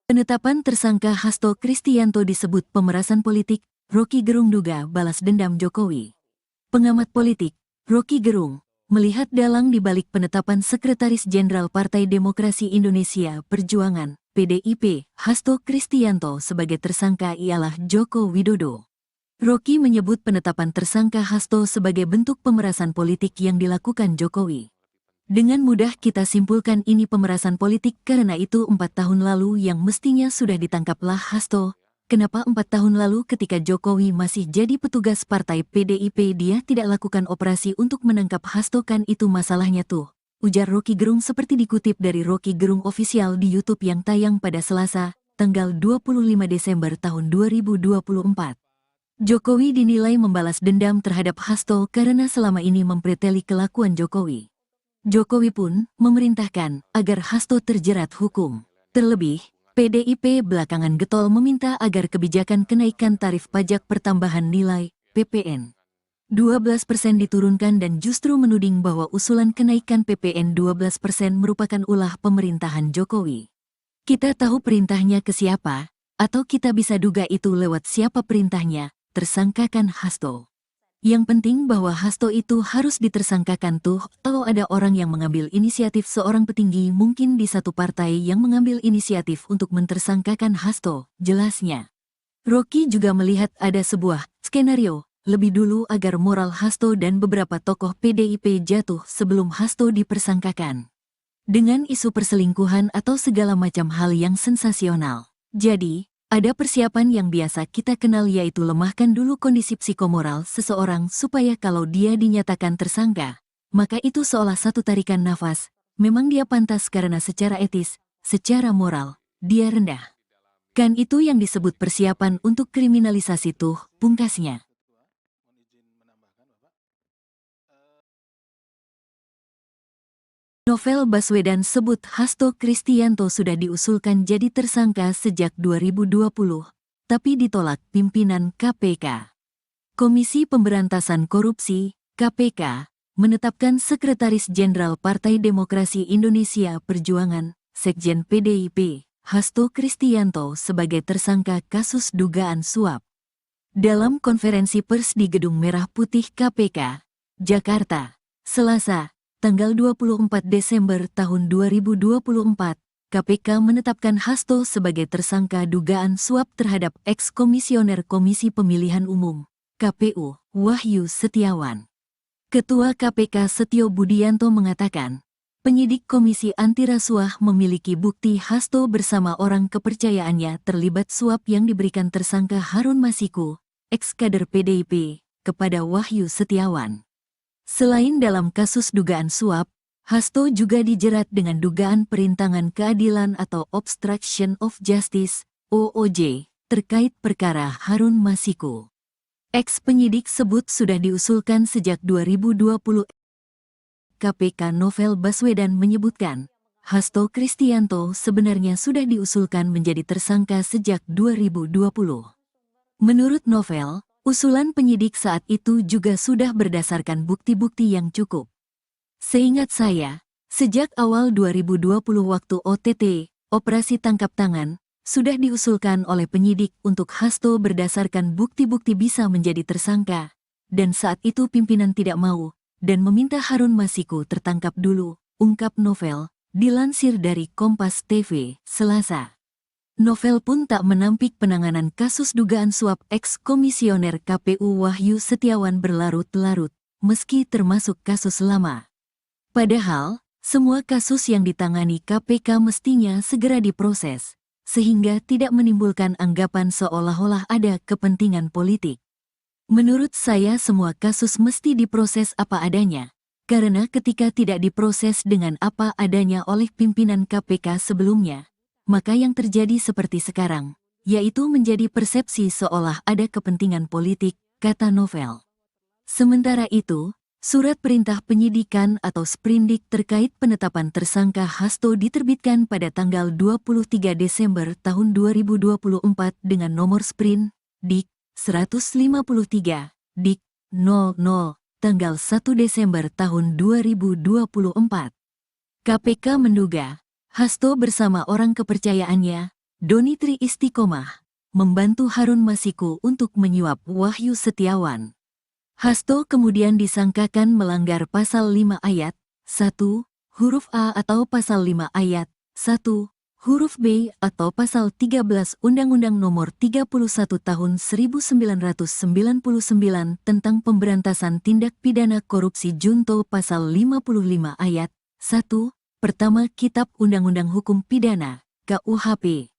Penetapan tersangka Hasto Kristianto disebut pemerasan politik, Roky Gerung duga balas dendam Jokowi. Pengamat politik, Roky Gerung, melihat dalang di balik penetapan Sekretaris Jenderal Partai Demokrasi Indonesia Perjuangan, PDIP, Hasto Kristianto sebagai tersangka ialah Joko Widodo. Roky menyebut penetapan tersangka Hasto sebagai bentuk pemerasan politik yang dilakukan Jokowi. Dengan mudah kita simpulkan ini pemerasan politik karena itu 4 tahun lalu yang mestinya sudah ditangkaplah Hasto. Kenapa 4 tahun lalu ketika Jokowi masih jadi petugas partai PDIP dia tidak lakukan operasi untuk menangkap Hasto, kan itu masalahnya tuh, ujar Roky Gerung seperti dikutip dari Roky Gerung Official di YouTube yang tayang pada Selasa, tanggal 25 Desember tahun 2024. Jokowi dinilai membalas dendam terhadap Hasto karena selama ini mempreteli kelakuan Jokowi. Jokowi pun memerintahkan agar Hasto terjerat hukum. Terlebih, PDIP belakangan getol meminta agar kebijakan kenaikan tarif pajak pertambahan nilai (PPN) 12% diturunkan dan justru menuding bahwa usulan kenaikan PPN 12% merupakan ulah pemerintahan Jokowi. Kita tahu perintahnya ke siapa, atau kita bisa duga itu lewat siapa perintahnya, tersangkakan Hasto. Yang penting bahwa Hasto itu harus ditersangkakan tuh, kalau ada orang yang mengambil inisiatif, seorang petinggi mungkin di satu partai yang mengambil inisiatif untuk mentersangkakan Hasto, jelasnya. Roky juga melihat ada sebuah skenario lebih dulu agar moral Hasto dan beberapa tokoh PDIP jatuh sebelum Hasto dipersangkakan dengan isu perselingkuhan atau segala macam hal yang sensasional. Jadi, ada persiapan yang biasa kita kenal, yaitu lemahkan dulu kondisi psikomoral seseorang supaya kalau dia dinyatakan tersangka, maka itu seolah satu tarikan nafas, memang dia pantas karena secara etis, secara moral, dia rendah. Kan itu yang disebut persiapan untuk kriminalisasi tuh, pungkasnya. Novel Baswedan sebut Hasto Kristianto sudah diusulkan jadi tersangka sejak 2020, tapi ditolak pimpinan KPK. Komisi Pemberantasan Korupsi, KPK, menetapkan Sekretaris Jenderal Partai Demokrasi Indonesia Perjuangan, Sekjen PDIP, Hasto Kristianto sebagai tersangka kasus dugaan suap. Dalam konferensi pers di Gedung Merah Putih KPK, Jakarta, Selasa, tanggal 24 Desember tahun 2024, KPK menetapkan Hasto sebagai tersangka dugaan suap terhadap eks-komisioner Komisi Pemilihan Umum, KPU, Wahyu Setiawan. Ketua KPK Setio Budianto mengatakan, penyidik Komisi Anti Rasuah memiliki bukti Hasto bersama orang kepercayaannya terlibat suap yang diberikan tersangka Harun Masiku, eks-kader PDIP, kepada Wahyu Setiawan. Selain dalam kasus dugaan suap, Hasto juga dijerat dengan dugaan perintangan keadilan atau obstruction of justice, OOJ, terkait perkara Harun Masiku. Eks-penyidik sebut sudah diusulkan sejak 2020. KPK Novel Baswedan menyebutkan, Hasto Kristianto sebenarnya sudah diusulkan menjadi tersangka sejak 2020. Menurut Novel, usulan penyidik saat itu juga sudah berdasarkan bukti-bukti yang cukup. Seingat saya, sejak awal 2020 waktu OTT, Operasi Tangkap Tangan, sudah diusulkan oleh penyidik untuk Hasto berdasarkan bukti-bukti bisa menjadi tersangka, dan saat itu pimpinan tidak mau, dan meminta Harun Masiku tertangkap dulu, ungkap Novel, dilansir dari Kompas TV, Selasa. Novel pun tak menampik penanganan kasus dugaan suap eks-komisioner KPU Wahyu Setiawan berlarut-larut, meski termasuk kasus lama. Padahal, semua kasus yang ditangani KPK mestinya segera diproses, sehingga tidak menimbulkan anggapan seolah-olah ada kepentingan politik. Menurut saya semua kasus mesti diproses apa adanya, karena ketika tidak diproses dengan apa adanya oleh pimpinan KPK sebelumnya, maka yang terjadi seperti sekarang, yaitu menjadi persepsi seolah ada kepentingan politik, kata Novel. Sementara itu, surat perintah penyidikan atau sprindik terkait penetapan tersangka Hasto diterbitkan pada tanggal 23 Desember tahun 2024 dengan nomor Sprin, Dik. 153, Dik. 00, tanggal 1 Desember tahun 2024. KPK menduga, Hasto bersama orang kepercayaannya, Doni Tri Istiqomah, membantu Harun Masiku untuk menyuap Wahyu Setiawan. Hasto kemudian disangkakan melanggar pasal 5 ayat 1, huruf A atau pasal 5 ayat 1, huruf B atau pasal 13 Undang-Undang Nomor 31 Tahun 1999 tentang Pemberantasan Tindak Pidana Korupsi junto pasal 55 ayat 1, pertama Kitab Undang-Undang Hukum Pidana, KUHP.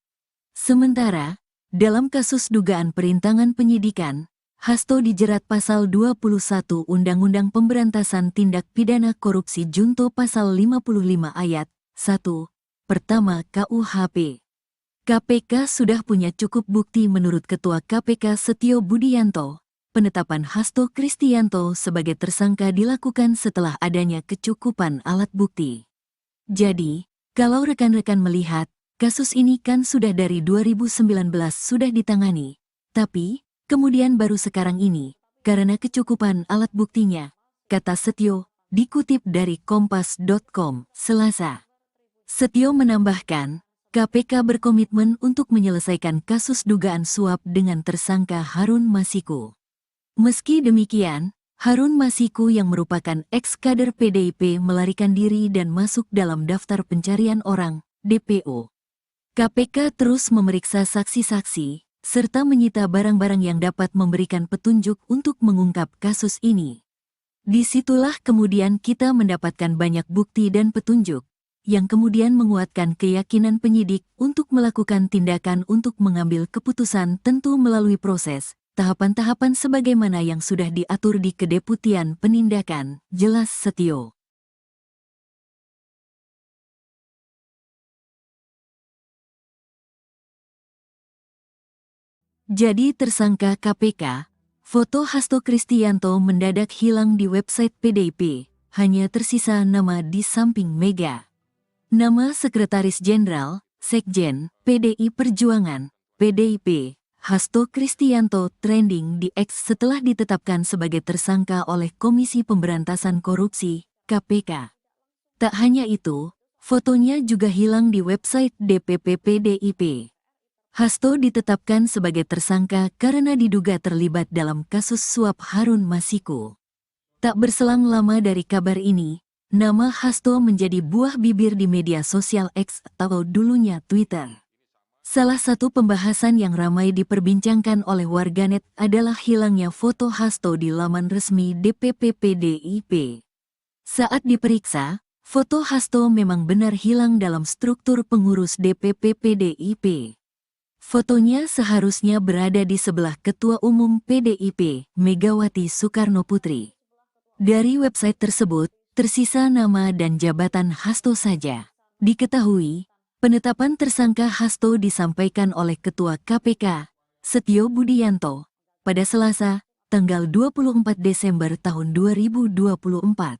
Sementara, dalam kasus dugaan perintangan penyidikan, Hasto dijerat pasal 21 Undang-Undang Pemberantasan Tindak Pidana Korupsi junto pasal 55 ayat 1, pertama KUHP. KPK sudah punya cukup bukti menurut Ketua KPK Setio Budianto. Penetapan Hasto Kristianto sebagai tersangka dilakukan setelah adanya kecukupan alat bukti. Jadi, kalau rekan-rekan melihat, kasus ini kan sudah dari 2019 sudah ditangani, tapi kemudian baru sekarang ini, karena kecukupan alat buktinya, kata Setio, dikutip dari Kompas.com, Selasa. Setio menambahkan, KPK berkomitmen untuk menyelesaikan kasus dugaan suap dengan tersangka Harun Masiku. Meski demikian, Harun Masiku yang merupakan ex-kader PDIP melarikan diri dan masuk dalam daftar pencarian orang, DPO. KPK terus memeriksa saksi-saksi, serta menyita barang-barang yang dapat memberikan petunjuk untuk mengungkap kasus ini. Disitulah kemudian kita mendapatkan banyak bukti dan petunjuk, yang kemudian menguatkan keyakinan penyidik untuk melakukan tindakan untuk mengambil keputusan tentu melalui proses, tahapan-tahapan sebagaimana yang sudah diatur di Kedeputian Penindakan, jelas Setio. Jadi tersangka KPK, foto Hasto Kristianto mendadak hilang di website PDIP, hanya tersisa nama di samping Mega. Nama Sekretaris Jenderal, Sekjen, PDI Perjuangan, PDIP, Hasto Kristianto trending di X setelah ditetapkan sebagai tersangka oleh Komisi Pemberantasan Korupsi, KPK. Tak hanya itu, fotonya juga hilang di website DPP PDIP. Hasto ditetapkan sebagai tersangka karena diduga terlibat dalam kasus suap Harun Masiku. Tak berselang lama dari kabar ini, nama Hasto menjadi buah bibir di media sosial X atau dulunya Twitter. Salah satu pembahasan yang ramai diperbincangkan oleh warganet adalah hilangnya foto Hasto di laman resmi DPP PDIP. Saat diperiksa, foto Hasto memang benar hilang dalam struktur pengurus DPP PDIP. Fotonya seharusnya berada di sebelah Ketua Umum PDIP, Megawati Soekarnoputri. Dari website tersebut, tersisa nama dan jabatan Hasto saja. Diketahui, penetapan tersangka Hasto disampaikan oleh Ketua KPK, Setio Budianto, pada Selasa, tanggal 24 Desember tahun 2024.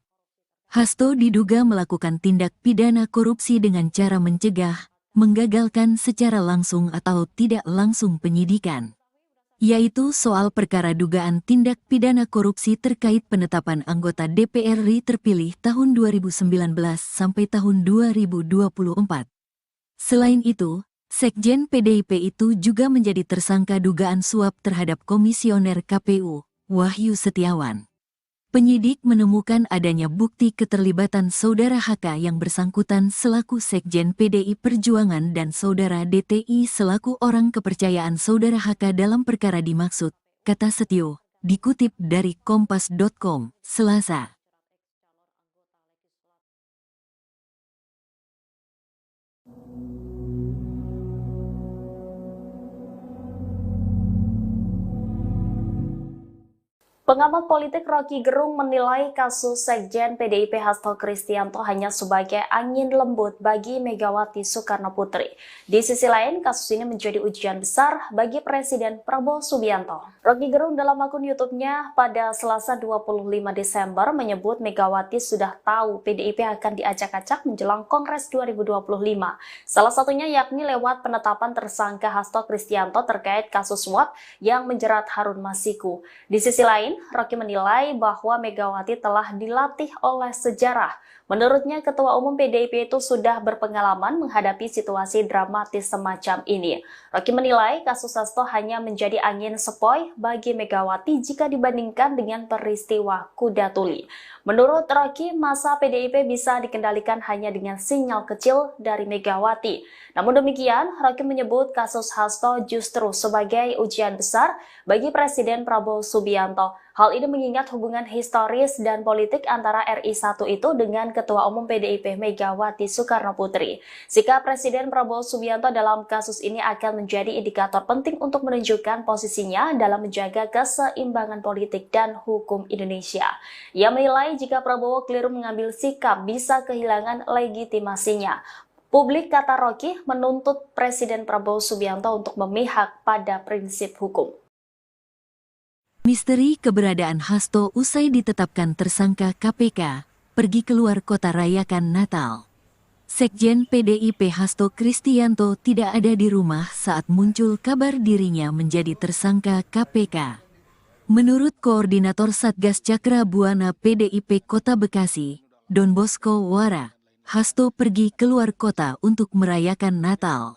Hasto diduga melakukan tindak pidana korupsi dengan cara mencegah, menggagalkan secara langsung atau tidak langsung penyidikan, yaitu soal perkara dugaan tindak pidana korupsi terkait penetapan anggota DPR RI terpilih tahun 2019 sampai tahun 2024. Selain itu, Sekjen PDIP itu juga menjadi tersangka dugaan suap terhadap Komisioner KPU, Wahyu Setiawan. Penyidik menemukan adanya bukti keterlibatan Saudara HK yang bersangkutan selaku Sekjen PDI Perjuangan dan Saudara DTI selaku orang kepercayaan Saudara HK dalam perkara dimaksud, kata Setio, dikutip dari Kompas.com, Selasa. Pengamat politik Rocky Gerung menilai kasus Sekjen PDIP Hasto Kristianto hanya sebagai angin lembut bagi Megawati Soekarnoputri. Di sisi lain, kasus ini menjadi ujian besar bagi Presiden Prabowo Subianto. Rocky Gerung dalam akun YouTube-nya pada Selasa 25 Desember menyebut Megawati sudah tahu PDIP akan diacak-acak menjelang Kongres 2025. Salah satunya yakni lewat penetapan tersangka Hasto Kristianto terkait kasus suap yang menjerat Harun Masiku. Di sisi lain, Rocky menilai bahwa Megawati telah dilatih oleh sejarah. Menurutnya, Ketua Umum PDIP itu sudah berpengalaman menghadapi situasi dramatis semacam ini. Rocky menilai kasus Hasto hanya menjadi angin sepoi bagi Megawati jika dibandingkan dengan peristiwa kuda tuli. Menurut Rocky, masa PDIP bisa dikendalikan hanya dengan sinyal kecil dari Megawati. Namun demikian, Rocky menyebut kasus Hasto justru sebagai ujian besar bagi Presiden Prabowo Subianto. Hal ini mengingat hubungan historis dan politik antara RI1 itu dengan Ketua Umum PDIP Megawati Soekarnoputri. Sikap Presiden Prabowo Subianto dalam kasus ini akan menjadi indikator penting untuk menunjukkan posisinya dalam menjaga keseimbangan politik dan hukum Indonesia. Ia menilai jika Prabowo keliru mengambil sikap bisa kehilangan legitimasinya. Publik, kata Rocky, menuntut Presiden Prabowo Subianto untuk memihak pada prinsip hukum. Misteri keberadaan Hasto usai ditetapkan tersangka KPK, pergi keluar kota rayakan Natal. Sekjen PDIP Hasto Kristianto tidak ada di rumah saat muncul kabar dirinya menjadi tersangka KPK. Menurut Koordinator Satgas Cakra Buana PDIP Kota Bekasi, Don Bosco Wara, Hasto pergi keluar kota untuk merayakan Natal.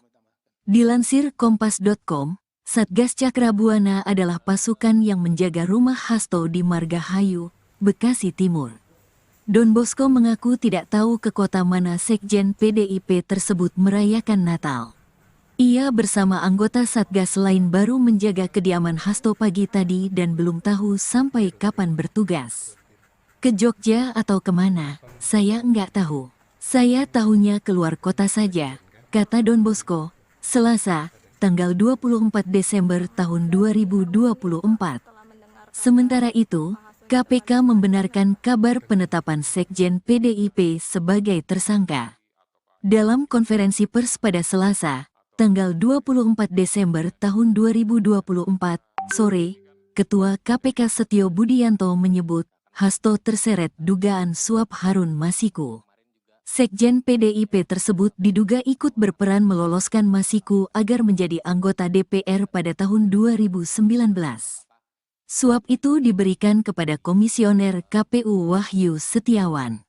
Dilansir Kompas.com, Satgas Cakra Buana adalah pasukan yang menjaga rumah Hasto di Margahayu, Bekasi Timur. Don Bosco mengaku tidak tahu ke kota mana Sekjen PDIP tersebut merayakan Natal. Ia bersama anggota Satgas lain baru menjaga kediaman Hasto pagi tadi dan belum tahu sampai kapan bertugas. Ke Jogja atau kemana, saya nggak tahu. Saya tahunya keluar kota saja, kata Don Bosco, Selasa, tanggal 24 Desember tahun 2024. Sementara itu, KPK membenarkan kabar penetapan Sekjen PDIP sebagai tersangka. Dalam konferensi pers pada Selasa, tanggal 24 Desember tahun 2024, sore, Ketua KPK Setio Budianto menyebut Hasto terseret dugaan suap Harun Masiku. Sekjen PDIP tersebut diduga ikut berperan meloloskan Masiku agar menjadi anggota DPR pada tahun 2019. Suap itu diberikan kepada Komisioner KPU Wahyu Setiawan.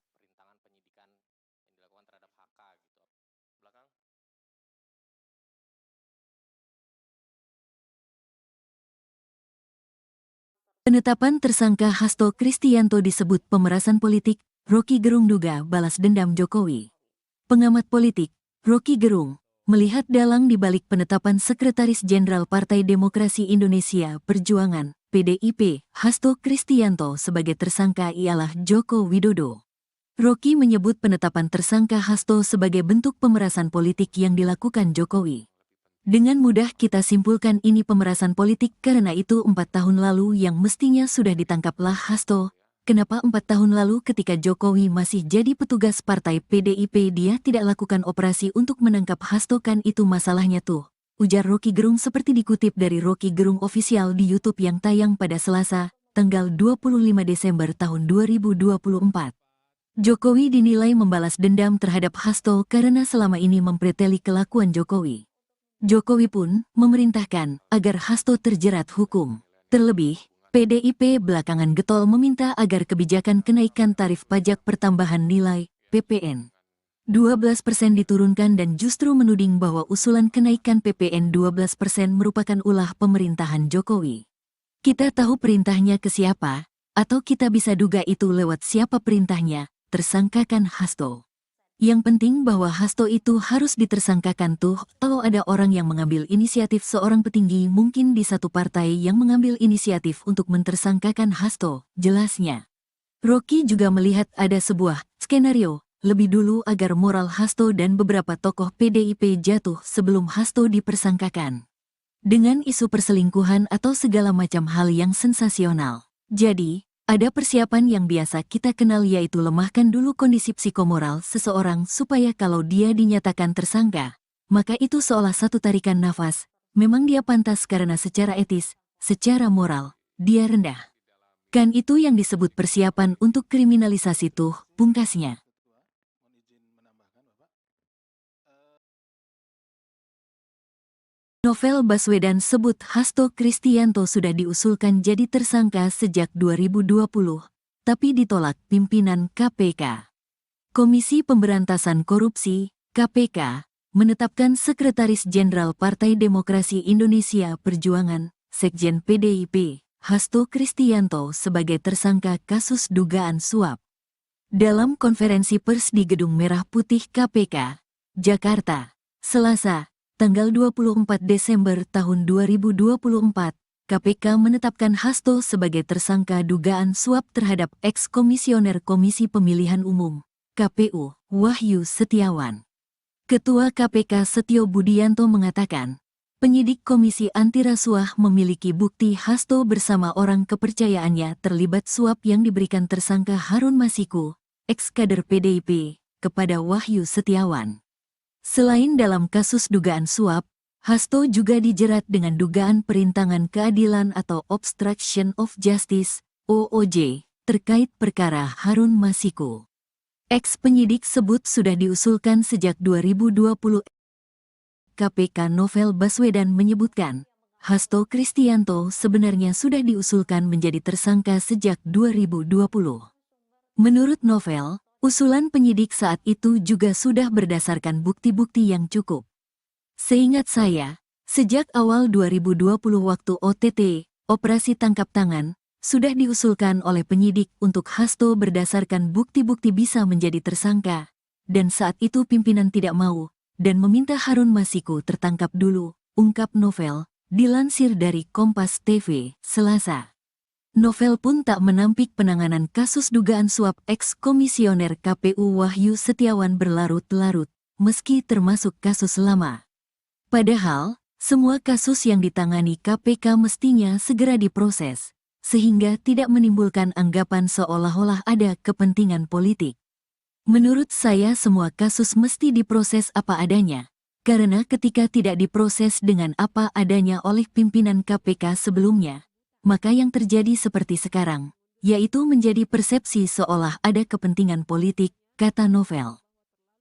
Penetapan tersangka Hasto Kristianto disebut pemerasan politik. Rocky Gerung duga balas dendam Jokowi. Pengamat politik, Rocky Gerung, melihat dalang di balik penetapan Sekretaris Jenderal Partai Demokrasi Indonesia Perjuangan, PDIP, Hasto Kristianto sebagai tersangka ialah Joko Widodo. Rocky menyebut penetapan tersangka Hasto sebagai bentuk pemerasan politik yang dilakukan Jokowi. Dengan mudah kita simpulkan ini pemerasan politik karena itu 4 tahun lalu yang mestinya sudah ditangkaplah Hasto. Kenapa 4 tahun lalu ketika Jokowi masih jadi petugas partai PDIP dia tidak lakukan operasi untuk menangkap Hasto, kan itu masalahnya tuh, ujar Rocky Gerung seperti dikutip dari Rocky Gerung Official di YouTube yang tayang pada Selasa, tanggal 25 Desember tahun 2024. Jokowi dinilai membalas dendam terhadap Hasto karena selama ini mempreteli kelakuan Jokowi. Jokowi pun memerintahkan agar Hasto terjerat hukum. Terlebih, PDIP belakangan getol meminta agar kebijakan kenaikan tarif pajak pertambahan nilai (PPN) 12% diturunkan dan justru menuding bahwa usulan kenaikan PPN 12% merupakan ulah pemerintahan Jokowi. Kita tahu perintahnya ke siapa, atau kita bisa duga itu lewat siapa perintahnya, tersangkakan Hasto. Yang penting bahwa Hasto itu harus ditersangkakan tuh kalau ada orang yang mengambil inisiatif, seorang petinggi mungkin di satu partai yang mengambil inisiatif untuk mentersangkakan Hasto, jelasnya. Rocky juga melihat ada sebuah skenario lebih dulu agar moral Hasto dan beberapa tokoh PDIP jatuh sebelum Hasto dipersangkakan. Dengan isu perselingkuhan atau segala macam hal yang sensasional. Jadi, ada persiapan yang biasa kita kenal yaitu lemahkan dulu kondisi psikomoral seseorang supaya kalau dia dinyatakan tersangka, maka itu seolah satu tarikan nafas, memang dia pantas karena secara etis, secara moral, dia rendah. Kan itu yang disebut persiapan untuk kriminalisasi tuh, pungkasnya. Novel Baswedan sebut Hasto Kristianto sudah diusulkan jadi tersangka sejak 2020, tapi ditolak pimpinan KPK. Komisi Pemberantasan Korupsi, KPK, menetapkan Sekretaris Jenderal Partai Demokrasi Indonesia Perjuangan, Sekjen PDIP, Hasto Kristianto sebagai tersangka kasus dugaan suap. Dalam konferensi pers di Gedung Merah Putih KPK, Jakarta, Selasa, tanggal 24 Desember tahun 2024, KPK menetapkan Hasto sebagai tersangka dugaan suap terhadap eks-komisioner Komisi Pemilihan Umum, KPU, Wahyu Setiawan. Ketua KPK Setio Budianto mengatakan, penyidik Komisi Anti Rasuah memiliki bukti Hasto bersama orang kepercayaannya terlibat suap yang diberikan tersangka Harun Masiku, eks-kader PDIP, kepada Wahyu Setiawan. Selain dalam kasus dugaan suap, Hasto juga dijerat dengan dugaan perintangan keadilan atau obstruction of justice, OOJ, terkait perkara Harun Masiku. Eks-penyidik sebut sudah diusulkan sejak 2020. KPK Novel Baswedan menyebutkan, Hasto Kristianto sebenarnya sudah diusulkan menjadi tersangka sejak 2020. Menurut Novel, usulan penyidik saat itu juga sudah berdasarkan bukti-bukti yang cukup. Seingat saya, sejak awal 2020 waktu OTT, Operasi Tangkap Tangan, sudah diusulkan oleh penyidik untuk Hasto berdasarkan bukti-bukti bisa menjadi tersangka, dan saat itu pimpinan tidak mau, dan meminta Harun Masiku tertangkap dulu, ungkap Novel, dilansir dari Kompas TV, Selasa. Novel pun tak menampik penanganan kasus dugaan suap eks-komisioner KPU Wahyu Setiawan berlarut-larut, meski termasuk kasus lama. Padahal, semua kasus yang ditangani KPK mestinya segera diproses, sehingga tidak menimbulkan anggapan seolah-olah ada kepentingan politik. Menurut saya semua kasus mesti diproses apa adanya, karena ketika tidak diproses dengan apa adanya oleh pimpinan KPK sebelumnya, maka yang terjadi seperti sekarang, yaitu menjadi persepsi seolah ada kepentingan politik, kata Novel.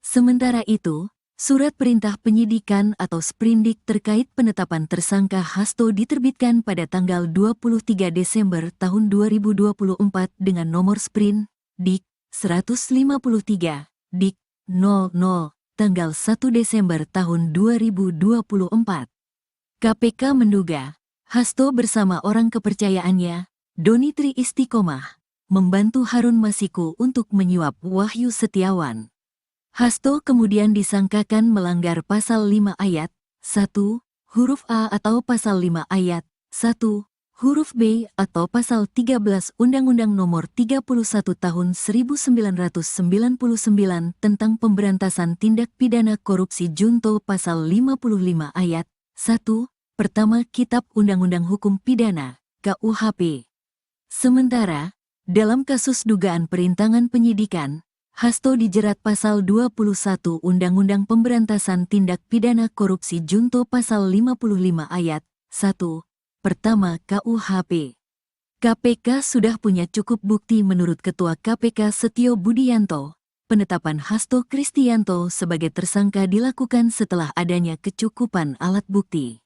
Sementara itu, surat perintah penyidikan atau sprindik terkait penetapan tersangka Hasto diterbitkan pada tanggal 23 Desember tahun 2024 dengan nomor Sprin, Dik. 153, Dik. 00, tanggal 1 Desember tahun 2024. KPK menduga, Hasto bersama orang kepercayaannya, Doni Tri Istiqomah, membantu Harun Masiku untuk menyuap Wahyu Setiawan. Hasto kemudian disangkakan melanggar pasal 5 ayat 1, huruf A atau pasal 5 ayat 1, huruf B atau pasal 13 Undang-Undang Nomor 31 Tahun 1999 tentang Pemberantasan Tindak Pidana Korupsi junto pasal 55 ayat 1, pertama Kitab Undang-Undang Hukum Pidana, KUHP. Sementara, dalam kasus dugaan perintangan penyidikan, Hasto dijerat pasal 21 Undang-Undang Pemberantasan Tindak Pidana Korupsi junto pasal 55 ayat 1, pertama KUHP. KPK sudah punya cukup bukti menurut Ketua KPK Setio Budianto. Penetapan Hasto Kristianto sebagai tersangka dilakukan setelah adanya kecukupan alat bukti.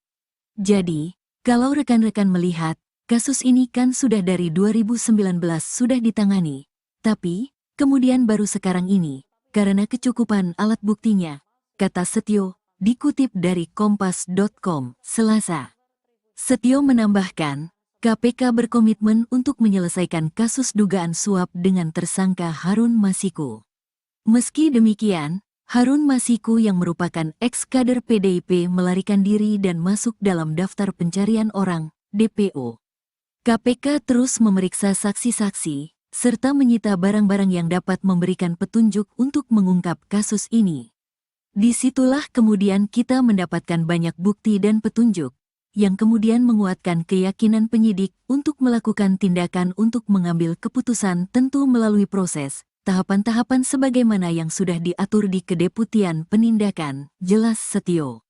Jadi, kalau rekan-rekan melihat, kasus ini kan sudah dari 2019 sudah ditangani, tapi kemudian baru sekarang ini, karena kecukupan alat buktinya, kata Setio, dikutip dari Kompas.com, Selasa. Setio menambahkan, KPK berkomitmen untuk menyelesaikan kasus dugaan suap dengan tersangka Harun Masiku. Meski demikian, Harun Masiku yang merupakan eks-kader PDIP melarikan diri dan masuk dalam daftar pencarian orang, DPO. KPK terus memeriksa saksi-saksi, serta menyita barang-barang yang dapat memberikan petunjuk untuk mengungkap kasus ini. Disitulah kemudian kita mendapatkan banyak bukti dan petunjuk, yang kemudian menguatkan keyakinan penyidik untuk melakukan tindakan untuk mengambil keputusan tentu melalui proses, tahapan-tahapan sebagaimana yang sudah diatur di Kedeputian Penindakan, jelas Setio.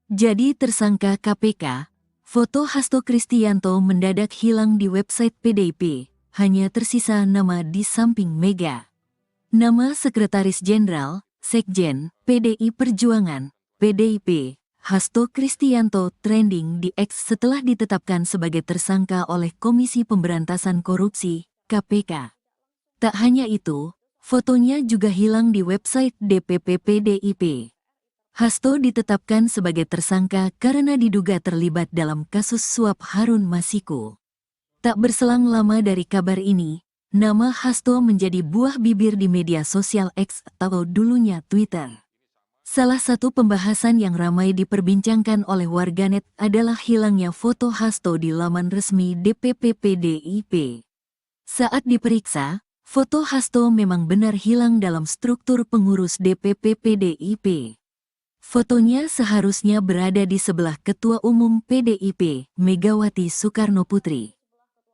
Jadi tersangka KPK, foto Hasto Kristianto mendadak hilang di website PDIP. hanya tersisa nama di samping Mega. Nama Sekretaris Jenderal, Sekjen, PDI Perjuangan, PDIP, Hasto Kristianto trending di X setelah ditetapkan sebagai tersangka oleh Komisi Pemberantasan Korupsi, KPK. Tak hanya itu, fotonya juga hilang di website DPP PDIP. Hasto ditetapkan sebagai tersangka karena diduga terlibat dalam kasus suap Harun Masiku. Tak berselang lama dari kabar ini, nama Hasto menjadi buah bibir di media sosial X atau dulunya Twitter. Salah satu pembahasan yang ramai diperbincangkan oleh warganet adalah hilangnya foto Hasto di laman resmi DPP PDIP. Saat diperiksa, foto Hasto memang benar hilang dalam struktur pengurus DPP PDIP. Fotonya seharusnya berada di sebelah Ketua Umum PDIP, Megawati Soekarnoputri.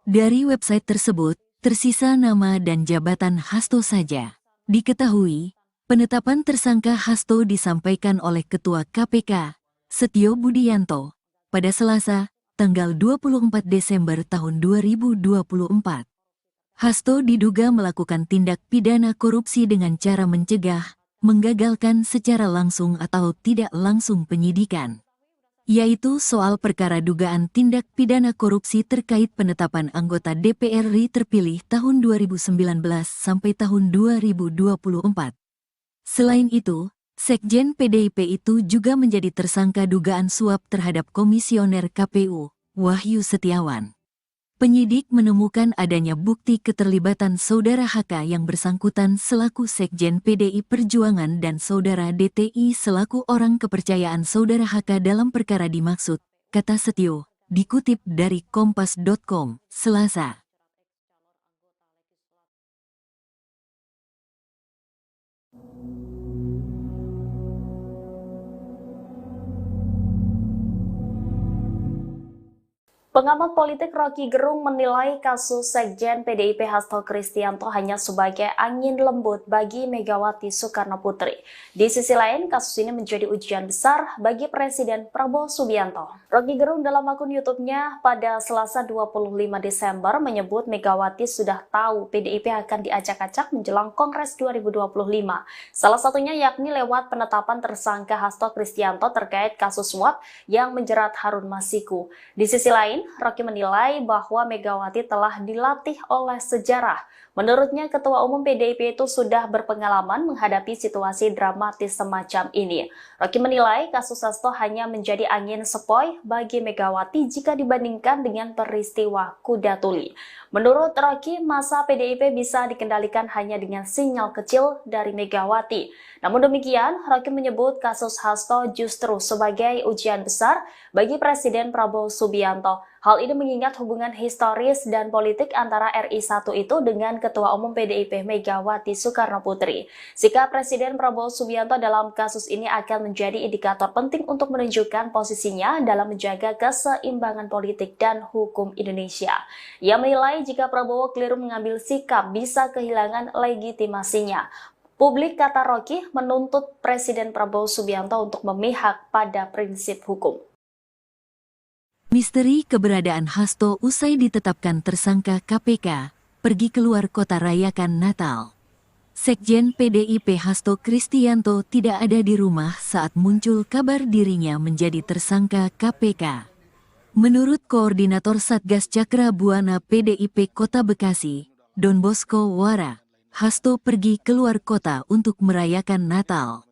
Dari website tersebut, tersisa nama dan jabatan Hasto saja. Diketahui, penetapan tersangka Hasto disampaikan oleh Ketua KPK, Setio Budianto, pada Selasa, tanggal 24 Desember tahun 2024. Hasto diduga melakukan tindak pidana korupsi dengan cara mencegah, menggagalkan secara langsung atau tidak langsung penyidikan, yaitu soal perkara dugaan tindak pidana korupsi terkait penetapan anggota DPR RI terpilih tahun 2019 sampai tahun 2024. Selain itu, Sekjen PDIP itu juga menjadi tersangka dugaan suap terhadap Komisioner KPU, Wahyu Setiawan. Penyidik menemukan adanya bukti keterlibatan Saudara HK yang bersangkutan selaku Sekjen PDI Perjuangan dan Saudara DTI selaku orang kepercayaan Saudara HK dalam perkara dimaksud, kata Setio, dikutip dari Kompas.com, Selasa. Pengamat politik Rocky Gerung menilai kasus Sekjen PDIP Hasto Kristianto hanya sebagai angin lembut bagi Megawati Soekarnoputri. Di sisi lain, kasus ini menjadi ujian besar bagi Presiden Prabowo Subianto. Rocky Gerung dalam akun YouTube-nya pada Selasa 25 Desember menyebut Megawati sudah tahu PDIP akan diacak-acak menjelang Kongres 2025. Salah satunya yakni lewat penetapan tersangka Hasto Kristianto terkait kasus suap yang menjerat Harun Masiku. Di sisi lain, Rocky menilai bahwa Megawati telah dilatih oleh sejarah. Menurutnya, Ketua Umum PDIP itu sudah berpengalaman menghadapi situasi dramatis semacam ini. Rocky menilai kasus Hasto hanya menjadi angin sepoi bagi Megawati jika dibandingkan dengan peristiwa Kuda Tuli. Menurut Rocky, masa PDIP bisa dikendalikan hanya dengan sinyal kecil dari Megawati. Namun demikian, Rocky menyebut kasus Hasto justru sebagai ujian besar bagi Presiden Prabowo Subianto. Hal ini mengingat hubungan historis dan politik antara RI1 itu dengan Ketua Umum PDIP Megawati Soekarnoputri. Sikap Presiden Prabowo Subianto dalam kasus ini akan menjadi indikator penting untuk menunjukkan posisinya dalam menjaga keseimbangan politik dan hukum Indonesia. Ia menilai jika Prabowo keliru mengambil sikap bisa kehilangan legitimasinya. Publik, kata Rocky, menuntut Presiden Prabowo Subianto untuk memihak pada prinsip hukum. Misteri keberadaan Hasto usai ditetapkan tersangka KPK, pergi keluar kota rayakan Natal. Sekjen PDIP Hasto Kristianto tidak ada di rumah saat muncul kabar dirinya menjadi tersangka KPK. Menurut Koordinator Satgas Cakra Buana PDIP Kota Bekasi, Don Bosco Wara, Hasto pergi keluar kota untuk merayakan Natal.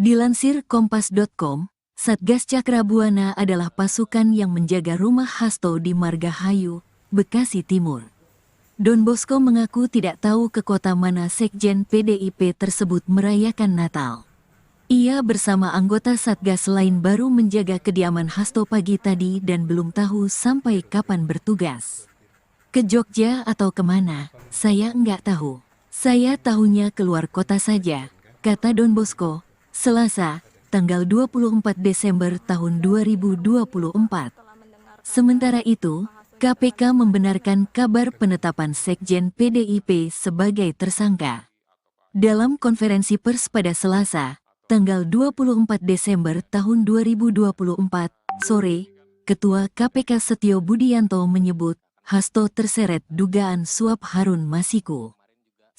Dilansir Kompas.com, Satgas Cakra Buana adalah pasukan yang menjaga rumah Hasto di Margahayu, Bekasi Timur. Don Bosco mengaku tidak tahu ke kota mana Sekjen PDIP tersebut merayakan Natal. Ia bersama anggota Satgas lain baru menjaga kediaman Hasto pagi tadi dan belum tahu sampai kapan bertugas. Ke Jogja atau kemana, saya nggak tahu. Saya tahunya keluar kota saja, kata Don Bosco, Selasa, tanggal 24 Desember tahun 2024. Sementara itu, KPK membenarkan kabar penetapan Sekjen PDIP sebagai tersangka. Dalam konferensi pers pada Selasa, tanggal 24 Desember tahun 2024, sore, Ketua KPK Setio Budianto menyebut Hasto terseret dugaan suap Harun Masiku.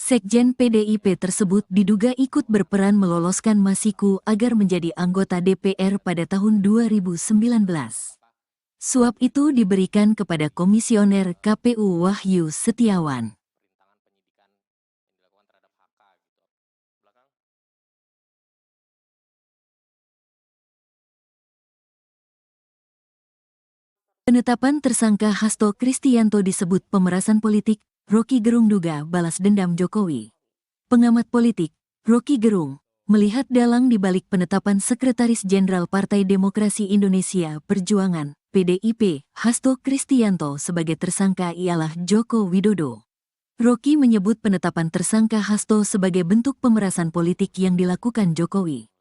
Sekjen PDIP tersebut diduga ikut berperan meloloskan Masiku agar menjadi anggota DPR pada tahun 2019. Suap itu diberikan kepada Komisioner KPU Wahyu Setiawan. Penetapan tersangka Hasto Kristianto disebut pemerasan politik. Rocky Gerung duga balas dendam Jokowi. Pengamat politik, Rocky Gerung, melihat dalang di balik penetapan Sekretaris Jenderal Partai Demokrasi Indonesia Perjuangan, PDIP, Hasto Kristianto sebagai tersangka ialah Joko Widodo. Rocky menyebut penetapan tersangka Hasto sebagai bentuk pemerasan politik yang dilakukan Jokowi.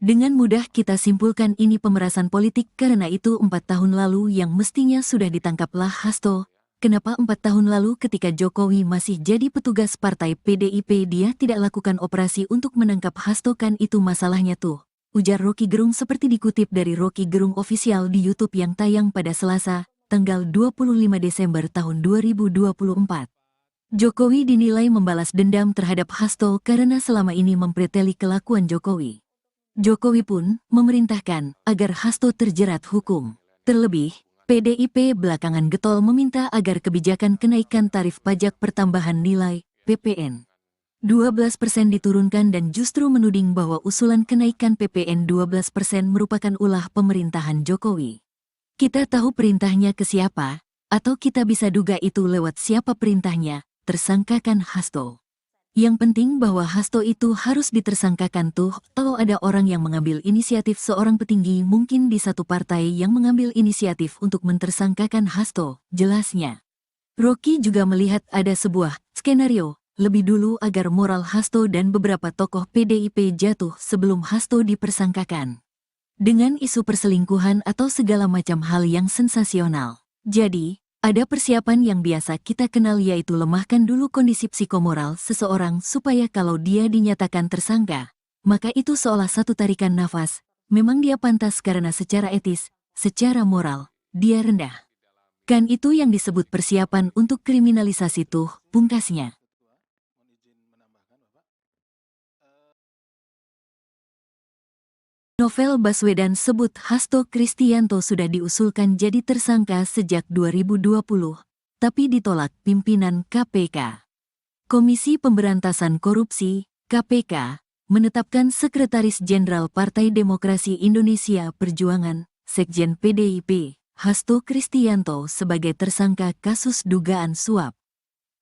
Dengan mudah kita simpulkan ini pemerasan politik karena itu 4 tahun lalu yang mestinya sudah ditangkaplah Hasto. Kenapa 4 tahun lalu ketika Jokowi masih jadi petugas partai PDIP dia tidak lakukan operasi untuk menangkap Hasto, kan itu masalahnya tuh, ujar Rocky Gerung seperti dikutip dari Rocky Gerung Official di YouTube yang tayang pada Selasa, tanggal 25 Desember tahun 2024. Jokowi dinilai membalas dendam terhadap Hasto karena selama ini mempreteli kelakuan Jokowi. Jokowi pun memerintahkan agar Hasto terjerat hukum. Terlebih, PDIP belakangan getol meminta agar kebijakan kenaikan tarif pajak pertambahan nilai (PPN) 12% diturunkan dan justru menuding bahwa usulan kenaikan PPN 12% merupakan ulah pemerintahan Jokowi. Kita tahu perintahnya ke siapa, atau kita bisa duga itu lewat siapa perintahnya, tersangkakan Hasto. Yang penting bahwa Hasto itu harus ditersangkakan tuh, kalau ada orang yang mengambil inisiatif, seorang petinggi mungkin di satu partai yang mengambil inisiatif untuk mentersangkakan Hasto, jelasnya. Rocky juga melihat ada sebuah skenario lebih dulu agar moral Hasto dan beberapa tokoh PDIP jatuh sebelum Hasto dipersangkakan. Dengan isu perselingkuhan atau segala macam hal yang sensasional. Jadi, ada persiapan yang biasa kita kenal yaitu lemahkan dulu kondisi psikomoral seseorang supaya kalau dia dinyatakan tersangka, maka itu seolah satu tarikan nafas, memang dia pantas karena secara etis, secara moral, dia rendah. Kan itu yang disebut persiapan untuk kriminalisasi tuh, pungkasnya. Novel Baswedan sebut Hasto Kristianto sudah diusulkan jadi tersangka sejak 2020, tapi ditolak pimpinan KPK. Komisi Pemberantasan Korupsi, KPK, menetapkan Sekretaris Jenderal Partai Demokrasi Indonesia Perjuangan, Sekjen PDIP, Hasto Kristianto sebagai tersangka kasus dugaan suap.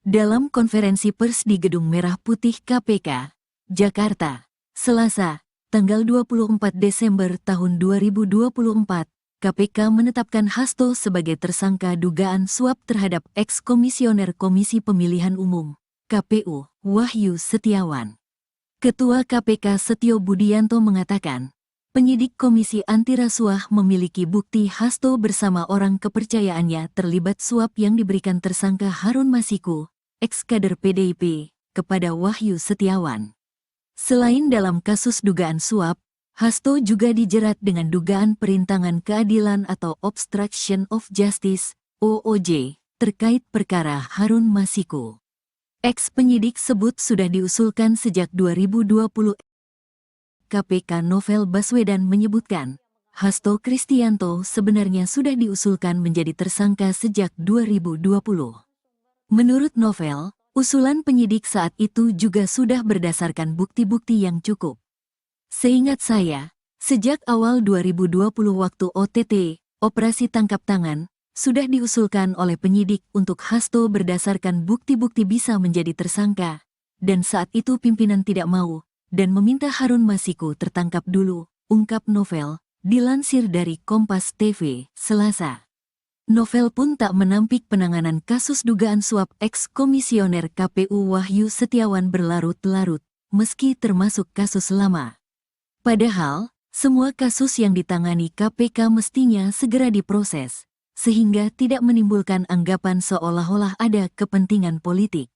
Dalam konferensi pers di Gedung Merah Putih KPK, Jakarta, Selasa, tanggal 24 Desember tahun 2024, KPK menetapkan Hasto sebagai tersangka dugaan suap terhadap eks-komisioner Komisi Pemilihan Umum, KPU, Wahyu Setiawan. Ketua KPK Setio Budianto mengatakan, penyidik Komisi Anti Rasuah memiliki bukti Hasto bersama orang kepercayaannya terlibat suap yang diberikan tersangka Harun Masiku, eks-kader PDIP, kepada Wahyu Setiawan. Selain dalam kasus dugaan suap, Hasto juga dijerat dengan dugaan perintangan keadilan atau obstruction of justice, OOJ, terkait perkara Harun Masiku. Eks-penyidik sebut sudah diusulkan sejak 2020. KPK Novel Baswedan menyebutkan, Hasto Kristianto sebenarnya sudah diusulkan menjadi tersangka sejak 2020. Menurut Novel, usulan penyidik saat itu juga sudah berdasarkan bukti-bukti yang cukup. Seingat saya, sejak awal 2020 waktu OTT, Operasi Tangkap Tangan, sudah diusulkan oleh penyidik untuk Hasto berdasarkan bukti-bukti bisa menjadi tersangka, dan saat itu pimpinan tidak mau, dan meminta Harun Masiku tertangkap dulu, ungkap Novel, dilansir dari Kompas TV, Selasa. Novel pun tak menampik penanganan kasus dugaan suap eks-komisioner KPU Wahyu Setiawan berlarut-larut, meski termasuk kasus lama. Padahal, semua kasus yang ditangani KPK mestinya segera diproses, sehingga tidak menimbulkan anggapan seolah-olah ada kepentingan politik.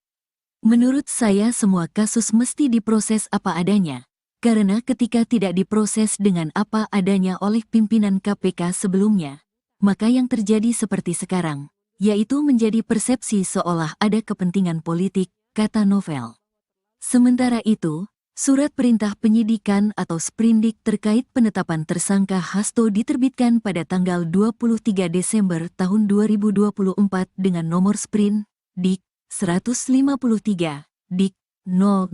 Menurut saya semua kasus mesti diproses apa adanya, karena ketika tidak diproses dengan apa adanya oleh pimpinan KPK sebelumnya, maka yang terjadi seperti sekarang, yaitu menjadi persepsi seolah ada kepentingan politik, kata Novel. Sementara itu, surat perintah penyidikan atau sprindik terkait penetapan tersangka Hasto diterbitkan pada tanggal 23 Desember tahun 2024 dengan nomor Sprin, Dik. 153, Dik. 00,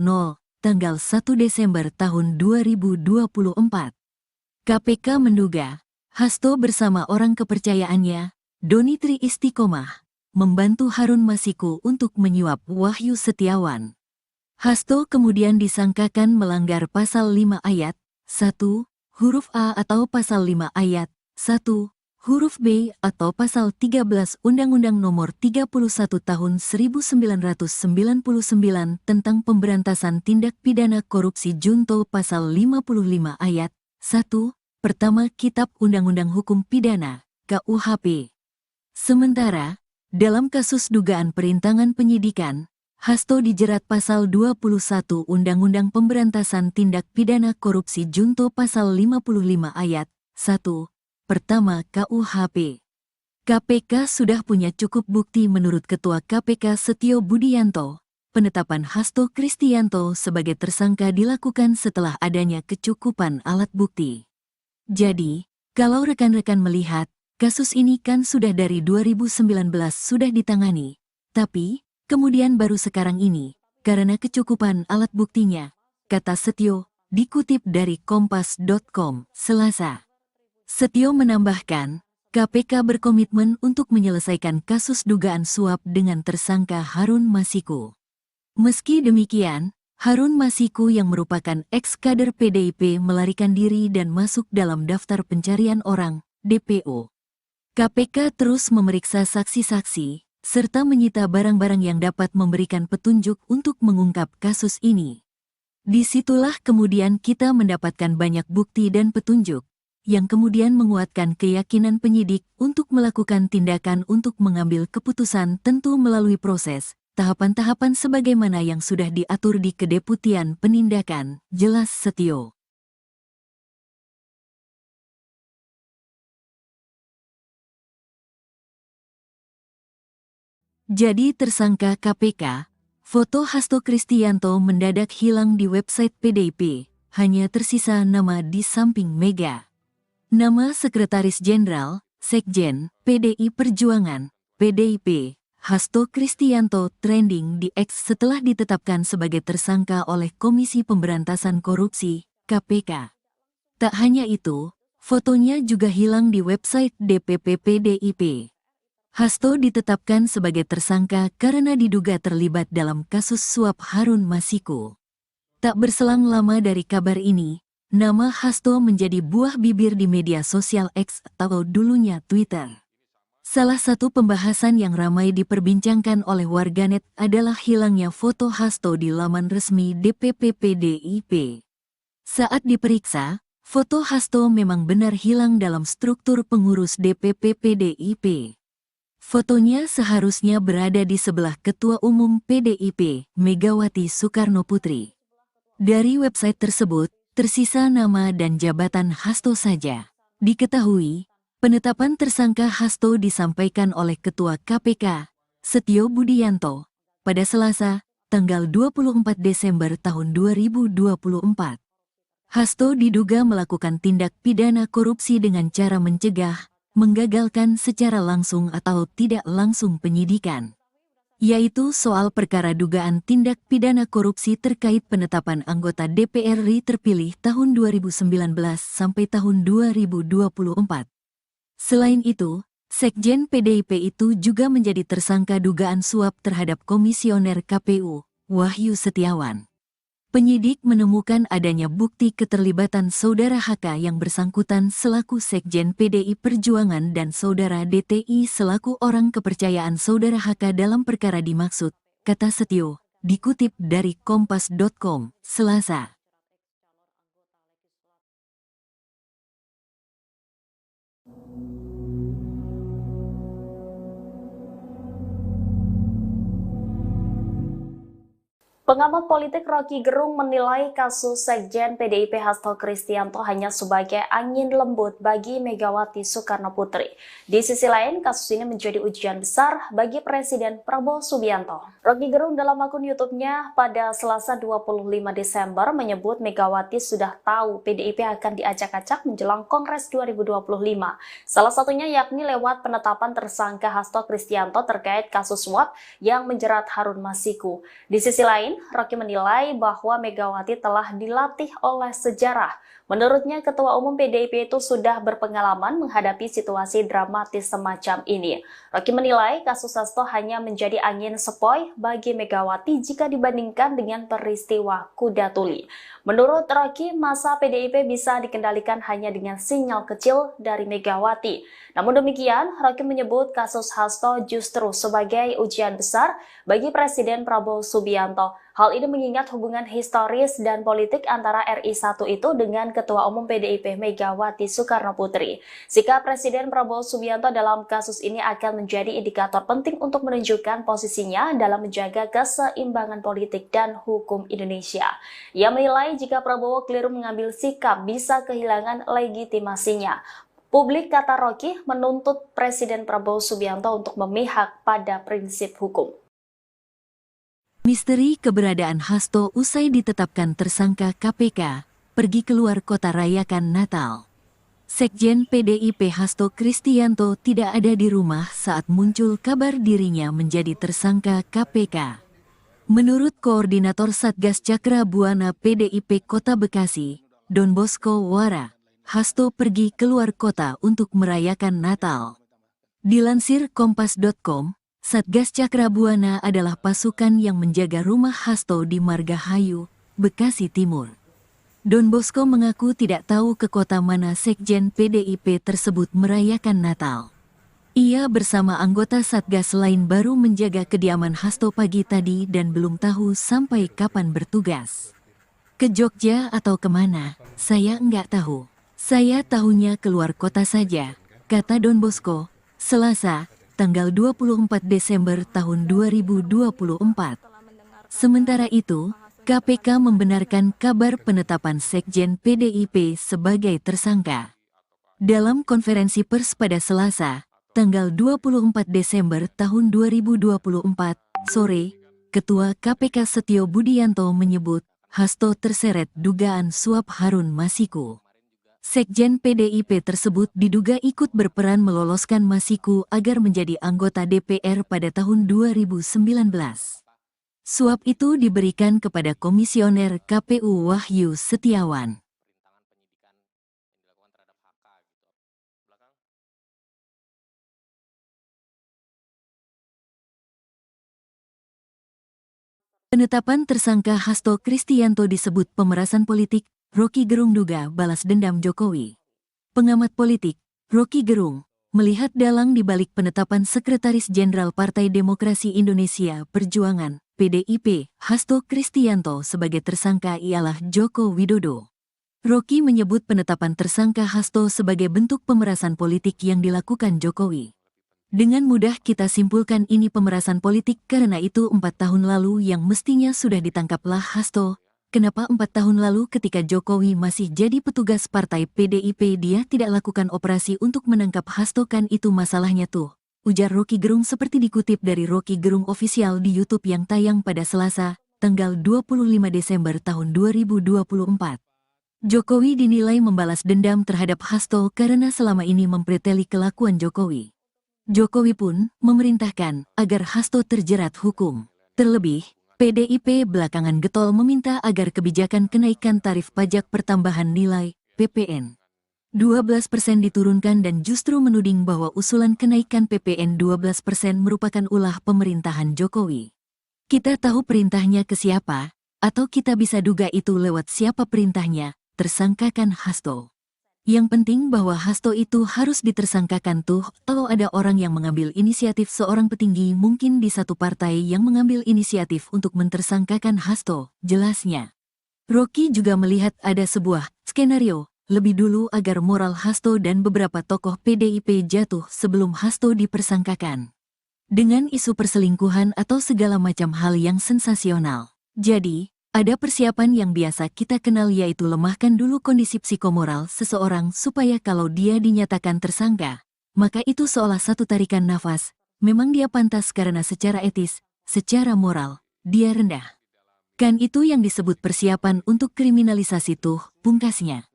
tanggal 1 Desember tahun 2024. KPK menduga, Hasto bersama orang kepercayaannya, Doni Tri Istiqomah, membantu Harun Masiku untuk menyuap Wahyu Setiawan. Hasto kemudian disangkakan melanggar pasal 5 ayat 1, huruf A atau pasal 5 ayat 1, huruf B atau pasal 13 Undang-Undang Nomor 31 Tahun 1999 tentang Pemberantasan Tindak Pidana Korupsi junto pasal 55 ayat 1, pertama Kitab Undang-Undang Hukum Pidana, KUHP. Sementara, dalam kasus dugaan perintangan penyidikan, Hasto dijerat pasal 21 Undang-Undang Pemberantasan Tindak Pidana Korupsi junto pasal 55 ayat 1, pertama KUHP. KPK sudah punya cukup bukti menurut Ketua KPK Setio Budianto. Penetapan Hasto Kristianto sebagai tersangka dilakukan setelah adanya kecukupan alat bukti. Jadi, kalau rekan-rekan melihat, kasus ini kan sudah dari 2019 sudah ditangani, tapi kemudian baru sekarang ini, karena kecukupan alat buktinya, kata Setio, dikutip dari Kompas.com, Selasa. Setio menambahkan, KPK berkomitmen untuk menyelesaikan kasus dugaan suap dengan tersangka Harun Masiku. Meski demikian, Harun Masiku yang merupakan ex-kader PDIP melarikan diri dan masuk dalam daftar pencarian orang, DPO. KPK terus memeriksa saksi-saksi, serta menyita barang-barang yang dapat memberikan petunjuk untuk mengungkap kasus ini. Disitulah kemudian kita mendapatkan banyak bukti dan petunjuk, yang kemudian menguatkan keyakinan penyidik untuk melakukan tindakan untuk mengambil keputusan tentu melalui proses, tahapan-tahapan sebagaimana yang sudah diatur di Kedeputian Penindakan, jelas Setio. Jadi tersangka KPK, foto Hasto Kristianto mendadak hilang di website PDIP, hanya tersisa nama di samping Mega. Nama Sekretaris Jenderal, Sekjen, PDI Perjuangan, PDIP, Hasto Kristianto trending di X setelah ditetapkan sebagai tersangka oleh Komisi Pemberantasan Korupsi, KPK. Tak hanya itu, fotonya juga hilang di website DPP PDIP. Hasto ditetapkan sebagai tersangka karena diduga terlibat dalam kasus suap Harun Masiku. Tak berselang lama dari kabar ini, nama Hasto menjadi buah bibir di media sosial X atau dulunya Twitter. Salah satu pembahasan yang ramai diperbincangkan oleh warganet adalah hilangnya foto Hasto di laman resmi DPP PDIP. Saat diperiksa, foto Hasto memang benar hilang dalam struktur pengurus DPP PDIP. Fotonya seharusnya berada di sebelah Ketua Umum PDIP, Megawati Soekarnoputri. Dari website tersebut, tersisa nama dan jabatan Hasto saja. Diketahui, penetapan tersangka Hasto disampaikan oleh Ketua KPK, Setio Budianto, pada Selasa, tanggal 24 Desember tahun 2024. Hasto diduga melakukan tindak pidana korupsi dengan cara mencegah, menggagalkan secara langsung atau tidak langsung penyidikan, yaitu soal perkara dugaan tindak pidana korupsi terkait penetapan anggota DPR RI terpilih tahun 2019 sampai tahun 2024. Selain itu, Sekjen PDIP itu juga menjadi tersangka dugaan suap terhadap Komisioner KPU, Wahyu Setiawan. Penyidik menemukan adanya bukti keterlibatan Saudara HK yang bersangkutan selaku Sekjen PDI Perjuangan dan Saudara DTI selaku orang kepercayaan Saudara HK dalam perkara dimaksud, kata Setio, dikutip dari Kompas.com, Selasa. Pengamat politik Rocky Gerung menilai kasus Sekjen PDIP Hasto Kristianto hanya sebagai angin lembut bagi Megawati Soekarno Putri. Di sisi lain, kasus ini menjadi ujian besar bagi Presiden Prabowo Subianto. Rocky Gerung dalam akun YouTube-nya pada Selasa 25 Desember menyebut Megawati sudah tahu PDIP akan diacak-acak menjelang Kongres 2025. Salah satunya yakni lewat penetapan tersangka Hasto Kristianto terkait kasus suap yang menjerat Harun Masiku. Di sisi lain, Rocky menilai bahwa Megawati telah dilatih oleh sejarah. Menurutnya, Ketua Umum PDIP itu sudah berpengalaman menghadapi situasi dramatis semacam ini. Rocky menilai kasus Hasto hanya menjadi angin sepoi bagi Megawati jika dibandingkan dengan peristiwa Kuda Tuli. Menurut Rocky, masa PDIP bisa dikendalikan hanya dengan sinyal kecil dari Megawati. Namun demikian, Rocky menyebut kasus Hasto justru sebagai ujian besar bagi Presiden Prabowo Subianto. Hal ini mengingat hubungan historis dan politik antara RI1 itu dengan Ketua Umum PDIP Megawati Soekarno Putri. Sikap Presiden Prabowo Subianto dalam kasus ini akan menjadi indikator penting untuk menunjukkan posisinya dalam menjaga keseimbangan politik dan hukum Indonesia. Ia menilai jika Prabowo keliru mengambil sikap bisa kehilangan legitimasinya. Publik, kata Rocky, menuntut Presiden Prabowo Subianto untuk memihak pada prinsip hukum. Misteri keberadaan Hasto usai ditetapkan tersangka KPK, pergi keluar kota rayakan Natal. Sekjen PDIP Hasto Kristianto tidak ada di rumah saat muncul kabar dirinya menjadi tersangka KPK. Menurut Koordinator Satgas Cakra Buana PDIP Kota Bekasi, Don Bosco Wara, Hasto pergi keluar kota untuk merayakan Natal. Dilansir Kompas.com, Satgas Cakra Buana adalah pasukan yang menjaga rumah Hasto di Margahayu, Bekasi Timur. Don Bosco mengaku tidak tahu ke kota mana Sekjen PDIP tersebut merayakan Natal. Ia bersama anggota Satgas lain baru menjaga kediaman Hasto pagi tadi dan belum tahu sampai kapan bertugas. Ke Jogja atau kemana, saya nggak tahu. Saya tahunya keluar kota saja, kata Don Bosco, Selasa, tanggal 24 Desember tahun 2024. Sementara itu, KPK membenarkan kabar penetapan Sekjen PDIP sebagai tersangka. Dalam konferensi pers pada Selasa, tanggal 24 Desember tahun 2024, sore, Ketua KPK Setio Budianto menyebut Hasto terseret dugaan suap Harun Masiku. Sekjen PDIP tersebut diduga ikut berperan meloloskan Masiku agar menjadi anggota DPR pada tahun 2019. Suap itu diberikan kepada Komisioner KPU Wahyu Setiawan. Penetapan tersangka Hasto Kristianto disebut pemerasan politik. Rocky Gerung duga balas dendam Jokowi. Pengamat politik, Rocky Gerung, melihat dalang di balik penetapan Sekretaris Jenderal Partai Demokrasi Indonesia Perjuangan, PDIP, Hasto Kristianto sebagai tersangka ialah Joko Widodo. Rocky menyebut penetapan tersangka Hasto sebagai bentuk pemerasan politik yang dilakukan Jokowi. Dengan mudah kita simpulkan ini pemerasan politik karena itu 4 tahun lalu yang mestinya sudah ditangkaplah Hasto. Kenapa 4 tahun lalu ketika Jokowi masih jadi petugas partai PDIP dia tidak lakukan operasi untuk menangkap Hasto, kan itu masalahnya tuh, ujar Rocky Gerung seperti dikutip dari Rocky Gerung Official di YouTube yang tayang pada Selasa, tanggal 25 Desember tahun 2024. Jokowi dinilai membalas dendam terhadap Hasto karena selama ini mempreteli kelakuan Jokowi. Jokowi pun memerintahkan agar Hasto terjerat hukum. Terlebih, PDIP belakangan getol meminta agar kebijakan kenaikan tarif pajak pertambahan nilai (PPN) 12% diturunkan dan justru menuding bahwa usulan kenaikan PPN 12% merupakan ulah pemerintahan Jokowi. Kita tahu perintahnya ke siapa, atau kita bisa duga itu lewat siapa perintahnya, tersangkakan Hasto. Yang penting bahwa Hasto itu harus ditersangkakan tuh kalau ada orang yang mengambil inisiatif, seorang petinggi mungkin di satu partai yang mengambil inisiatif untuk mentersangkakan Hasto, jelasnya. Rocky juga melihat ada sebuah skenario lebih dulu agar moral Hasto dan beberapa tokoh PDIP jatuh sebelum Hasto dipersangkakan. Dengan isu perselingkuhan atau segala macam hal yang sensasional. Jadi, ada persiapan yang biasa kita kenal yaitu lemahkan dulu kondisi psikomoral seseorang supaya kalau dia dinyatakan tersangka, maka itu seolah satu tarikan nafas, memang dia pantas karena secara etis, secara moral, dia rendah. Kan itu yang disebut persiapan untuk kriminalisasi tuh, pungkasnya.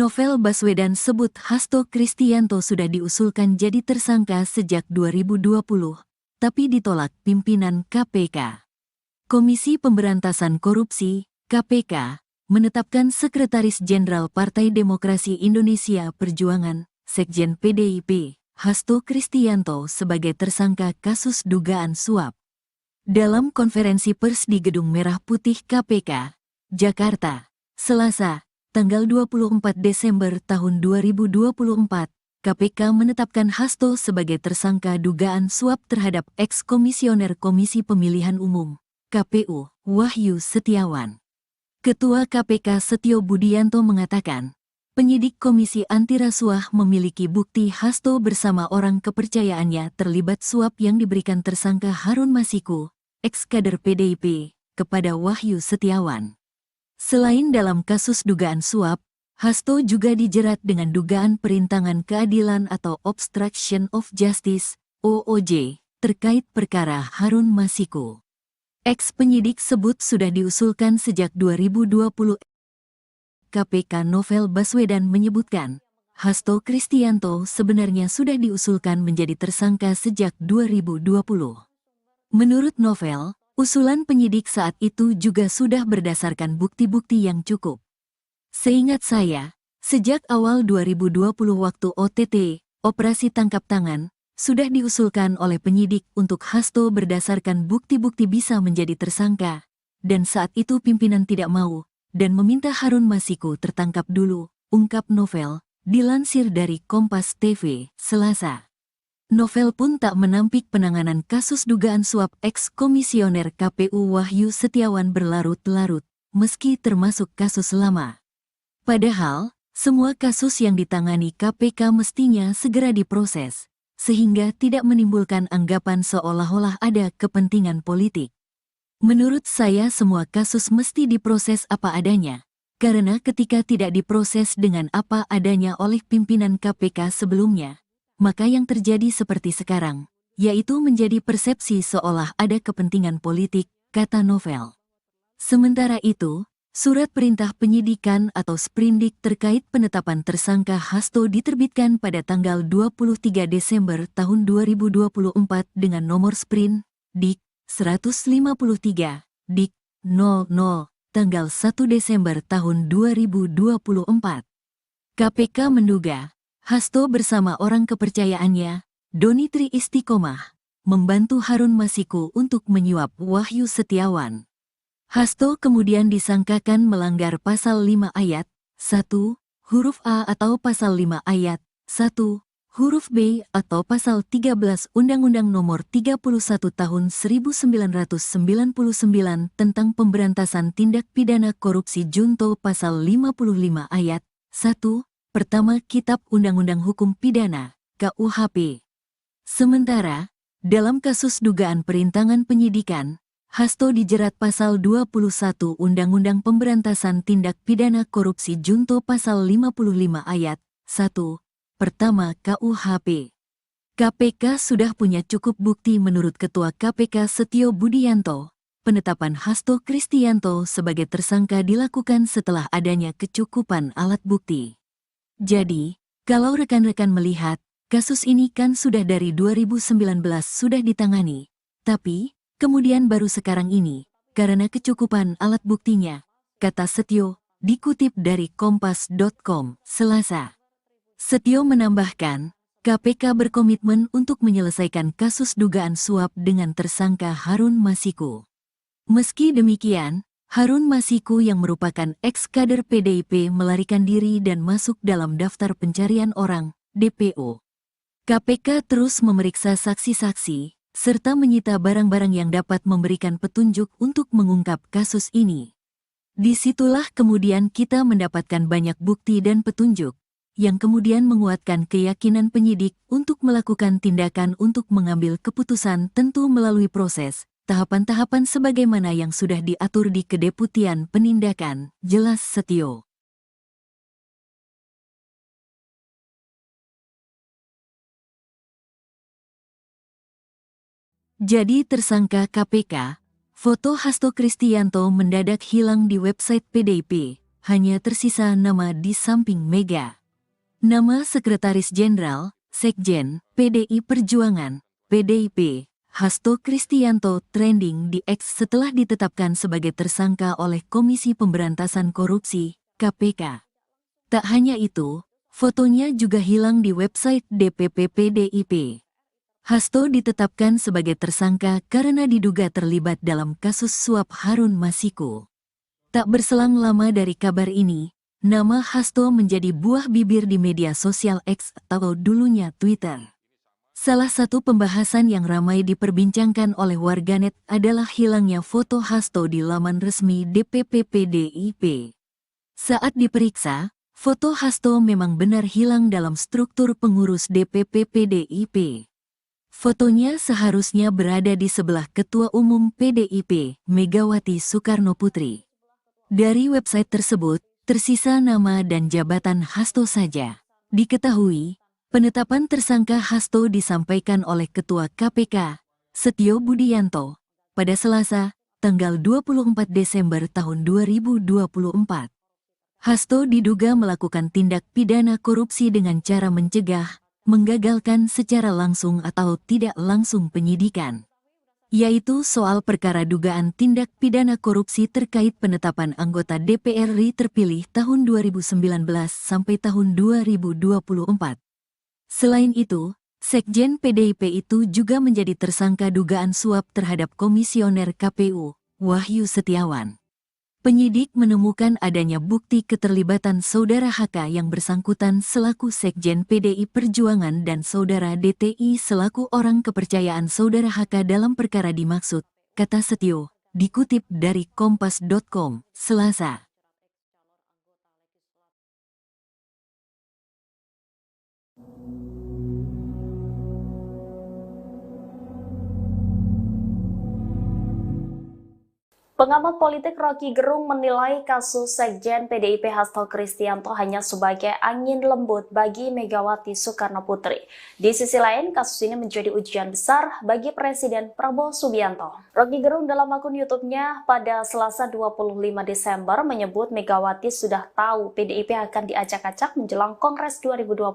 Novel Baswedan sebut Hasto Kristianto sudah diusulkan jadi tersangka sejak 2020, tapi ditolak pimpinan KPK. Komisi Pemberantasan Korupsi, KPK, menetapkan Sekretaris Jenderal Partai Demokrasi Indonesia Perjuangan, Sekjen PDIP, Hasto Kristianto sebagai tersangka kasus dugaan suap. Dalam konferensi pers di Gedung Merah Putih KPK, Jakarta, Selasa, tanggal 24 Desember tahun 2024, KPK menetapkan Hasto sebagai tersangka dugaan suap terhadap eks-komisioner Komisi Pemilihan Umum, KPU, Wahyu Setiawan. Ketua KPK Setio Budianto mengatakan, penyidik Komisi Anti Rasuah memiliki bukti Hasto bersama orang kepercayaannya terlibat suap yang diberikan tersangka Harun Masiku, eks-kader PDIP, kepada Wahyu Setiawan. Selain dalam kasus dugaan suap, Hasto juga dijerat dengan dugaan perintangan keadilan atau obstruction of justice, OOJ, terkait perkara Harun Masiku. Eks-penyidik sebut sudah diusulkan sejak 2020. KPK Novel Baswedan menyebutkan, Hasto Kristianto sebenarnya sudah diusulkan menjadi tersangka sejak 2020. Menurut Novel, usulan penyidik saat itu juga sudah berdasarkan bukti-bukti yang cukup. Seingat saya, sejak awal 2020 waktu OTT, Operasi Tangkap Tangan, sudah diusulkan oleh penyidik untuk Hasto berdasarkan bukti-bukti bisa menjadi tersangka, dan saat itu pimpinan tidak mau, dan meminta Harun Masiku tertangkap dulu, ungkap Novel, dilansir dari Kompas TV, Selasa. Novel pun tak menampik penanganan kasus dugaan suap eks-komisioner KPU Wahyu Setiawan berlarut-larut, meski termasuk kasus lama. Padahal, semua kasus yang ditangani KPK mestinya segera diproses, sehingga tidak menimbulkan anggapan seolah-olah ada kepentingan politik. Menurut saya semua kasus mesti diproses apa adanya, karena ketika tidak diproses dengan apa adanya oleh pimpinan KPK sebelumnya, maka yang terjadi seperti sekarang, yaitu menjadi persepsi seolah ada kepentingan politik, kata Novel. Sementara itu, surat perintah penyidikan atau sprindik terkait penetapan tersangka Hasto diterbitkan pada tanggal 23 Desember tahun 2024 dengan nomor sprint, Dik. 153, Dik. 00, tanggal 1 Desember tahun 2024. KPK menduga, Hasto bersama orang kepercayaannya, Doni Tri Istiqomah, membantu Harun Masiku untuk menyuap Wahyu Setiawan. Hasto kemudian disangkakan melanggar pasal 5 ayat 1, huruf A atau pasal 5 ayat 1, huruf B atau pasal 13 Undang-Undang Nomor 31 Tahun 1999 tentang Pemberantasan Tindak Pidana Korupsi junto pasal 55 ayat 1, pertama Kitab Undang-Undang Hukum Pidana, KUHP. Sementara, dalam kasus dugaan perintangan penyidikan, Hasto dijerat pasal 21 Undang-Undang Pemberantasan Tindak Pidana Korupsi junto pasal 55 ayat 1, pertama KUHP. KPK sudah punya cukup bukti menurut Ketua KPK Setio Budianto. Penetapan Hasto Kristianto sebagai tersangka dilakukan setelah adanya kecukupan alat bukti. Jadi, kalau rekan-rekan melihat, kasus ini kan sudah dari 2019 sudah ditangani. Tapi, kemudian baru sekarang ini, karena kecukupan alat buktinya, kata Setio, dikutip dari Kompas.com, Selasa. Setio menambahkan, KPK berkomitmen untuk menyelesaikan kasus dugaan suap dengan tersangka Harun Masiku. Meski demikian, Harun Masiku yang merupakan eks-kader PDIP melarikan diri dan masuk dalam daftar pencarian orang, DPO. KPK terus memeriksa saksi-saksi, serta menyita barang-barang yang dapat memberikan petunjuk untuk mengungkap kasus ini. Disitulah kemudian kita mendapatkan banyak bukti dan petunjuk, yang kemudian menguatkan keyakinan penyidik untuk melakukan tindakan untuk mengambil keputusan tentu melalui proses, tahapan-tahapan sebagaimana yang sudah diatur di Kedeputian Penindakan, jelas Setio. Jadi tersangka KPK, foto Hasto Kristianto mendadak hilang di website PDIP, hanya tersisa nama di samping Mega. Nama Sekretaris Jenderal, Sekjen, PDI Perjuangan, PDIP, Hasto Kristianto trending di X setelah ditetapkan sebagai tersangka oleh Komisi Pemberantasan Korupsi, KPK. Tak hanya itu, fotonya juga hilang di website DPP PDIP. Hasto ditetapkan sebagai tersangka karena diduga terlibat dalam kasus suap Harun Masiku. Tak berselang lama dari kabar ini, nama Hasto menjadi buah bibir di media sosial X atau dulunya Twitter. Salah satu pembahasan yang ramai diperbincangkan oleh warganet adalah hilangnya foto Hasto di laman resmi DPP PDIP. Saat diperiksa, foto Hasto memang benar hilang dalam struktur pengurus DPP PDIP. Fotonya seharusnya berada di sebelah Ketua Umum PDIP, Megawati Soekarnoputri. Dari website tersebut, tersisa nama dan jabatan Hasto saja. Diketahui, penetapan tersangka Hasto disampaikan oleh Ketua KPK, Setio Budianto, pada Selasa, tanggal 24 Desember tahun 2024. Hasto diduga melakukan tindak pidana korupsi dengan cara mencegah, menggagalkan secara langsung atau tidak langsung penyidikan, yaitu soal perkara dugaan tindak pidana korupsi terkait penetapan anggota DPR RI terpilih tahun 2019 sampai tahun 2024. Selain itu, Sekjen PDIP itu juga menjadi tersangka dugaan suap terhadap Komisioner KPU, Wahyu Setiawan. Penyidik menemukan adanya bukti keterlibatan Saudara HK yang bersangkutan selaku Sekjen PDI Perjuangan dan Saudara DTI selaku orang kepercayaan Saudara HK dalam perkara dimaksud, kata Setio, dikutip dari Kompas.com, Selasa. Pengamat politik Rocky Gerung menilai kasus Sekjen PDIP Hasto Kristianto hanya sebagai angin lembut bagi Megawati Soekarnoputri. Di sisi lain, kasus ini menjadi ujian besar bagi Presiden Prabowo Subianto. Rocky Gerung dalam akun YouTube-nya pada Selasa 25 Desember menyebut Megawati sudah tahu PDIP akan diacak-acak menjelang Kongres 2025.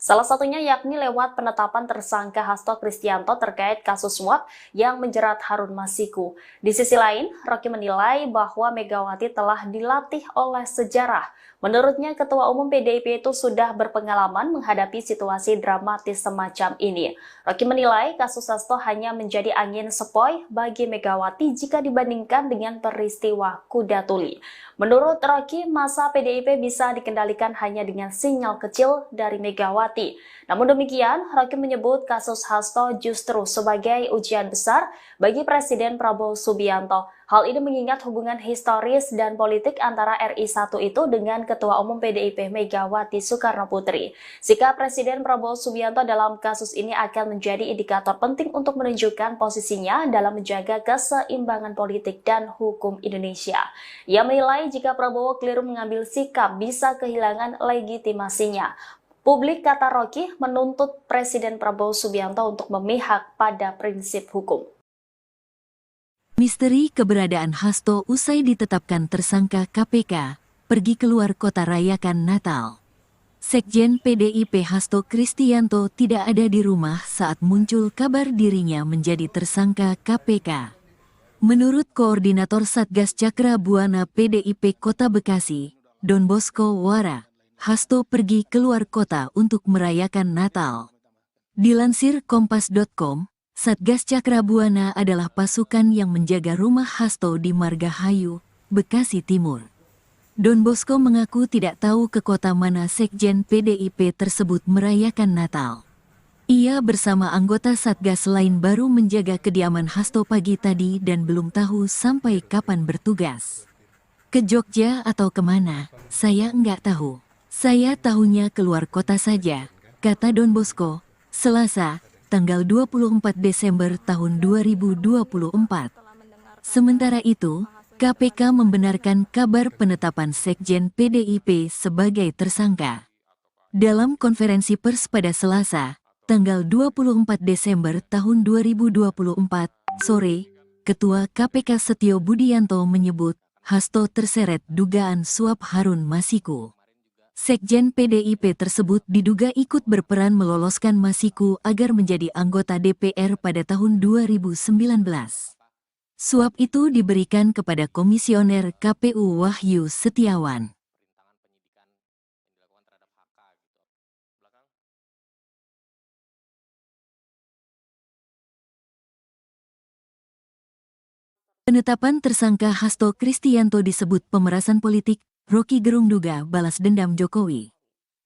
Salah satunya yakni lewat penetapan tersangka Hasto Kristianto terkait kasus suap yang menjerat Harun Masiku. Di sisi lain, Rocky menilai bahwa Megawati telah dilatih oleh sejarah. Menurutnya, Ketua Umum PDIP itu sudah berpengalaman menghadapi situasi dramatis semacam ini. Rocky menilai kasus Hasto hanya menjadi angin sepoi bagi Megawati jika dibandingkan dengan peristiwa Kuda Tuli. Menurut Rocky, masa PDIP bisa dikendalikan hanya dengan sinyal kecil dari Megawati. Namun demikian, Rocky menyebut kasus Hasto justru sebagai ujian besar bagi Presiden Prabowo Subianto. Hal ini mengingat hubungan historis dan politik antara RI1 itu dengan Ketua Umum PDIP Megawati Soekarnoputri. Sikap Presiden Prabowo Subianto dalam kasus ini akan menjadi indikator penting untuk menunjukkan posisinya dalam menjaga keseimbangan politik dan hukum Indonesia. Ia menilai jika Prabowo keliru mengambil sikap bisa kehilangan legitimasinya. Publik, kata Rocky, menuntut Presiden Prabowo Subianto untuk memihak pada prinsip hukum. Misteri keberadaan Hasto usai ditetapkan tersangka KPK, pergi keluar kota rayakan Natal. Sekjen PDIP Hasto Kristianto tidak ada di rumah saat muncul kabar dirinya menjadi tersangka KPK. Menurut Koordinator Satgas Cakra Buana PDIP Kota Bekasi, Don Bosco Wara, Hasto pergi keluar kota untuk merayakan Natal. Dilansir Kompas.com, Satgas Cakra Buana adalah pasukan yang menjaga rumah Hasto di Margahayu, Bekasi Timur. Don Bosco mengaku tidak tahu ke kota mana Sekjen PDIP tersebut merayakan Natal. Ia bersama anggota Satgas lain baru menjaga kediaman Hasto pagi tadi dan belum tahu sampai kapan bertugas. Ke Jogja atau kemana, saya nggak tahu. Saya tahunya keluar kota saja, kata Don Bosco, Selasa, tanggal 24 Desember tahun 2024. Sementara itu, KPK membenarkan kabar penetapan Sekjen PDIP sebagai tersangka. Dalam konferensi pers pada Selasa, tanggal 24 Desember tahun 2024, sore, Ketua KPK Setio Budianto menyebut Hasto terseret dugaan suap Harun Masiku. Sekjen PDIP tersebut diduga ikut berperan meloloskan Masiku agar menjadi anggota DPR pada tahun 2019. Suap itu diberikan kepada Komisioner KPU Wahyu Setiawan. Penetapan tersangka Hasto Kristianto disebut pemerasan politik. Rocky Gerung duga balas dendam Jokowi.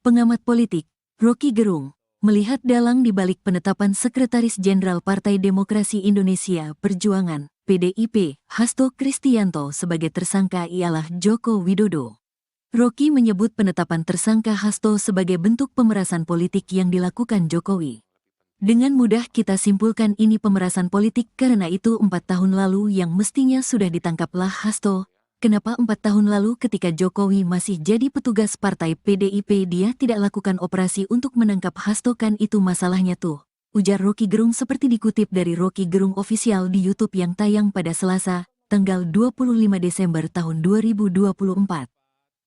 Pengamat politik, Rocky Gerung, melihat dalang di balik penetapan Sekretaris Jenderal Partai Demokrasi Indonesia Perjuangan, PDIP, Hasto Kristianto sebagai tersangka ialah Joko Widodo. Rocky menyebut penetapan tersangka Hasto sebagai bentuk pemerasan politik yang dilakukan Jokowi. Dengan mudah kita simpulkan ini pemerasan politik karena itu 4 tahun lalu yang mestinya sudah ditangkaplah Hasto. Kenapa 4 tahun lalu ketika Jokowi masih jadi petugas partai PDIP dia tidak lakukan operasi untuk menangkap Hasto, kan itu masalahnya tuh, ujar Rocky Gerung seperti dikutip dari Rocky Gerung Official di YouTube yang tayang pada Selasa, tanggal 25 Desember tahun 2024.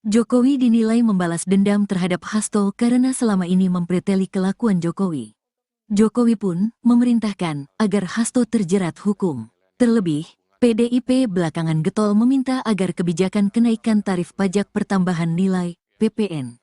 Jokowi dinilai membalas dendam terhadap Hasto karena selama ini mempreteli kelakuan Jokowi. Jokowi pun memerintahkan agar Hasto terjerat hukum. Terlebih, PDIP belakangan getol meminta agar kebijakan kenaikan tarif pajak pertambahan nilai (PPN)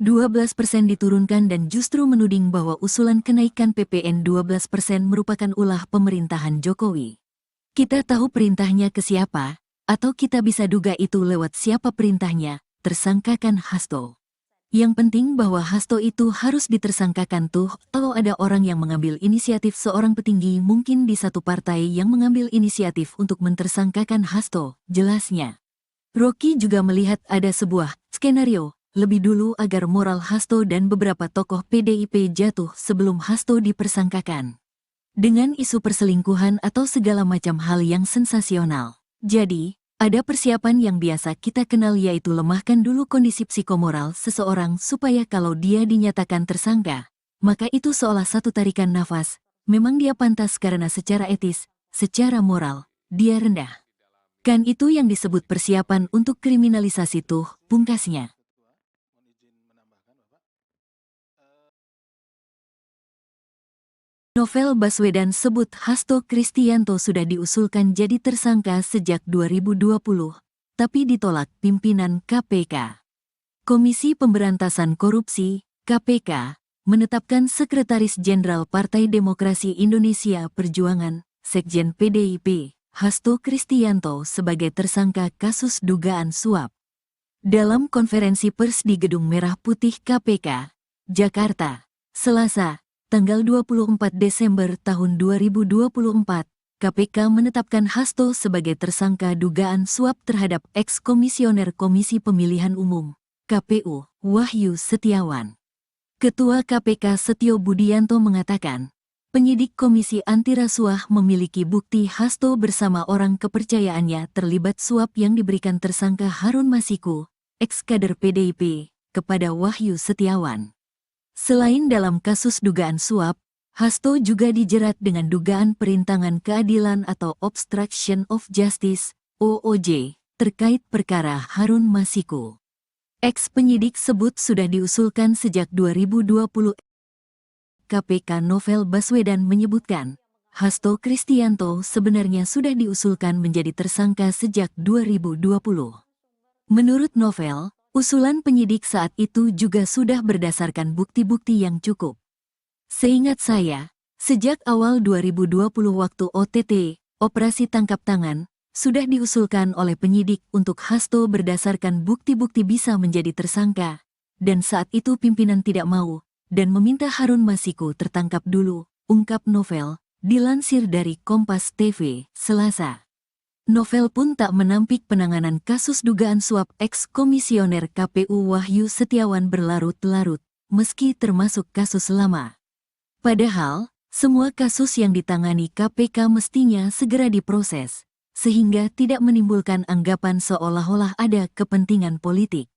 12% diturunkan dan justru menuding bahwa usulan kenaikan PPN 12% merupakan ulah pemerintahan Jokowi. Kita tahu perintahnya ke siapa, atau kita bisa duga itu lewat siapa perintahnya, tersangkakan Hasto. Yang penting bahwa Hasto itu harus ditersangkakan tuh kalau ada orang yang mengambil inisiatif, seorang petinggi mungkin di satu partai yang mengambil inisiatif untuk mentersangkakan Hasto, jelasnya. Rocky juga melihat ada sebuah skenario lebih dulu agar moral Hasto dan beberapa tokoh PDIP jatuh sebelum Hasto dipersangkakan. Dengan isu perselingkuhan atau segala macam hal yang sensasional. Jadi, ada persiapan yang biasa kita kenal yaitu lemahkan dulu kondisi psikomoral seseorang supaya kalau dia dinyatakan tersangka, maka itu seolah satu tarikan nafas, memang dia pantas karena secara etis, secara moral, dia rendah. Kan itu yang disebut persiapan untuk kriminalisasi tuh, pungkasnya. Novel Baswedan sebut Hasto Kristianto sudah diusulkan jadi tersangka sejak 2020, tapi ditolak pimpinan KPK. Komisi Pemberantasan Korupsi, KPK, menetapkan Sekretaris Jenderal Partai Demokrasi Indonesia Perjuangan, Sekjen PDIP, Hasto Kristianto sebagai tersangka kasus dugaan suap. Dalam konferensi pers di Gedung Merah Putih KPK, Jakarta, Selasa, tanggal 24 Desember tahun 2024, KPK menetapkan Hasto sebagai tersangka dugaan suap terhadap eks-komisioner Komisi Pemilihan Umum, KPU, Wahyu Setiawan. Ketua KPK Setio Budianto mengatakan, penyidik Komisi Anti Rasuah memiliki bukti Hasto bersama orang kepercayaannya terlibat suap yang diberikan tersangka Harun Masiku, eks-kader PDIP, kepada Wahyu Setiawan. Selain dalam kasus dugaan suap, Hasto juga dijerat dengan dugaan perintangan keadilan atau obstruction of justice, OOJ, terkait perkara Harun Masiku. Eks-penyidik sebut sudah diusulkan sejak 2020. KPK Novel Baswedan menyebutkan, Hasto Kristianto sebenarnya sudah diusulkan menjadi tersangka sejak 2020. Menurut Novel, usulan penyidik saat itu juga sudah berdasarkan bukti-bukti yang cukup. Seingat saya, sejak awal 2020 waktu OTT, Operasi Tangkap Tangan, sudah diusulkan oleh penyidik untuk Hasto berdasarkan bukti-bukti bisa menjadi tersangka, dan saat itu pimpinan tidak mau, dan meminta Harun Masiku tertangkap dulu, ungkap Novel, dilansir dari Kompas TV, Selasa. Novel pun tak menampik penanganan kasus dugaan suap eks-komisioner KPU Wahyu Setiawan berlarut-larut, meski termasuk kasus lama. Padahal, semua kasus yang ditangani KPK mestinya segera diproses, sehingga tidak menimbulkan anggapan seolah-olah ada kepentingan politik.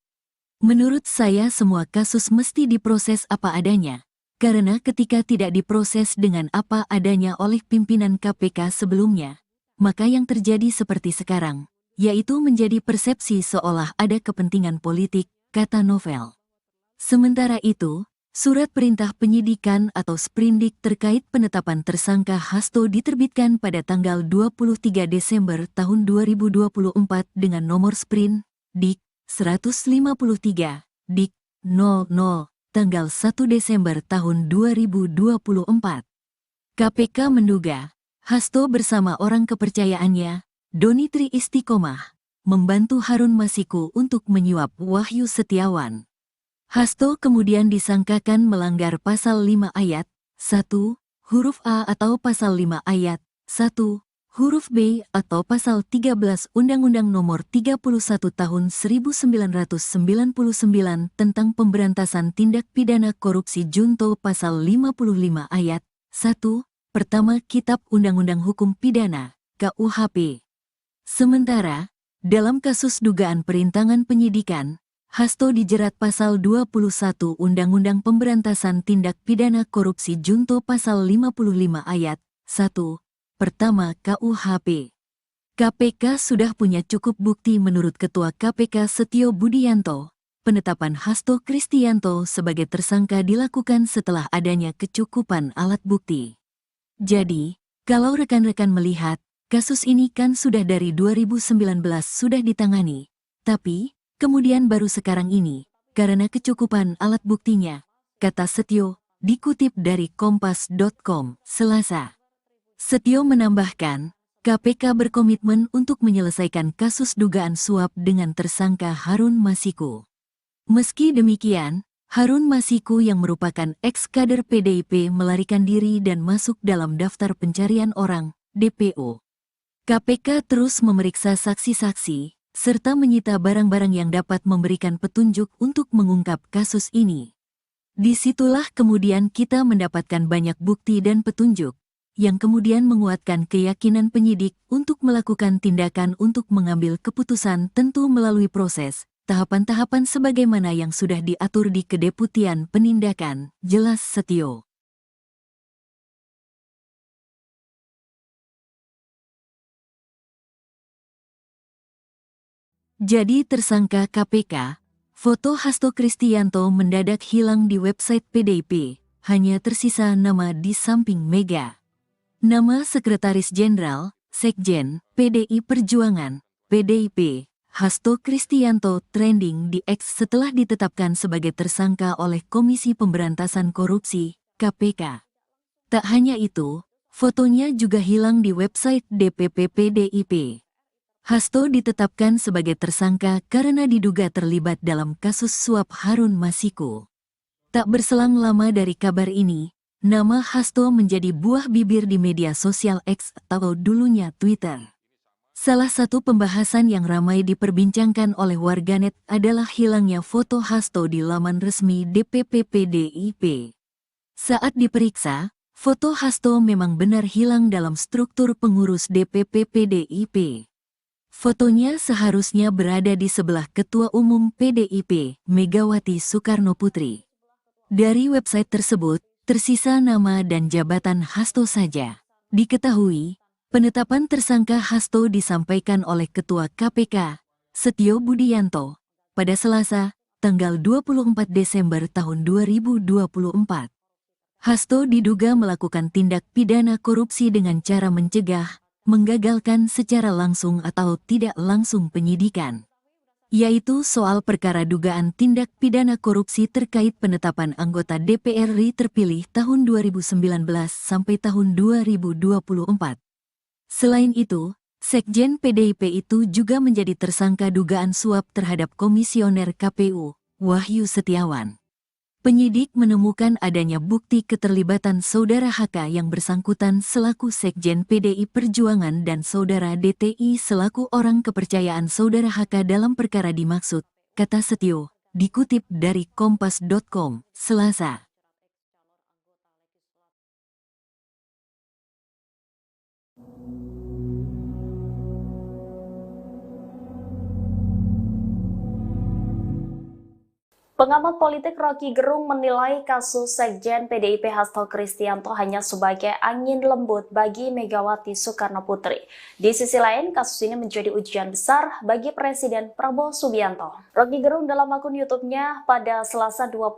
Menurut saya semua kasus mesti diproses apa adanya, karena ketika tidak diproses dengan apa adanya oleh pimpinan KPK sebelumnya, maka yang terjadi seperti sekarang, yaitu menjadi persepsi seolah ada kepentingan politik, kata Novel. Sementara itu, surat perintah penyidikan atau sprindik terkait penetapan tersangka Hasto diterbitkan pada tanggal 23 Desember tahun 2024 dengan nomor Sprin, Dik. 153, Dik. 00, tanggal 1 Desember tahun 2024. KPK menduga, Hasto bersama orang kepercayaannya, Doni Tri Istiqomah, membantu Harun Masiku untuk menyuap Wahyu Setiawan. Hasto kemudian disangkakan melanggar pasal 5 ayat 1, huruf A atau pasal 5 ayat 1, huruf B atau pasal 13 Undang-Undang Nomor 31 Tahun 1999 tentang Pemberantasan Tindak Pidana Korupsi junto pasal 55 ayat 1, pertama Kitab Undang-Undang Hukum Pidana, KUHP. Sementara, dalam kasus dugaan perintangan penyidikan, Hasto dijerat pasal 21 Undang-Undang Pemberantasan Tindak Pidana Korupsi junto pasal 55 ayat 1, pertama KUHP. KPK sudah punya cukup bukti menurut Ketua KPK Setio Budianto. Penetapan Hasto Kristianto sebagai tersangka dilakukan setelah adanya kecukupan alat bukti. Jadi, kalau rekan-rekan melihat, kasus ini kan sudah dari 2019 sudah ditangani, tapi kemudian baru sekarang ini, karena kecukupan alat buktinya, kata Setio, dikutip dari Kompas.com, Selasa. Setio menambahkan, KPK berkomitmen untuk menyelesaikan kasus dugaan suap dengan tersangka Harun Masiku. Meski demikian, Harun Masiku yang merupakan ex-kader PDIP melarikan diri dan masuk dalam daftar pencarian orang, DPO. KPK terus memeriksa saksi-saksi, serta menyita barang-barang yang dapat memberikan petunjuk untuk mengungkap kasus ini. Disitulah kemudian kita mendapatkan banyak bukti dan petunjuk, yang kemudian menguatkan keyakinan penyidik untuk melakukan tindakan untuk mengambil keputusan tentu melalui proses, tahapan-tahapan sebagaimana yang sudah diatur di Kedeputian Penindakan, jelas Setio. Jadi tersangka KPK, foto Hasto Kristianto mendadak hilang di website PDIP, hanya tersisa nama di samping Mega. Nama Sekretaris Jenderal, Sekjen, PDI Perjuangan, PDIP, Hasto Kristianto trending di X setelah ditetapkan sebagai tersangka oleh Komisi Pemberantasan Korupsi, KPK. Tak hanya itu, fotonya juga hilang di website DPP PDIP. Hasto ditetapkan sebagai tersangka karena diduga terlibat dalam kasus suap Harun Masiku. Tak berselang lama dari kabar ini, nama Hasto menjadi buah bibir di media sosial X atau dulunya Twitter. Salah satu pembahasan yang ramai diperbincangkan oleh warganet adalah hilangnya foto Hasto di laman resmi DPP PDIP. Saat diperiksa, foto Hasto memang benar hilang dalam struktur pengurus DPP PDIP. Fotonya seharusnya berada di sebelah Ketua Umum PDIP, Megawati Soekarnoputri. Dari website tersebut, tersisa nama dan jabatan Hasto saja. Diketahui, penetapan tersangka Hasto disampaikan oleh Ketua KPK, Setio Budianto, pada Selasa, tanggal 24 Desember tahun 2024. Hasto diduga melakukan tindak pidana korupsi dengan cara mencegah, menggagalkan secara langsung atau tidak langsung penyidikan, yaitu soal perkara dugaan tindak pidana korupsi terkait penetapan anggota DPR RI terpilih tahun 2019 sampai tahun 2024. Selain itu, Sekjen PDIP itu juga menjadi tersangka dugaan suap terhadap Komisioner KPU, Wahyu Setiawan. Penyidik menemukan adanya bukti keterlibatan Saudara HK yang bersangkutan selaku Sekjen PDI Perjuangan dan Saudara DTI selaku orang kepercayaan Saudara HK dalam perkara dimaksud, kata Setio, dikutip dari Kompas.com, Selasa. Pengamat politik Rocky Gerung menilai kasus Sekjen PDIP Hasto Kristianto hanya sebagai angin lembut bagi Megawati Soekarno Putri. Di sisi lain, kasus ini menjadi ujian besar bagi Presiden Prabowo Subianto. Rocky Gerung dalam akun YouTube-nya pada Selasa 25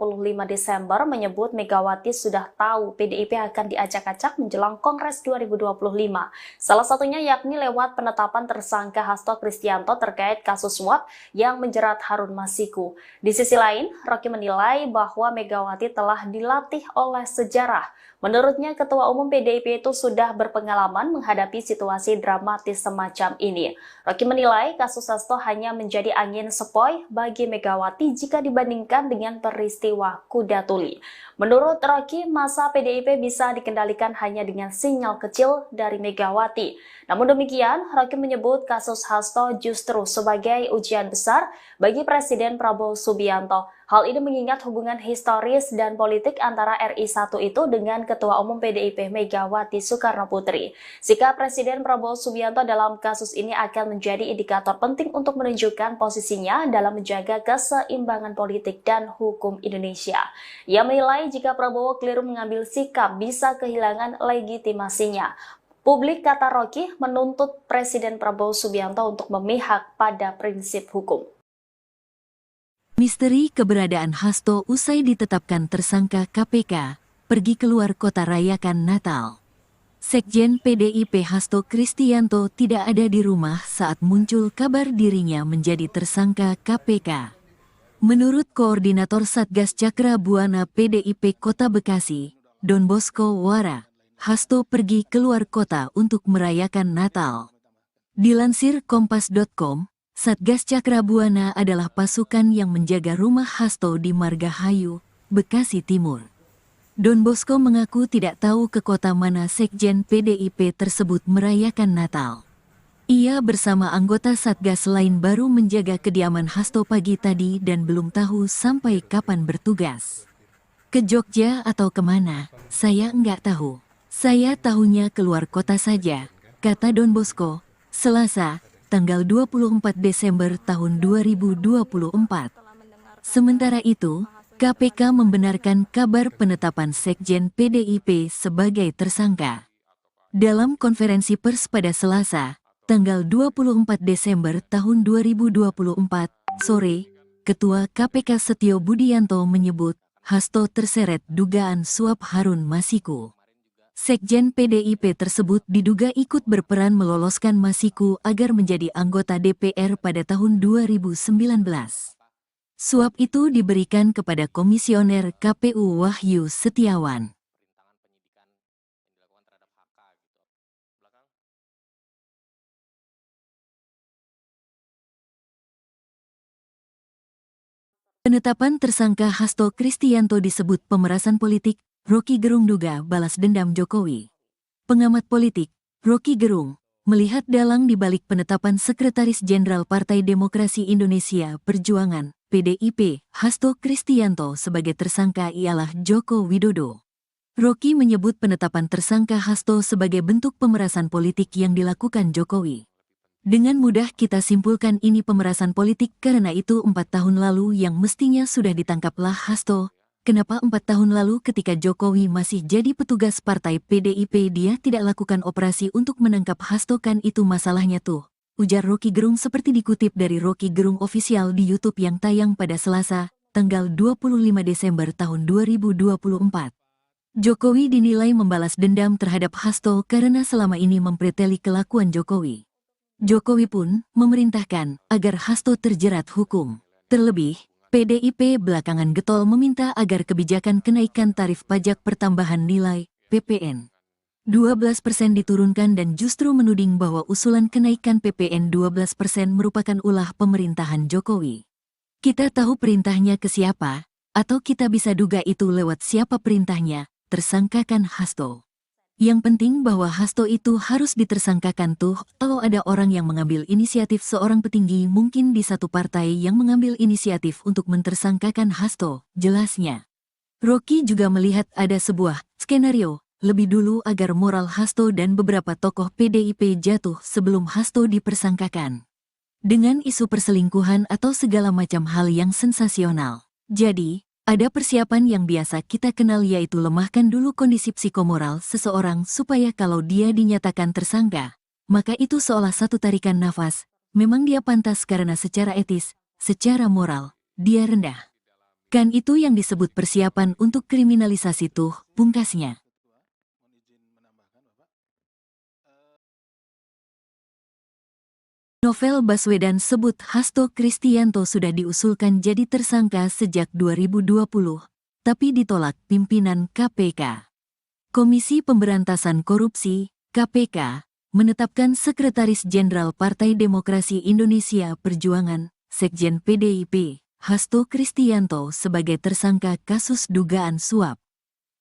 Desember menyebut Megawati sudah tahu PDIP akan diacak-acak menjelang Kongres 2025. Salah satunya yakni lewat penetapan tersangka Hasto Kristianto terkait kasus suap yang menjerat Harun Masiku. Di sisi lain, Rocky menilai bahwa Megawati telah dilatih oleh sejarah. Menurutnya, Ketua Umum PDIP itu sudah berpengalaman menghadapi situasi dramatis semacam ini. Rocky menilai kasus Hasto hanya menjadi angin sepoi bagi Megawati jika dibandingkan dengan peristiwa kuda tuli. Menurut Rocky, masa PDIP bisa dikendalikan hanya dengan sinyal kecil dari Megawati. Namun demikian, Rocky menyebut kasus Hasto justru sebagai ujian besar bagi Presiden Prabowo Subianto. Hal ini mengingat hubungan historis dan politik antara RI1 itu dengan Ketua Umum PDIP Megawati Soekarno Putri. Sikap Presiden Prabowo Subianto dalam kasus ini akan menjadi indikator penting untuk menunjukkan posisinya dalam menjaga keseimbangan politik dan hukum Indonesia. Ia menilai jika Prabowo keliru mengambil sikap bisa kehilangan legitimasinya. Publik, kata Rocky, menuntut Presiden Prabowo Subianto untuk memihak pada prinsip hukum. Misteri keberadaan Hasto usai ditetapkan tersangka KPK, pergi keluar kota rayakan Natal. Sekjen PDIP Hasto Kristianto tidak ada di rumah saat muncul kabar dirinya menjadi tersangka KPK. Menurut Koordinator Satgas Cakra Buana PDIP Kota Bekasi, Don Bosco Wara, Hasto pergi keluar kota untuk merayakan Natal. Dilansir Kompas.com, Satgas Cakra Buana adalah pasukan yang menjaga rumah Hasto di Margahayu, Bekasi Timur. Don Bosco mengaku tidak tahu ke kota mana Sekjen PDIP tersebut merayakan Natal. Ia bersama anggota Satgas lain baru menjaga kediaman Hasto pagi tadi dan belum tahu sampai kapan bertugas. Ke Jogja atau kemana, saya nggak tahu. Saya tahunya keluar kota saja, kata Don Bosco, Selasa, tanggal 24 Desember tahun 2024. Sementara itu, KPK membenarkan kabar penetapan Sekjen PDIP sebagai tersangka. Dalam konferensi pers pada Selasa, tanggal 24 Desember tahun 2024, sore, Ketua KPK Setio Budianto menyebut Hasto terseret dugaan suap Harun Masiku. Sekjen PDIP tersebut diduga ikut berperan meloloskan Masiku agar menjadi anggota DPR pada tahun 2019. Suap itu diberikan kepada Komisioner KPU Wahyu Setiawan. Penetapan tersangka Hasto Kristianto disebut pemerasan politik. Rocky Gerung duga balas dendam Jokowi. Pengamat politik, Rocky Gerung, melihat dalang di balik penetapan Sekretaris Jenderal Partai Demokrasi Indonesia Perjuangan, PDIP, Hasto Kristianto sebagai tersangka ialah Joko Widodo. Rocky menyebut penetapan tersangka Hasto sebagai bentuk pemerasan politik yang dilakukan Jokowi. Dengan mudah kita simpulkan ini pemerasan politik karena itu 4 tahun lalu yang mestinya sudah ditangkaplah Hasto. Kenapa 4 tahun lalu ketika Jokowi masih jadi petugas partai PDIP dia tidak lakukan operasi untuk menangkap Hasto, kan itu masalahnya tuh, ujar Rocky Gerung seperti dikutip dari Rocky Gerung Official di YouTube yang tayang pada Selasa, tanggal 25 Desember tahun 2024. Jokowi dinilai membalas dendam terhadap Hasto karena selama ini mempreteli kelakuan Jokowi. Jokowi pun memerintahkan agar Hasto terjerat hukum. Terlebih, PDIP belakangan getol meminta agar kebijakan kenaikan tarif pajak pertambahan nilai (PPN) 12% diturunkan dan justru menuding bahwa usulan kenaikan PPN 12% merupakan ulah pemerintahan Jokowi. Kita tahu perintahnya ke siapa, Atau kita bisa duga itu lewat siapa perintahnya, tersangkakan Hasto. Yang penting bahwa Hasto itu harus ditersangkakan tuh kalau ada orang yang mengambil inisiatif, seorang petinggi mungkin di satu partai yang mengambil inisiatif untuk mentersangkakan Hasto, jelasnya. Rocky juga melihat ada sebuah skenario lebih dulu agar moral Hasto dan beberapa tokoh PDIP jatuh sebelum Hasto dipersangkakan. Dengan isu perselingkuhan atau segala macam hal yang sensasional. Jadi, ada persiapan yang biasa kita kenal, yaitu lemahkan dulu kondisi psikomoral seseorang supaya kalau dia dinyatakan tersangka, maka itu seolah satu tarikan nafas, memang dia pantas karena secara etis, secara moral, dia rendah. Kan itu yang disebut persiapan untuk kriminalisasi tuh, pungkasnya. Novel Baswedan sebut Hasto Kristianto sudah diusulkan jadi tersangka sejak 2020, tapi ditolak pimpinan KPK. Komisi Pemberantasan Korupsi, KPK, menetapkan Sekretaris Jenderal Partai Demokrasi Indonesia Perjuangan, Sekjen PDIP, Hasto Kristianto sebagai tersangka kasus dugaan suap.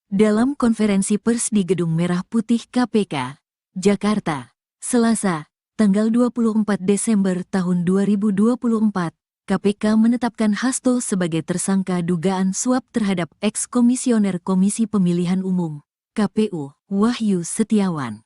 Dalam konferensi pers di Gedung Merah Putih KPK, Jakarta, Selasa, tanggal 24 Desember tahun 2024, KPK menetapkan Hasto sebagai tersangka dugaan suap terhadap eks-komisioner Komisi Pemilihan Umum, KPU, Wahyu Setiawan.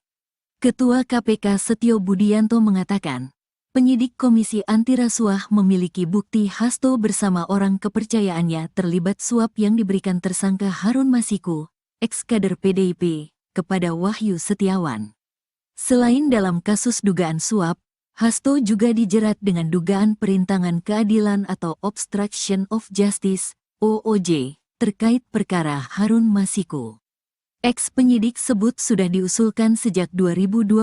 Ketua KPK Setio Budianto mengatakan, penyidik Komisi Anti Rasuah memiliki bukti Hasto bersama orang kepercayaannya terlibat suap yang diberikan tersangka Harun Masiku, eks-kader PDIP, kepada Wahyu Setiawan. Selain dalam kasus dugaan suap, Hasto juga dijerat dengan dugaan perintangan keadilan atau obstruction of justice, OOJ, terkait perkara Harun Masiku. Eks-penyidik sebut sudah diusulkan sejak 2020.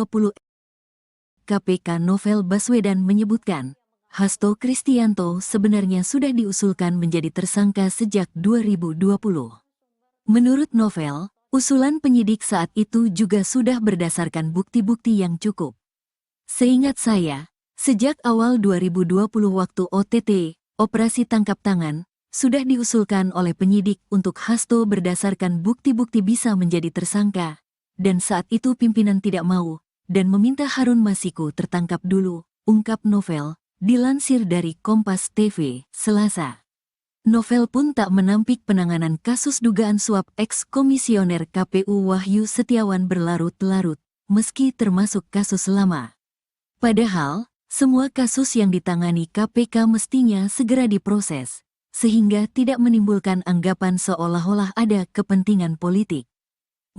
KPK Novel Baswedan menyebutkan, Hasto Kristianto sebenarnya sudah diusulkan menjadi tersangka sejak 2020. Menurut Novel, usulan penyidik saat itu juga sudah berdasarkan bukti-bukti yang cukup. Seingat saya, sejak awal 2020 waktu OTT, Operasi Tangkap Tangan, sudah diusulkan oleh penyidik untuk Hasto berdasarkan bukti-bukti bisa menjadi tersangka, dan saat itu pimpinan tidak mau, dan meminta Harun Masiku tertangkap dulu, ungkap Novel, dilansir dari Kompas TV, Selasa. Novel pun tak menampik penanganan kasus dugaan suap eks-komisioner KPU Wahyu Setiawan berlarut-larut, meski termasuk kasus lama. Padahal, semua kasus yang ditangani KPK mestinya segera diproses, sehingga tidak menimbulkan anggapan seolah-olah ada kepentingan politik.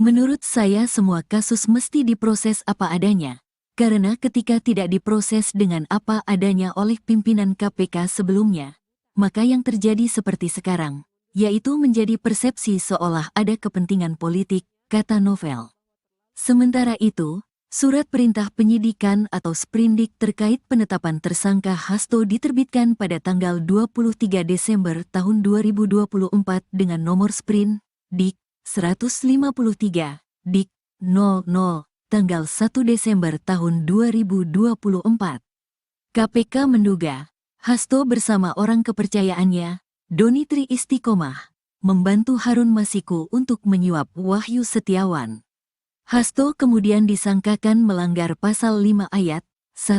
Menurut saya semua kasus mesti diproses apa adanya, karena ketika tidak diproses dengan apa adanya oleh pimpinan KPK sebelumnya, maka yang terjadi seperti sekarang, yaitu menjadi persepsi seolah ada kepentingan politik, kata Novel. Sementara itu, surat perintah penyidikan atau sprindik terkait penetapan tersangka Hasto diterbitkan pada tanggal 23 Desember tahun 2024 dengan nomor sprint, Dik. 153, Dik. 00, tanggal 1 Desember tahun 2024. KPK menduga, Hasto bersama orang kepercayaannya, Doni Tri Istiqomah, membantu Harun Masiku untuk menyuap Wahyu Setiawan. Hasto kemudian disangkakan melanggar pasal 5 ayat 1,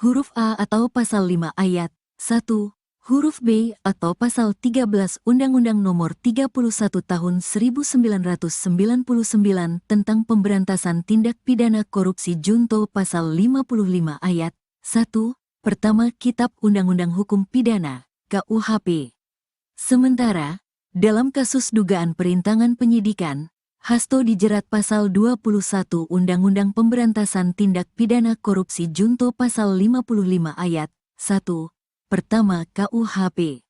huruf A atau pasal 5 ayat 1, huruf B atau pasal 13 Undang-Undang Nomor 31 Tahun 1999 tentang Pemberantasan Tindak Pidana Korupsi junto pasal 55 ayat 1, pertama Kitab Undang-Undang Hukum Pidana, KUHP. Sementara, dalam kasus dugaan perintangan penyidikan, Hasto dijerat pasal 21 Undang-Undang Pemberantasan Tindak Pidana Korupsi junto pasal 55 ayat 1, pertama KUHP.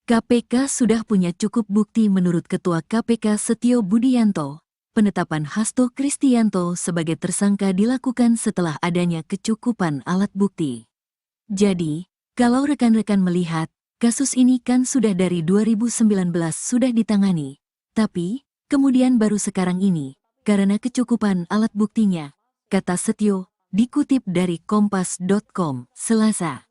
KPK sudah punya cukup bukti menurut Ketua KPK Setio Budianto. Penetapan Hasto Kristianto sebagai tersangka dilakukan setelah adanya kecukupan alat bukti. Jadi, kalau rekan-rekan melihat, kasus ini kan sudah dari 2019 sudah ditangani, tapi kemudian baru sekarang ini, karena kecukupan alat buktinya, kata Setio, dikutip dari Kompas.com, Selasa.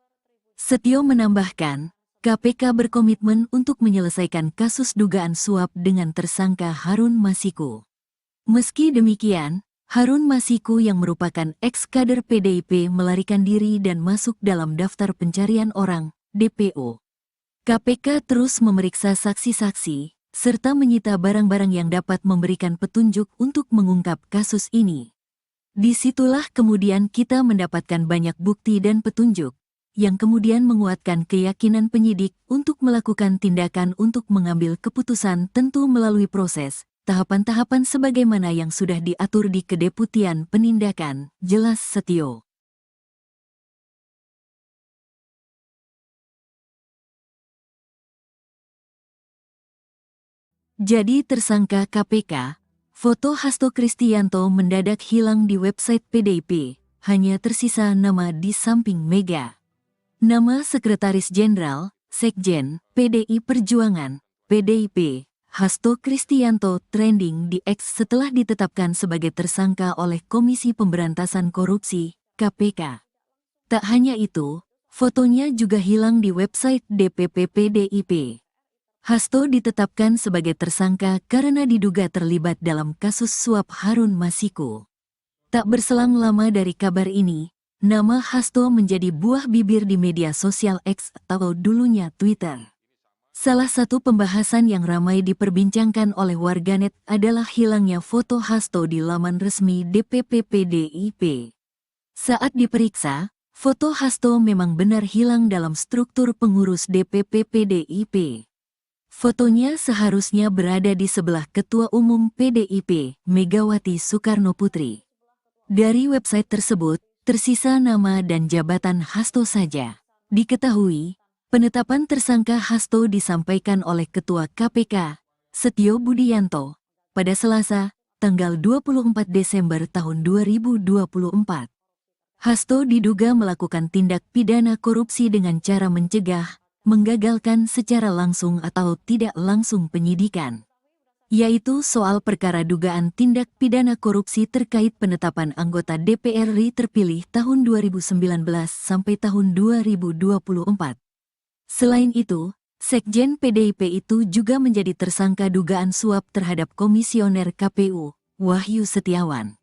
Setio menambahkan, KPK berkomitmen untuk menyelesaikan kasus dugaan suap dengan tersangka Harun Masiku. Meski demikian, Harun Masiku yang merupakan ex-kader PDIP melarikan diri dan masuk dalam daftar pencarian orang, DPO. KPK terus memeriksa saksi-saksi, serta menyita barang-barang yang dapat memberikan petunjuk untuk mengungkap kasus ini. Disitulah kemudian kita mendapatkan banyak bukti dan petunjuk, yang kemudian menguatkan keyakinan penyidik untuk melakukan tindakan untuk mengambil keputusan tentu melalui proses, tahapan-tahapan sebagaimana yang sudah diatur di Kedeputian Penindakan, jelas Setio. Jadi tersangka KPK, foto Hasto Kristianto mendadak hilang di website PDIP, hanya tersisa nama di samping Mega. Nama Sekretaris Jenderal, Sekjen, PDI Perjuangan, PDIP, Hasto Kristianto trending di X setelah ditetapkan sebagai tersangka oleh Komisi Pemberantasan Korupsi, KPK. Tak hanya itu, fotonya juga hilang di website DPP PDIP. Hasto ditetapkan sebagai tersangka karena diduga terlibat dalam kasus suap Harun Masiku. Tak berselang lama dari kabar ini, nama Hasto menjadi buah bibir di media sosial X atau dulunya Twitter. Salah satu pembahasan yang ramai diperbincangkan oleh warganet adalah hilangnya foto Hasto di laman resmi DPP PDIP. Saat diperiksa, foto Hasto memang benar hilang dalam struktur pengurus DPP PDIP. Fotonya seharusnya berada di sebelah Ketua Umum PDIP, Megawati Soekarnoputri. Dari website tersebut, tersisa nama dan jabatan Hasto saja. Diketahui, penetapan tersangka Hasto disampaikan oleh Ketua KPK, Setio Budianto, pada Selasa, tanggal 24 Desember tahun 2024. Hasto diduga melakukan tindak pidana korupsi dengan cara mencegah, menggagalkan secara langsung atau tidak langsung penyidikan, yaitu soal perkara dugaan tindak pidana korupsi terkait penetapan anggota DPR RI terpilih tahun 2019 sampai tahun 2024. Selain itu, Sekjen PDIP itu juga menjadi tersangka dugaan suap terhadap Komisioner KPU, Wahyu Setiawan.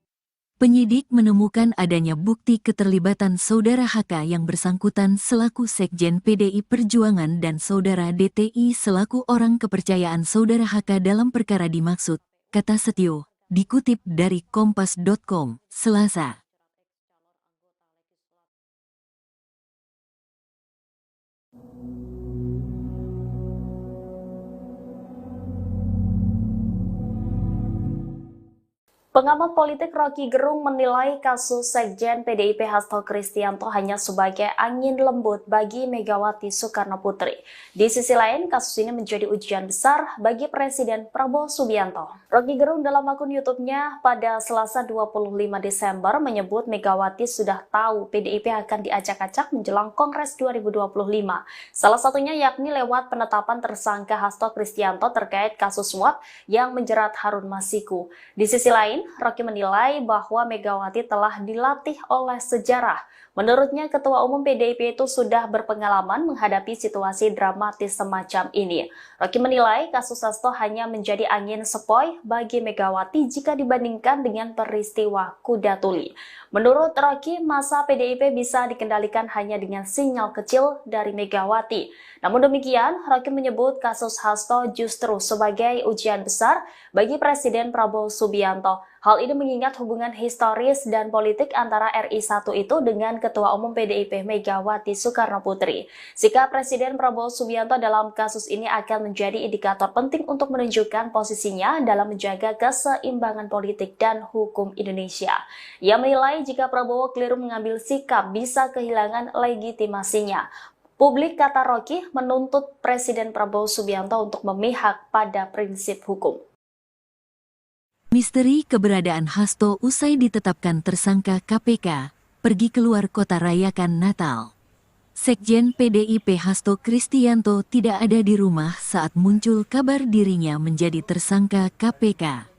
Penyidik menemukan adanya bukti keterlibatan Saudara HK yang bersangkutan selaku Sekjen PDI Perjuangan dan Saudara DTI selaku orang kepercayaan Saudara HK dalam perkara dimaksud, kata Setio, dikutip dari Kompas.com, Selasa. Pengamat politik Rocky Gerung menilai kasus Sekjen PDIP Hasto Kristianto hanya sebagai angin lembut bagi Megawati Soekarnoputri. Di sisi lain, kasus ini menjadi ujian besar bagi Presiden Prabowo Subianto. Rocky Gerung dalam akun YouTube-nya pada Selasa 25 Desember menyebut Megawati sudah tahu PDIP akan diacak-acak menjelang Kongres 2025. Salah satunya yakni lewat penetapan tersangka Hasto Kristianto terkait kasus suap yang menjerat Harun Masiku. Di sisi lain, Rocky menilai bahwa Megawati telah dilatih oleh sejarah. Menurutnya, Ketua Umum PDIP itu sudah berpengalaman menghadapi situasi dramatis semacam ini. Rocky menilai kasus Hasto hanya menjadi angin sepoi bagi Megawati jika dibandingkan dengan peristiwa Kuda Tuli. Menurut Rocky, masa PDIP bisa dikendalikan hanya dengan sinyal kecil dari Megawati. Namun demikian, Rocky menyebut kasus Hasto justru sebagai ujian besar bagi Presiden Prabowo Subianto. Hal ini mengingat hubungan historis dan politik antara RI 1 itu dengan Ketua Umum PDIP Megawati Soekarnoputri. Sikap Presiden Prabowo Subianto dalam kasus ini akan menjadi indikator penting untuk menunjukkan posisinya dalam menjaga keseimbangan politik dan hukum Indonesia. Ia menilai jika Prabowo keliru mengambil sikap bisa kehilangan legitimasinya. Publik, kata Rocky, menuntut Presiden Prabowo Subianto untuk memihak pada prinsip hukum. Misteri keberadaan Hasto usai ditetapkan tersangka KPK, pergi keluar kota rayakan Natal. Sekjen PDIP Hasto Kristianto tidak ada di rumah saat muncul kabar dirinya menjadi tersangka KPK.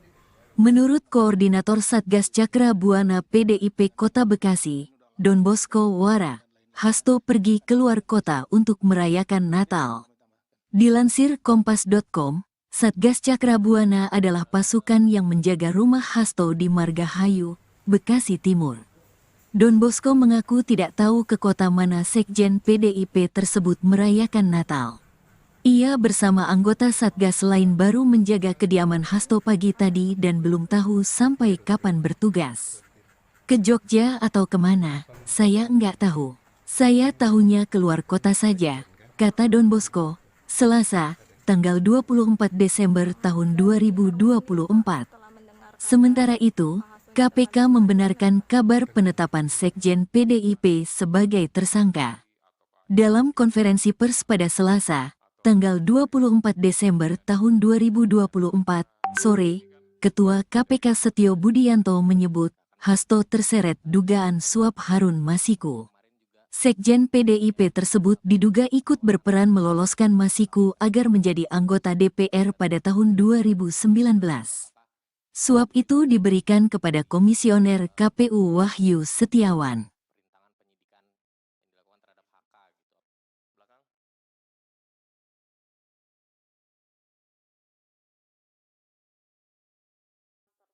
Menurut Koordinator Satgas Cakra Buana PDIP Kota Bekasi, Don Bosco Wara, Hasto pergi keluar kota untuk merayakan Natal. Dilansir Kompas.com, Satgas Cakra Buana adalah pasukan yang menjaga rumah Hasto di Margahayu, Bekasi Timur. Don Bosco mengaku tidak tahu ke kota mana Sekjen PDIP tersebut merayakan Natal. Ia bersama anggota Satgas lain baru menjaga kediaman Hasto pagi tadi dan belum tahu sampai kapan bertugas. Ke Jogja atau kemana, saya enggak tahu. Saya tahunya keluar kota saja, kata Don Bosco, Selasa, tanggal 24 Desember tahun 2024. Sementara itu, KPK membenarkan kabar penetapan Sekjen PDIP sebagai tersangka. Dalam konferensi pers pada Selasa, tanggal 24 Desember tahun 2024, sore, Ketua KPK Setio Budianto menyebut Hasto terseret dugaan suap Harun Masiku. Sekjen PDIP tersebut diduga ikut berperan meloloskan Masiku agar menjadi anggota DPR pada tahun 2019. Suap itu diberikan kepada Komisioner KPU Wahyu Setiawan.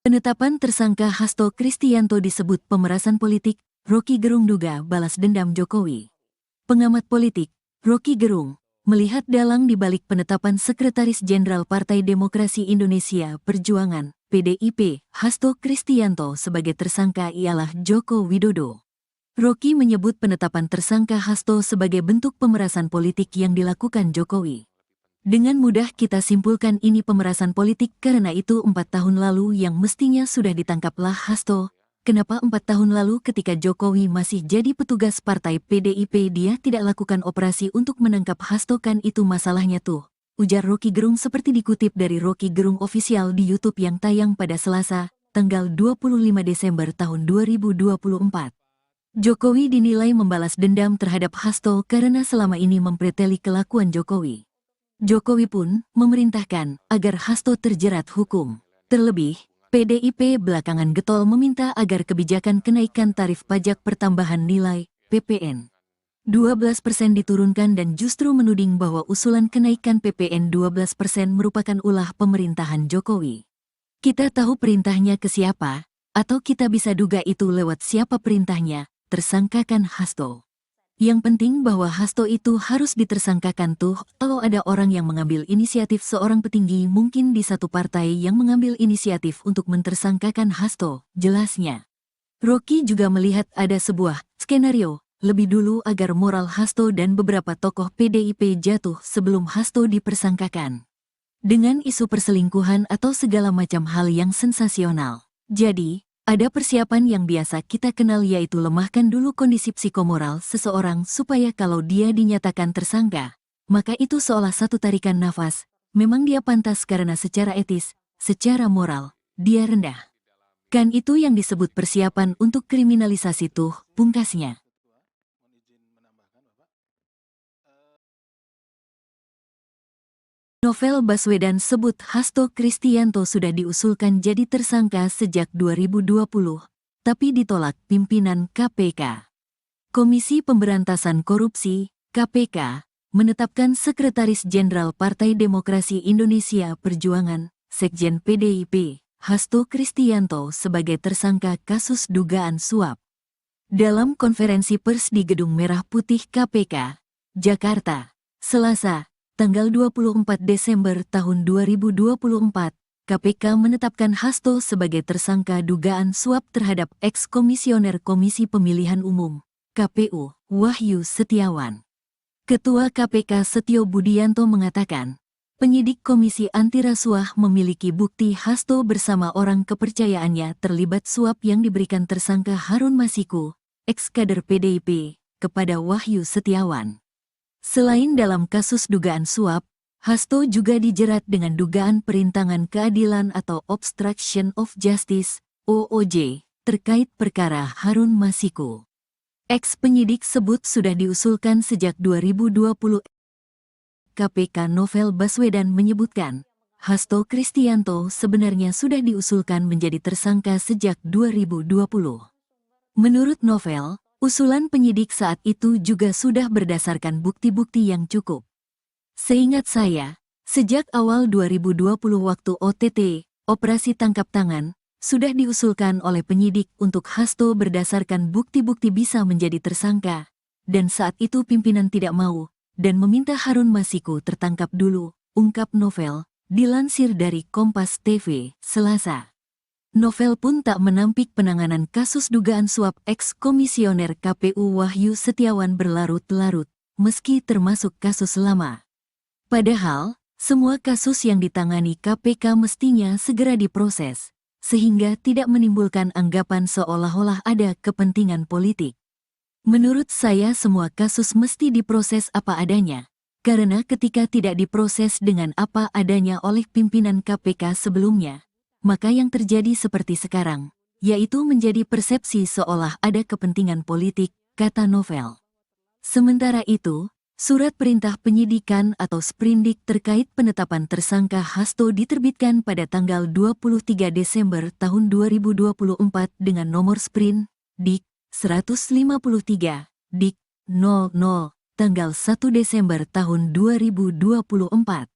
Penetapan tersangka Hasto Kristianto disebut pemerasan politik. Rocky Gerung duga balas dendam Jokowi. Pengamat politik, Rocky Gerung, melihat dalang di balik penetapan Sekretaris Jenderal Partai Demokrasi Indonesia Perjuangan, PDIP, Hasto Kristianto sebagai tersangka ialah Joko Widodo. Rocky menyebut penetapan tersangka Hasto sebagai bentuk pemerasan politik yang dilakukan Jokowi. Dengan mudah kita simpulkan ini pemerasan politik karena itu 4 tahun lalu yang mestinya sudah ditangkaplah Hasto. Kenapa 4 tahun lalu ketika Jokowi masih jadi petugas partai PDIP dia tidak lakukan operasi untuk menangkap Hasto, kan itu masalahnya tuh, ujar Rocky Gerung seperti dikutip dari Rocky Gerung Official di YouTube yang tayang pada Selasa, tanggal 25 Desember tahun 2024. Jokowi dinilai membalas dendam terhadap Hasto karena selama ini mempreteli kelakuan Jokowi. Jokowi pun memerintahkan agar Hasto terjerat hukum. Terlebih, PDIP belakangan getol meminta agar kebijakan kenaikan tarif pajak pertambahan nilai (PPN) 12% diturunkan dan justru menuding bahwa usulan kenaikan PPN 12% merupakan ulah pemerintahan Jokowi. Kita tahu perintahnya ke siapa, atau kita bisa duga itu lewat siapa perintahnya, tersangkakan Hasto. Yang penting bahwa Hasto itu harus ditersangkakan tuh kalau ada orang yang mengambil inisiatif, seorang petinggi mungkin di satu partai yang mengambil inisiatif untuk mentersangkakan Hasto, jelasnya. Rocky juga melihat ada sebuah skenario lebih dulu agar moral Hasto dan beberapa tokoh PDIP jatuh sebelum Hasto dipersangkakan. Dengan isu perselingkuhan atau segala macam hal yang sensasional. Jadi, ada persiapan yang biasa kita kenal yaitu lemahkan dulu kondisi psikomoral seseorang supaya kalau dia dinyatakan tersangka, maka itu seolah satu tarikan nafas, memang dia pantas karena secara etis, secara moral, dia rendah. Kan itu yang disebut persiapan untuk kriminalisasi tuh, pungkasnya. Novel Baswedan sebut Hasto Kristianto sudah diusulkan jadi tersangka sejak 2020, tapi ditolak pimpinan KPK. Komisi Pemberantasan Korupsi, KPK, menetapkan Sekretaris Jenderal Partai Demokrasi Indonesia Perjuangan, Sekjen PDIP, Hasto Kristianto sebagai tersangka kasus dugaan suap. Dalam konferensi pers di Gedung Merah Putih KPK, Jakarta, Selasa, tanggal 24 Desember tahun 2024, KPK menetapkan Hasto sebagai tersangka dugaan suap terhadap eks-komisioner Komisi Pemilihan Umum, KPU, Wahyu Setiawan. Ketua KPK Setio Budianto mengatakan, penyidik Komisi Anti Rasuah memiliki bukti Hasto bersama orang kepercayaannya terlibat suap yang diberikan tersangka Harun Masiku, eks-kader PDIP, kepada Wahyu Setiawan. Selain dalam kasus dugaan suap, Hasto juga dijerat dengan dugaan perintangan keadilan atau obstruction of justice, OOJ, terkait perkara Harun Masiku. Eks-penyidik sebut sudah diusulkan sejak 2020. KPK Novel Baswedan menyebutkan, Hasto Kristianto sebenarnya sudah diusulkan menjadi tersangka sejak 2020. Menurut Novel, Usulan penyidik saat itu juga sudah berdasarkan bukti-bukti yang cukup. Seingat saya, sejak awal 2020 waktu OTT, Operasi Tangkap Tangan, sudah diusulkan oleh penyidik untuk Hasto berdasarkan bukti-bukti bisa menjadi tersangka, dan saat itu pimpinan tidak mau, dan meminta Harun Masiku tertangkap dulu, ungkap Novel, dilansir dari Kompas TV, Selasa. Novel pun tak menampik penanganan kasus dugaan suap eks-komisioner KPU Wahyu Setiawan berlarut-larut, meski termasuk kasus lama. Padahal, semua kasus yang ditangani KPK mestinya segera diproses, sehingga tidak menimbulkan anggapan seolah-olah ada kepentingan politik. Menurut saya semua kasus mesti diproses apa adanya, karena ketika tidak diproses dengan apa adanya oleh pimpinan KPK sebelumnya, maka yang terjadi seperti sekarang, yaitu menjadi persepsi seolah ada kepentingan politik, kata Novel. Sementara itu, surat perintah penyidikan atau sprindik terkait penetapan tersangka Hasto diterbitkan pada tanggal 23 Desember tahun 2024 dengan nomor Sprin, Dik. 153, Dik. 00, tanggal 1 Desember tahun 2024.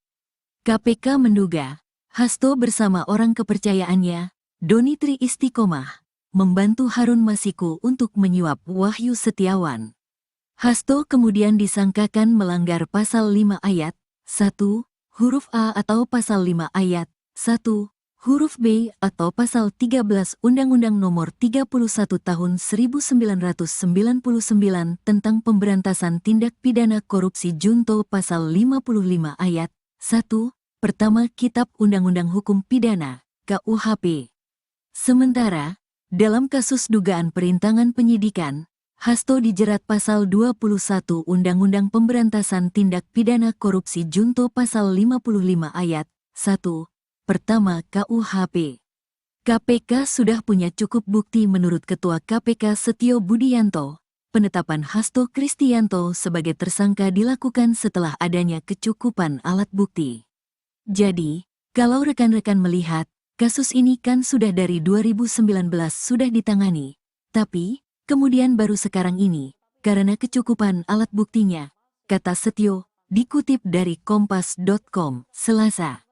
KPK menduga, Hasto bersama orang kepercayaannya, Doni Tri Istiqomah, membantu Harun Masiku untuk menyuap Wahyu Setiawan. Hasto kemudian disangkakan melanggar pasal 5 ayat 1, huruf A atau pasal 5 ayat 1, huruf B atau pasal 13 Undang-Undang Nomor 31 Tahun 1999 tentang Pemberantasan Tindak Pidana Korupsi junto pasal 55 ayat 1, pertama Kitab Undang-Undang Hukum Pidana, KUHP. Sementara, dalam kasus dugaan perintangan penyidikan, Hasto dijerat pasal 21 Undang-Undang Pemberantasan Tindak Pidana Korupsi junto pasal 55 ayat 1, pertama KUHP. KPK sudah punya cukup bukti menurut Ketua KPK Setio Budianto. Penetapan Hasto Kristianto sebagai tersangka dilakukan setelah adanya kecukupan alat bukti. Jadi, kalau rekan-rekan melihat, kasus ini kan sudah dari 2019 sudah ditangani, tapi kemudian baru sekarang ini, karena kecukupan alat buktinya, kata Setio, dikutip dari Kompas.com, Selasa.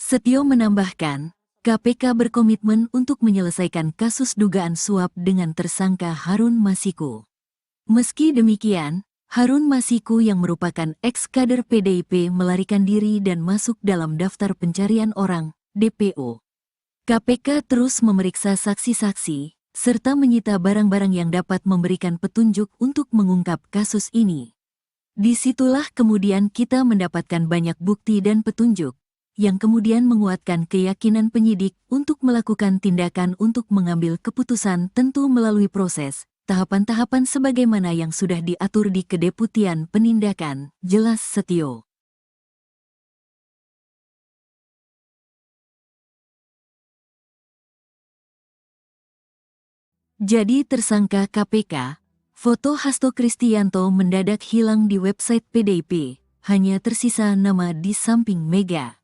Setio menambahkan, KPK berkomitmen untuk menyelesaikan kasus dugaan suap dengan tersangka Harun Masiku. Meski demikian, Harun Masiku yang merupakan ex-kader PDIP melarikan diri dan masuk dalam daftar pencarian orang, DPO. KPK terus memeriksa saksi-saksi, serta menyita barang-barang yang dapat memberikan petunjuk untuk mengungkap kasus ini. Disitulah kemudian kita mendapatkan banyak bukti dan petunjuk, yang kemudian menguatkan keyakinan penyidik untuk melakukan tindakan untuk mengambil keputusan tentu melalui proses, tahapan-tahapan sebagaimana yang sudah diatur di Kedeputian Penindakan, jelas Setio. Jadi tersangka KPK, foto Hasto Kristianto mendadak hilang di website PDIP, hanya tersisa nama di samping Mega.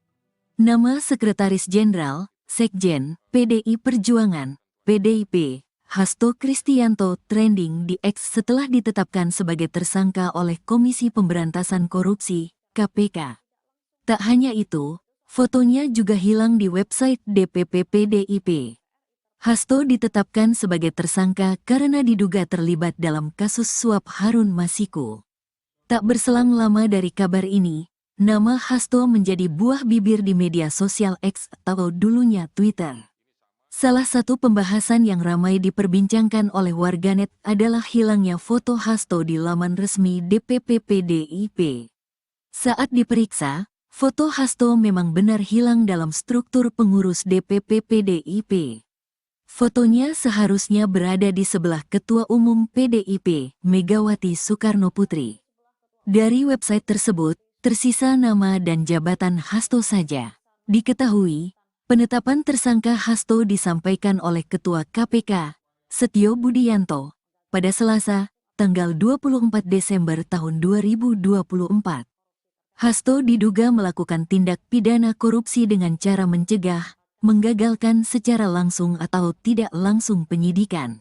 Nama Sekretaris Jenderal, Sekjen, PDI Perjuangan, PDIP, Hasto Kristianto trending di X setelah ditetapkan sebagai tersangka oleh Komisi Pemberantasan Korupsi, KPK. Tak hanya itu, fotonya juga hilang di website DPP PDIP. Hasto ditetapkan sebagai tersangka karena diduga terlibat dalam kasus suap Harun Masiku. Tak berselang lama dari kabar ini, nama Hasto menjadi buah bibir di media sosial X atau dulunya Twitter. Salah satu pembahasan yang ramai diperbincangkan oleh warganet adalah hilangnya foto Hasto di laman resmi DPP PDIP. Saat diperiksa, foto Hasto memang benar hilang dalam struktur pengurus DPP PDIP. Fotonya seharusnya berada di sebelah Ketua Umum PDIP, Megawati Soekarnoputri. Dari website tersebut, tersisa nama dan jabatan Hasto saja. Diketahui, penetapan tersangka Hasto disampaikan oleh Ketua KPK, Setio Budianto, pada Selasa, tanggal 24 Desember tahun 2024. Hasto diduga melakukan tindak pidana korupsi dengan cara mencegah, menggagalkan secara langsung atau tidak langsung penyidikan.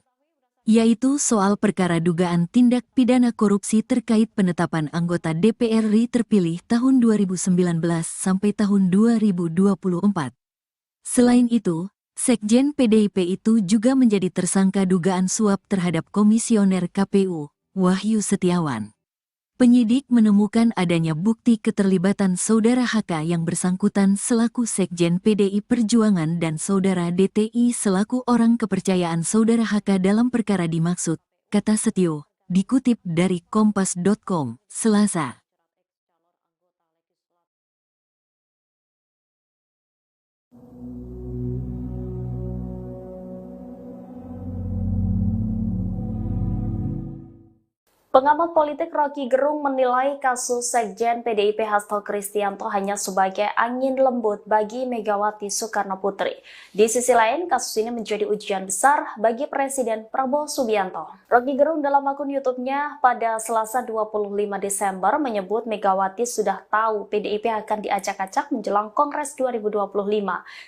yaitu soal perkara dugaan tindak pidana korupsi terkait penetapan anggota DPR RI terpilih tahun 2019 sampai tahun 2024. Selain itu, Sekjen PDIP itu juga menjadi tersangka dugaan suap terhadap Komisioner KPU, Wahyu Setiawan. Penyidik menemukan adanya bukti keterlibatan Saudara HK yang bersangkutan selaku Sekjen PDI Perjuangan dan Saudara DTI selaku orang kepercayaan Saudara HK dalam perkara dimaksud, kata Setio, dikutip dari Kompas.com, Selasa. Pengamat politik Rocky Gerung menilai kasus Sekjen PDIP Hasto Kristianto hanya sebagai angin lembut bagi Megawati Soekarno Putri. Di sisi lain, kasus ini menjadi ujian besar bagi Presiden Prabowo Subianto. Rocky Gerung dalam akun YouTube-nya pada Selasa 25 Desember menyebut Megawati sudah tahu PDIP akan diacak-acak menjelang Kongres 2025.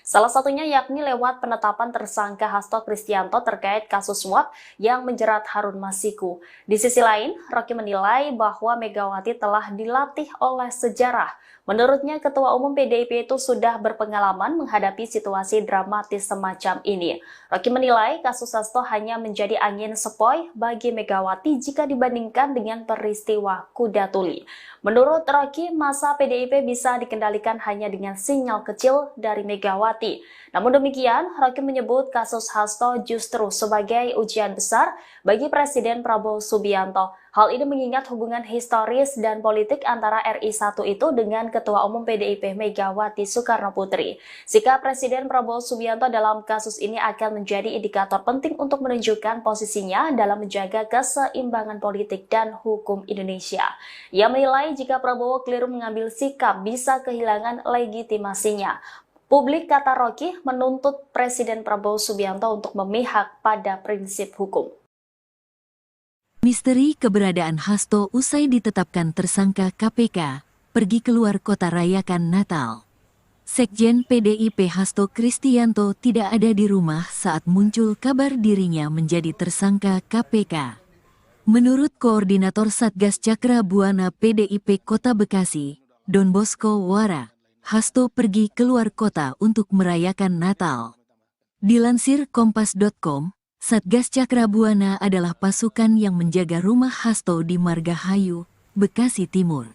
Salah satunya yakni lewat penetapan tersangka Hasto Kristianto terkait kasus suap yang menjerat Harun Masiku. Di sisi lain, Rocky menilai bahwa Megawati telah dilatih oleh sejarah. Menurutnya, Ketua Umum PDIP itu sudah berpengalaman menghadapi situasi dramatis semacam ini. Rocky menilai kasus Hasto hanya menjadi angin sepoi bagi Megawati jika dibandingkan dengan peristiwa Kuda Tuli. Menurut Rocky, masa PDIP bisa dikendalikan hanya dengan sinyal kecil dari Megawati. Namun demikian, Rocky menyebut kasus Hasto justru sebagai ujian besar bagi Presiden Prabowo Subianto. Hal ini mengingat hubungan historis dan politik antara RI1 itu dengan Ketua Umum PDIP Megawati Soekarno Putri. Sikap Presiden Prabowo Subianto dalam kasus ini akan menjadi indikator penting untuk menunjukkan posisinya dalam menjaga keseimbangan politik dan hukum Indonesia. Ia menilai jika Prabowo keliru mengambil sikap bisa kehilangan legitimasinya. Publik, kata Rocky, menuntut Presiden Prabowo Subianto untuk memihak pada prinsip hukum. Misteri keberadaan Hasto usai ditetapkan tersangka KPK, pergi keluar kota rayakan Natal. Sekjen PDIP Hasto Kristianto tidak ada di rumah saat muncul kabar dirinya menjadi tersangka KPK. Menurut Koordinator Satgas Cakra Buana PDIP Kota Bekasi, Don Bosco Wara, Hasto pergi keluar kota untuk merayakan Natal. Dilansir Kompas.com, Satgas Cakra Buana adalah pasukan yang menjaga rumah Hasto di Margahayu, Bekasi Timur.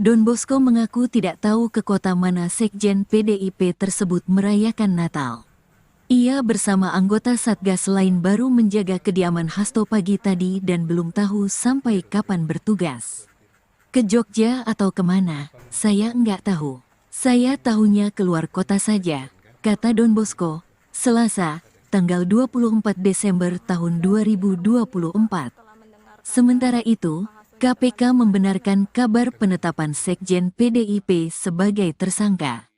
Don Bosco mengaku tidak tahu ke kota mana Sekjen PDIP tersebut merayakan Natal. Ia bersama anggota Satgas lain baru menjaga kediaman Hasto pagi tadi dan belum tahu sampai kapan bertugas. Ke Jogja atau kemana, saya enggak tahu. Saya tahunya keluar kota saja, kata Don Bosco, Selasa, tanggal 24 Desember tahun 2024. Sementara itu, KPK membenarkan kabar penetapan Sekjen PDIP sebagai tersangka.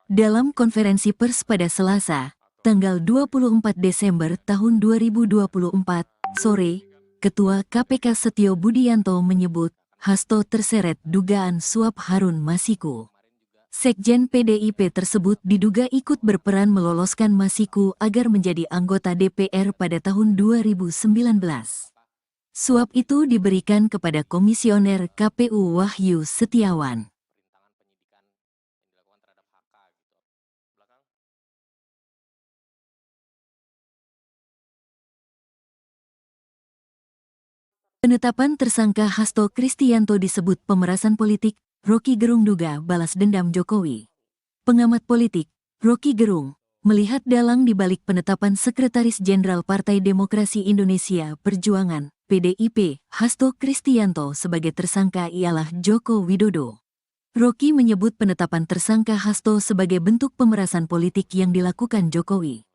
Dalam konferensi pers pada Selasa, tanggal 24 Desember tahun 2024, sore, Ketua KPK Setio Budianto menyebut Hasto terseret dugaan suap Harun Masiku. Sekjen PDIP tersebut diduga ikut berperan meloloskan Masiku agar menjadi anggota DPR pada tahun 2019. Suap itu diberikan kepada Komisioner KPU Wahyu Setiawan. Penetapan tersangka Hasto Kristianto disebut pemerasan politik. Rocky Gerung duga balas dendam Jokowi. Pengamat politik, Rocky Gerung, melihat dalang di balik penetapan Sekretaris Jenderal Partai Demokrasi Indonesia Perjuangan, PDIP, Hasto Kristianto sebagai tersangka ialah Joko Widodo. Rocky menyebut penetapan tersangka Hasto sebagai bentuk pemerasan politik yang dilakukan Jokowi.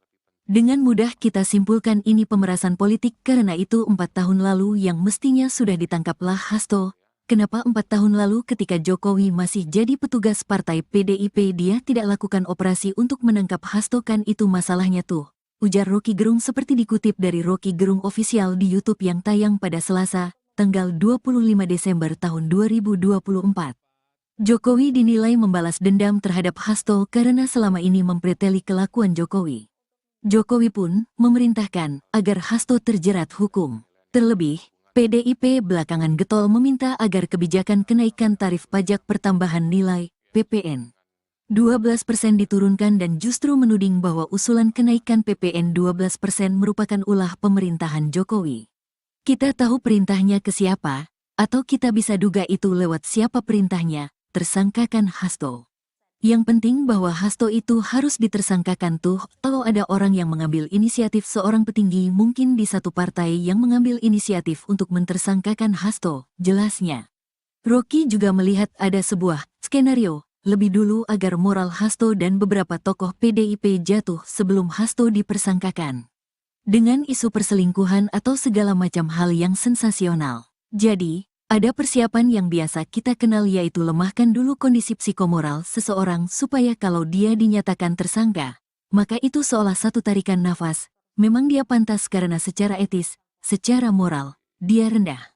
Dengan mudah kita simpulkan ini pemerasan politik karena itu 4 tahun lalu yang mestinya sudah ditangkaplah Hasto. Kenapa 4 tahun lalu ketika Jokowi masih jadi petugas partai PDIP dia tidak lakukan operasi untuk menangkap Hasto, kan itu masalahnya tuh, ujar Rocky Gerung seperti dikutip dari Rocky Gerung Official di YouTube yang tayang pada Selasa, tanggal 25 Desember tahun 2024. Jokowi dinilai membalas dendam terhadap Hasto karena selama ini mempreteli kelakuan Jokowi. Jokowi pun memerintahkan agar Hasto terjerat hukum. Terlebih, PDIP belakangan getol meminta agar kebijakan kenaikan tarif pajak pertambahan nilai (PPN) 12% diturunkan dan justru menuding bahwa usulan kenaikan PPN 12% merupakan ulah pemerintahan Jokowi. Kita tahu perintahnya ke siapa, atau kita bisa duga itu lewat siapa perintahnya, tersangkakan Hasto. Yang penting bahwa Hasto itu harus ditersangkakan tuh kalau ada orang yang mengambil inisiatif, seorang petinggi mungkin di satu partai yang mengambil inisiatif untuk mentersangkakan Hasto, jelasnya. Rocky juga melihat ada sebuah skenario lebih dulu agar moral Hasto dan beberapa tokoh PDIP jatuh sebelum Hasto dipersangkakan dengan isu perselingkuhan atau segala macam hal yang sensasional. Jadi, ada persiapan yang biasa kita kenal, yaitu lemahkan dulu kondisi psikomoral seseorang supaya kalau dia dinyatakan tersangka, maka itu seolah satu tarikan nafas, memang dia pantas karena secara etis, secara moral, dia rendah.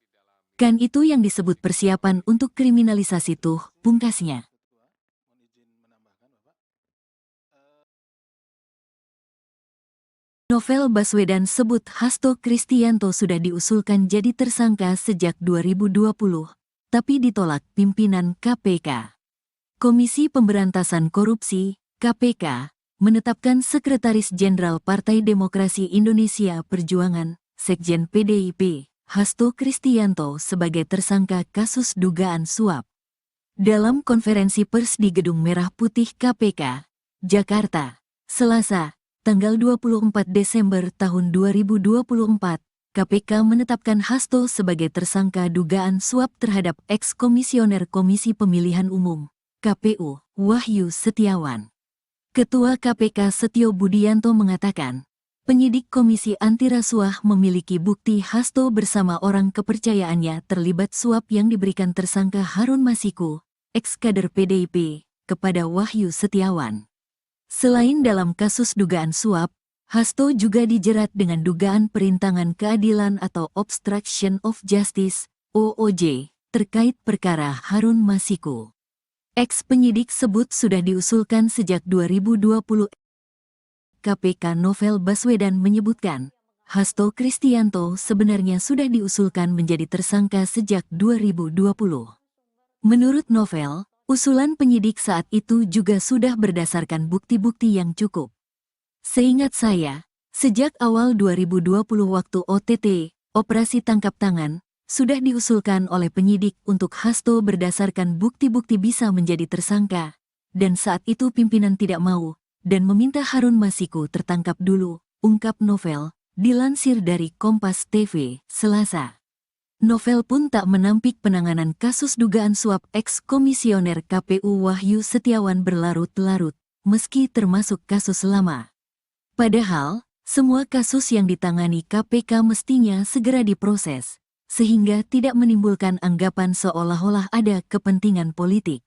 Kan itu yang disebut persiapan untuk kriminalisasi tuh, pungkasnya. Novel Baswedan sebut Hasto Kristianto sudah diusulkan jadi tersangka sejak 2020, tapi ditolak pimpinan KPK. Komisi Pemberantasan Korupsi, KPK, menetapkan Sekretaris Jenderal Partai Demokrasi Indonesia Perjuangan, Sekjen PDIP, Hasto Kristianto sebagai tersangka kasus dugaan suap. Dalam konferensi pers di Gedung Merah Putih KPK, Jakarta, Selasa, tanggal 24 Desember tahun 2024, KPK menetapkan Hasto sebagai tersangka dugaan suap terhadap eks-komisioner Komisi Pemilihan Umum, KPU, Wahyu Setiawan. Ketua KPK Setio Budianto mengatakan, penyidik Komisi Anti Rasuah memiliki bukti Hasto bersama orang kepercayaannya terlibat suap yang diberikan tersangka Harun Masiku, eks-kader PDIP, kepada Wahyu Setiawan. Selain dalam kasus dugaan suap, Hasto juga dijerat dengan dugaan perintangan keadilan atau obstruction of justice, OOJ, terkait perkara Harun Masiku. Eks-penyidik sebut sudah diusulkan sejak 2020. KPK Novel Baswedan menyebutkan, Hasto Kristianto sebenarnya sudah diusulkan menjadi tersangka sejak 2020. Menurut Novel, usulan penyidik saat itu juga sudah berdasarkan bukti-bukti yang cukup. Seingat saya, sejak awal 2020 waktu OTT, Operasi Tangkap Tangan, sudah diusulkan oleh penyidik untuk Hasto berdasarkan bukti-bukti bisa menjadi tersangka, dan saat itu pimpinan tidak mau, dan meminta Harun Masiku tertangkap dulu, ungkap Novel, dilansir dari Kompas TV, Selasa. Novel pun tak menampik penanganan kasus dugaan suap eks-komisioner KPU Wahyu Setiawan berlarut-larut, meski termasuk kasus lama. Padahal, semua kasus yang ditangani KPK mestinya segera diproses, sehingga tidak menimbulkan anggapan seolah-olah ada kepentingan politik.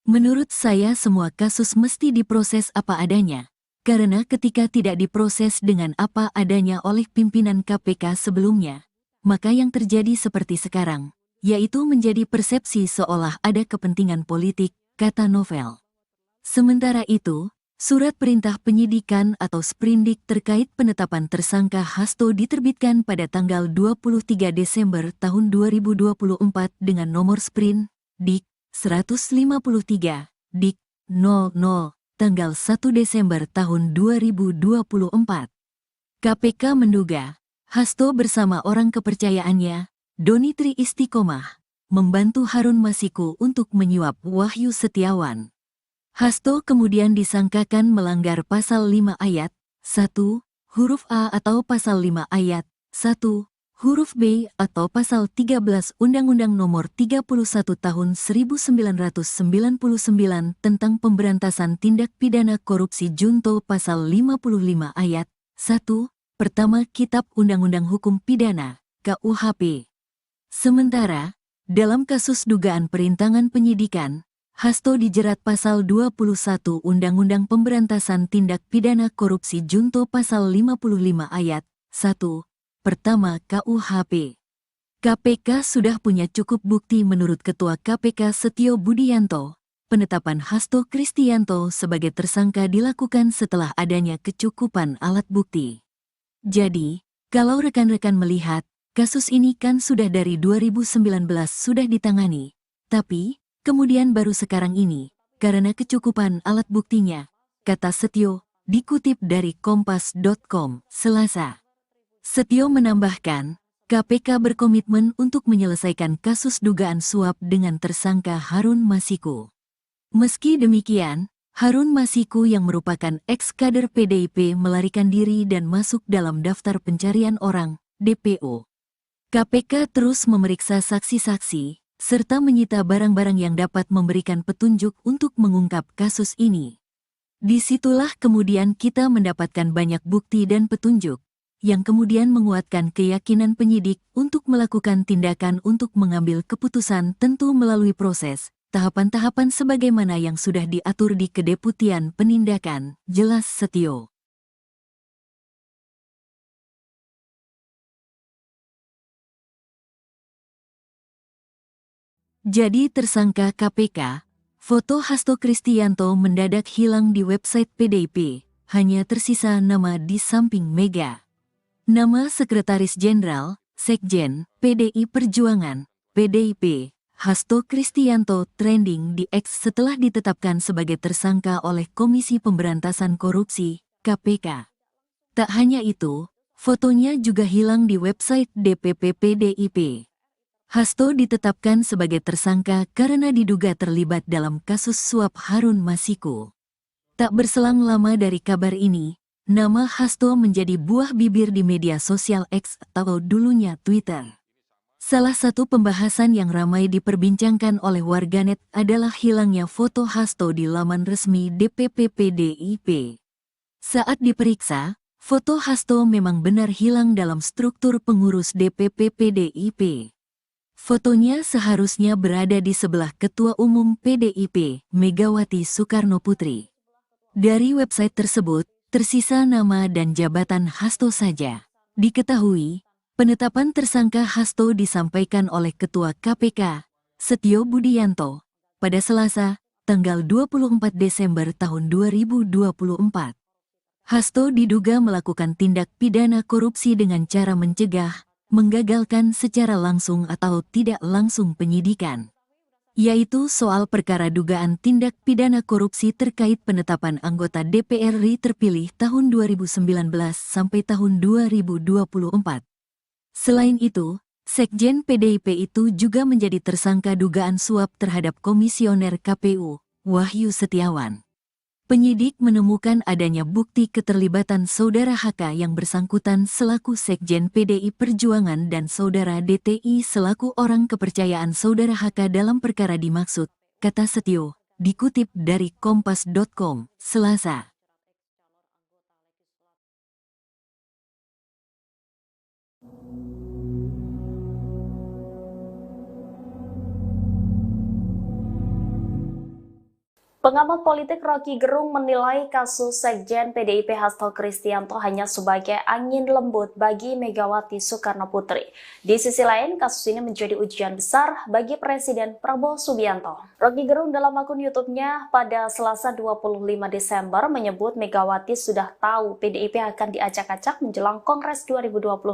Menurut saya semua kasus mesti diproses apa adanya, karena ketika tidak diproses dengan apa adanya oleh pimpinan KPK sebelumnya, maka yang terjadi seperti sekarang, yaitu menjadi persepsi seolah ada kepentingan politik, kata Novel. Sementara itu, surat perintah penyidikan atau sprindik terkait penetapan tersangka Hasto diterbitkan pada tanggal 23 Desember tahun 2024 dengan nomor Sprin, Dik. 153, Dik. 00, tanggal 1 Desember tahun 2024. KPK menduga, Hasto bersama orang kepercayaannya, Doni Tri Istiqomah, membantu Harun Masiku untuk menyuap Wahyu Setiawan. Hasto kemudian disangkakan melanggar pasal 5 ayat 1, huruf A atau pasal 5 ayat 1, huruf B atau pasal 13 Undang-Undang Nomor 31 Tahun 1999 tentang Pemberantasan Tindak Pidana Korupsi junto pasal 55 ayat 1, pertama Kitab Undang-Undang Hukum Pidana, KUHP. Sementara, dalam kasus dugaan perintangan penyidikan, Hasto dijerat pasal 21 Undang-Undang Pemberantasan Tindak Pidana Korupsi junto pasal 55 ayat 1, pertama KUHP. KPK sudah punya cukup bukti menurut Ketua KPK Setio Budianto, penetapan Hasto Kristianto sebagai tersangka dilakukan setelah adanya kecukupan alat bukti. Jadi, kalau rekan-rekan melihat, kasus ini kan sudah dari 2019 sudah ditangani, tapi kemudian baru sekarang ini, karena kecukupan alat buktinya, kata Setio, dikutip dari Kompas.com, Selasa. Setio menambahkan, KPK berkomitmen untuk menyelesaikan kasus dugaan suap dengan tersangka Harun Masiku. Meski demikian, Harun Masiku yang merupakan ex-kader PDIP melarikan diri dan masuk dalam daftar pencarian orang, DPO. KPK terus memeriksa saksi-saksi, serta menyita barang-barang yang dapat memberikan petunjuk untuk mengungkap kasus ini. Disitulah kemudian kita mendapatkan banyak bukti dan petunjuk, yang kemudian menguatkan keyakinan penyidik untuk melakukan tindakan untuk mengambil keputusan tentu melalui proses, tahapan-tahapan sebagaimana yang sudah diatur di Kedeputian Penindakan, jelas Setio. Jadi tersangka KPK, foto Hasto Kristianto mendadak hilang di website PDIP, hanya tersisa nama di samping Mega. Nama Sekretaris Jenderal, Sekjen, PDI Perjuangan, PDIP, Hasto Kristianto trending di X setelah ditetapkan sebagai tersangka oleh Komisi Pemberantasan Korupsi, KPK. Tak hanya itu, fotonya juga hilang di website DPP PDIP. Hasto ditetapkan sebagai tersangka karena diduga terlibat dalam kasus suap Harun Masiku. Tak berselang lama dari kabar ini, nama Hasto menjadi buah bibir di media sosial X atau dulunya Twitter. Salah satu pembahasan yang ramai diperbincangkan oleh warganet adalah hilangnya foto Hasto di laman resmi DPP PDIP. Saat diperiksa, foto Hasto memang benar hilang dalam struktur pengurus DPP PDIP. Fotonya seharusnya berada di sebelah Ketua Umum PDIP, Megawati Soekarnoputri. Dari website tersebut, tersisa nama dan jabatan Hasto saja. Diketahui, penetapan tersangka Hasto disampaikan oleh Ketua KPK, Setio Budianto, pada Selasa, tanggal 24 Desember tahun 2024. Hasto diduga melakukan tindak pidana korupsi dengan cara mencegah, menggagalkan secara langsung atau tidak langsung penyidikan, yaitu soal perkara dugaan tindak pidana korupsi terkait penetapan anggota DPR RI terpilih tahun 2019 sampai tahun 2024. Selain itu, Sekjen PDIP itu juga menjadi tersangka dugaan suap terhadap Komisioner KPU, Wahyu Setiawan. Penyidik menemukan adanya bukti keterlibatan Saudara HK yang bersangkutan selaku Sekjen PDI Perjuangan dan Saudara DTI selaku orang kepercayaan Saudara HK dalam perkara dimaksud, kata Setio, dikutip dari Kompas.com, Selasa. Pengamat politik Rocky Gerung menilai kasus Sekjen PDIP Hasto Kristianto hanya sebagai angin lembut bagi Megawati Soekarnoputri. Di sisi lain, kasus ini menjadi ujian besar bagi Presiden Prabowo Subianto. Rocky Gerung dalam akun YouTube-nya pada Selasa 25 Desember menyebut Megawati sudah tahu PDIP akan diacak-acak menjelang Kongres 2025.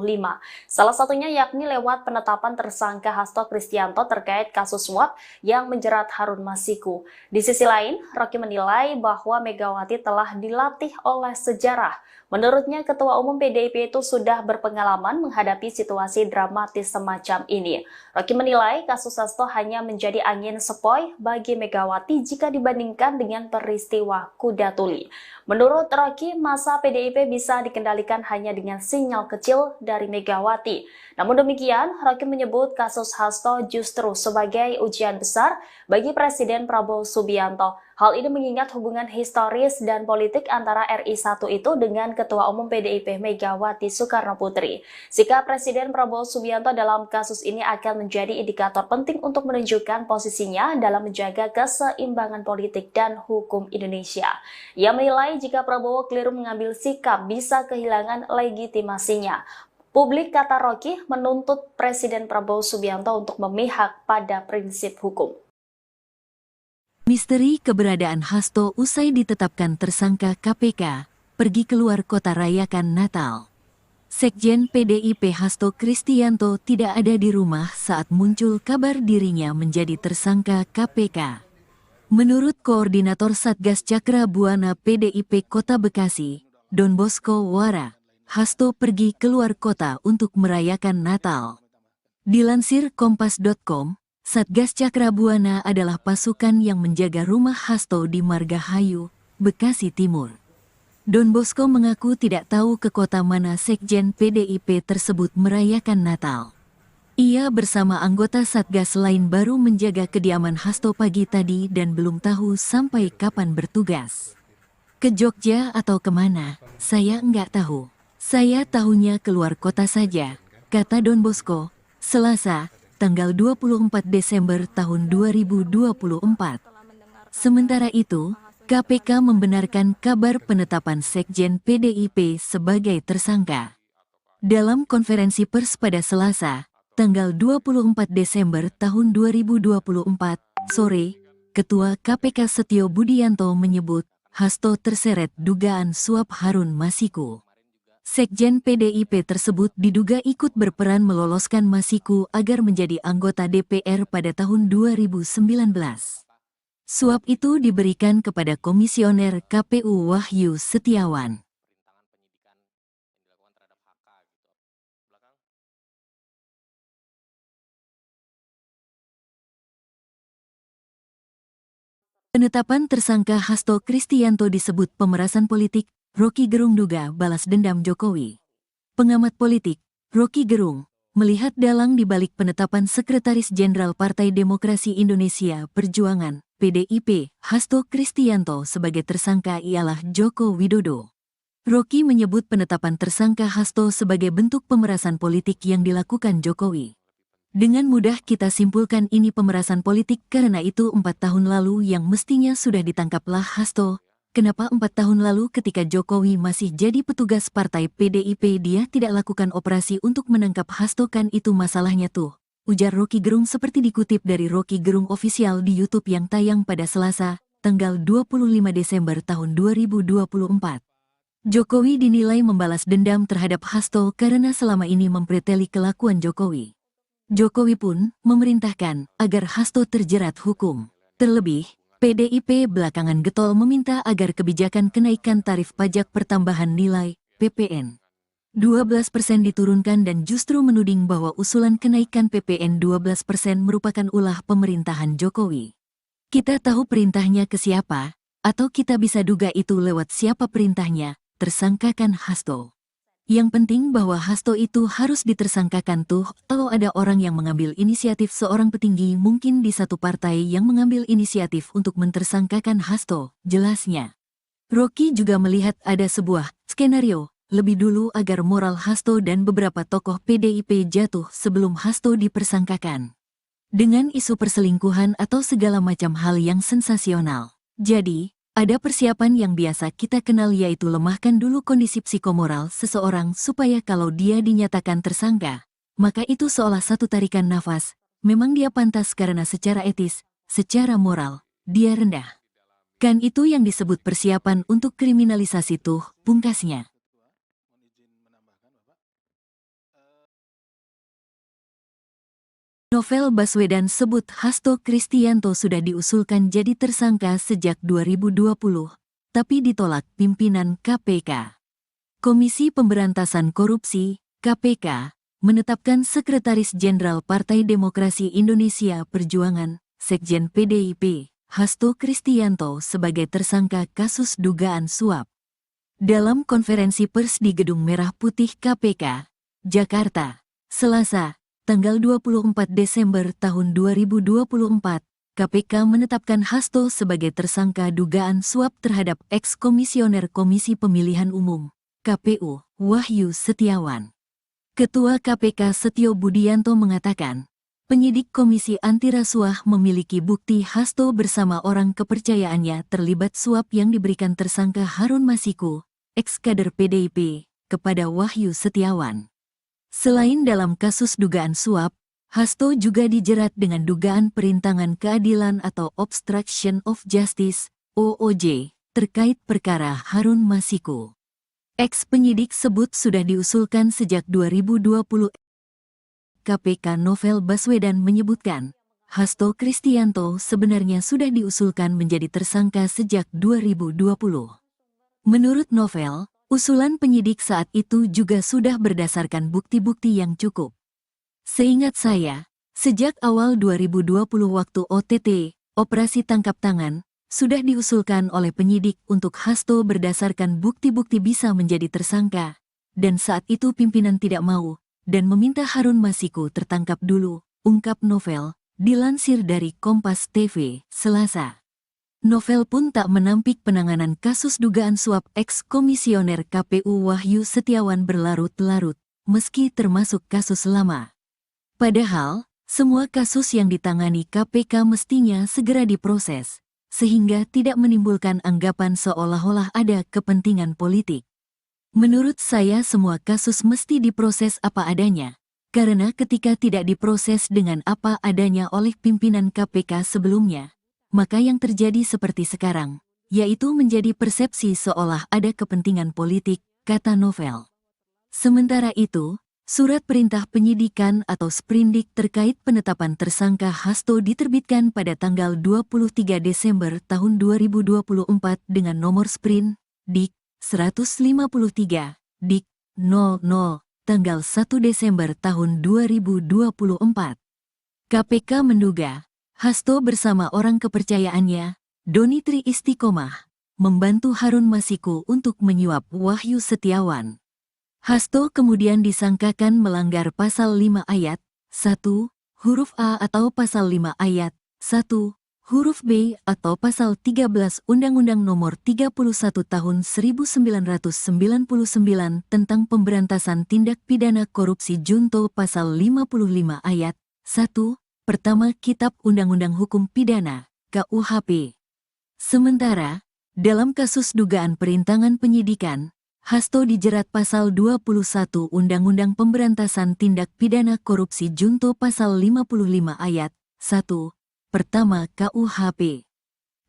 Salah satunya yakni lewat penetapan tersangka Hasto Kristianto terkait kasus suap yang menjerat Harun Masiku. Di sisi lain, Rocky menilai bahwa Megawati telah dilatih oleh sejarah. Menurutnya, Ketua Umum PDIP itu sudah berpengalaman menghadapi situasi dramatis semacam ini. Rocky menilai kasus Hasto hanya menjadi angin sepoi bagi Megawati jika dibandingkan dengan peristiwa Kuda Tuli. Menurut Rocky, masa PDIP bisa dikendalikan hanya dengan sinyal kecil dari Megawati. Namun demikian, Rocky menyebut kasus Hasto justru sebagai ujian besar bagi Presiden Prabowo Subianto. Hal ini mengingat hubungan historis dan politik antara RI1 itu dengan Ketua Umum PDIP Megawati Soekarnoputri. Sikap Presiden Prabowo Subianto dalam kasus ini akan menjadi indikator penting untuk menunjukkan posisinya dalam menjaga keseimbangan politik dan hukum Indonesia. Ia menilai jika Prabowo keliru mengambil sikap bisa kehilangan legitimasinya. Publik, kata Rocky, menuntut Presiden Prabowo Subianto untuk memihak pada prinsip hukum. Misteri keberadaan Hasto usai ditetapkan tersangka KPK, pergi keluar kota rayakan Natal. Sekjen PDIP Hasto Kristianto tidak ada di rumah saat muncul kabar dirinya menjadi tersangka KPK. Menurut Koordinator Satgas Cakra Buana PDIP Kota Bekasi, Don Bosco Wara, Hasto pergi keluar kota untuk merayakan Natal. Dilansir Kompas.com, Satgas Cakra Buana adalah pasukan yang menjaga rumah Hasto di Margahayu, Bekasi Timur. Don Bosco mengaku tidak tahu ke kota mana Sekjen PDIP tersebut merayakan Natal. Ia bersama anggota Satgas lain baru menjaga kediaman Hasto pagi tadi dan belum tahu sampai kapan bertugas. Ke Jogja atau kemana, saya nggak tahu. Saya tahunya keluar kota saja, kata Don Bosco, Selasa, tanggal 24 Desember tahun 2024. Sementara itu, KPK membenarkan kabar penetapan Sekjen PDIP sebagai tersangka. Dalam konferensi pers pada Selasa, tanggal 24 Desember tahun 2024, sore, Ketua KPK Setio Budianto menyebut Hasto terseret dugaan suap Harun Masiku. Sekjen PDIP tersebut diduga ikut berperan meloloskan Masiku agar menjadi anggota DPR pada tahun 2019. Suap itu diberikan kepada Komisioner KPU Wahyu Setiawan. Penetapan tersangka Hasto Kristianto disebut pemerasan politik. Rocky Gerung duga balas dendam Jokowi. Pengamat politik, Rocky Gerung, melihat dalang di balik penetapan Sekretaris Jenderal Partai Demokrasi Indonesia Perjuangan, PDIP, Hasto Kristianto sebagai tersangka ialah Joko Widodo. Rocky menyebut penetapan tersangka Hasto sebagai bentuk pemerasan politik yang dilakukan Jokowi. Dengan mudah kita simpulkan ini pemerasan politik karena itu 4 tahun lalu yang mestinya sudah ditangkaplah Hasto. Kenapa 4 tahun lalu ketika Jokowi masih jadi petugas partai PDIP dia tidak lakukan operasi untuk menangkap Hasto, kan itu masalahnya tuh, ujar Rocky Gerung seperti dikutip dari Rocky Gerung Official di YouTube yang tayang pada Selasa, tanggal 25 Desember tahun 2024. Jokowi dinilai membalas dendam terhadap Hasto karena selama ini mempreteli kelakuan Jokowi. Jokowi pun memerintahkan agar Hasto terjerat hukum. Terlebih, PDIP belakangan getol meminta agar kebijakan kenaikan tarif pajak pertambahan nilai (PPN) 12% diturunkan dan justru menuding bahwa usulan kenaikan PPN 12% merupakan ulah pemerintahan Jokowi. Kita tahu perintahnya ke siapa, atau kita bisa duga itu lewat siapa perintahnya, tersangkakan Hasto. Yang penting bahwa Hasto itu harus ditersangkakan tuh, kalau ada orang yang mengambil inisiatif, seorang petinggi mungkin di satu partai yang mengambil inisiatif untuk mentersangkakan Hasto, jelasnya. Rocky juga melihat ada sebuah skenario lebih dulu agar moral Hasto dan beberapa tokoh PDIP jatuh sebelum Hasto dipersangkakan. Dengan isu perselingkuhan atau segala macam hal yang sensasional. Jadi, ada persiapan yang biasa kita kenal yaitu lemahkan dulu kondisi psikomoral seseorang supaya kalau dia dinyatakan tersangka, maka itu seolah satu tarikan nafas, memang dia pantas karena secara etis, secara moral, dia rendah. Kan itu yang disebut persiapan untuk kriminalisasi tuh, pungkasnya. Novel Baswedan sebut Hasto Kristianto sudah diusulkan jadi tersangka sejak 2020, tapi ditolak pimpinan KPK. Komisi Pemberantasan Korupsi, KPK, menetapkan Sekretaris Jenderal Partai Demokrasi Indonesia Perjuangan, Sekjen PDIP, Hasto Kristianto sebagai tersangka kasus dugaan suap. Dalam konferensi pers di Gedung Merah Putih KPK, Jakarta, Selasa, tanggal 24 Desember tahun 2024, KPK menetapkan Hasto sebagai tersangka dugaan suap terhadap eks-komisioner Komisi Pemilihan Umum, KPU, Wahyu Setiawan. Ketua KPK Setio Budianto mengatakan, penyidik Komisi Anti Rasuah memiliki bukti Hasto bersama orang kepercayaannya terlibat suap yang diberikan tersangka Harun Masiku, eks-kader PDIP, kepada Wahyu Setiawan. Selain dalam kasus dugaan suap, Hasto juga dijerat dengan dugaan perintangan keadilan atau obstruction of justice, OOJ, terkait perkara Harun Masiku. Ex-penyidik sebut sudah diusulkan sejak 2020. KPK Novel Baswedan menyebutkan, Hasto Kristianto sebenarnya sudah diusulkan menjadi tersangka sejak 2020. Menurut Novel, usulan penyidik saat itu juga sudah berdasarkan bukti-bukti yang cukup. Seingat saya, sejak awal 2020 waktu OTT, Operasi Tangkap Tangan, sudah diusulkan oleh penyidik untuk Hasto berdasarkan bukti-bukti bisa menjadi tersangka, dan saat itu pimpinan tidak mau, dan meminta Harun Masiku tertangkap dulu, ungkap Novel, dilansir dari Kompas TV, Selasa. Novel pun tak menampik penanganan kasus dugaan suap ex-komisioner KPU Wahyu Setiawan berlarut-larut, meski termasuk kasus lama. Padahal, semua kasus yang ditangani KPK mestinya segera diproses, sehingga tidak menimbulkan anggapan seolah-olah ada kepentingan politik. Menurut saya semua kasus mesti diproses apa adanya, karena ketika tidak diproses dengan apa adanya oleh pimpinan KPK sebelumnya, maka yang terjadi seperti sekarang, yaitu menjadi persepsi seolah ada kepentingan politik, kata Novel. Sementara itu, Surat Perintah Penyidikan atau Sprindik terkait penetapan tersangka Hasto diterbitkan pada tanggal 23 Desember tahun 2024 dengan nomor Sprin, Dik. 153, Dik. 00, tanggal 1 Desember tahun 2024. KPK menduga, Hasto bersama orang kepercayaannya, Doni Tri Istiqomah, membantu Harun Masiku untuk menyuap Wahyu Setiawan. Hasto kemudian disangkakan melanggar Pasal 5 Ayat 1, huruf A atau Pasal 5 Ayat 1, huruf B atau Pasal 13 Undang-Undang Nomor 31 Tahun 1999 tentang Pemberantasan Tindak Pidana Korupsi junto Pasal 55 Ayat 1, Pertama Kitab Undang-Undang Hukum Pidana, KUHP. Sementara, dalam kasus dugaan perintangan penyidikan, Hasto dijerat Pasal 21 Undang-Undang Pemberantasan Tindak Pidana Korupsi junto Pasal 55 Ayat 1, Pertama KUHP.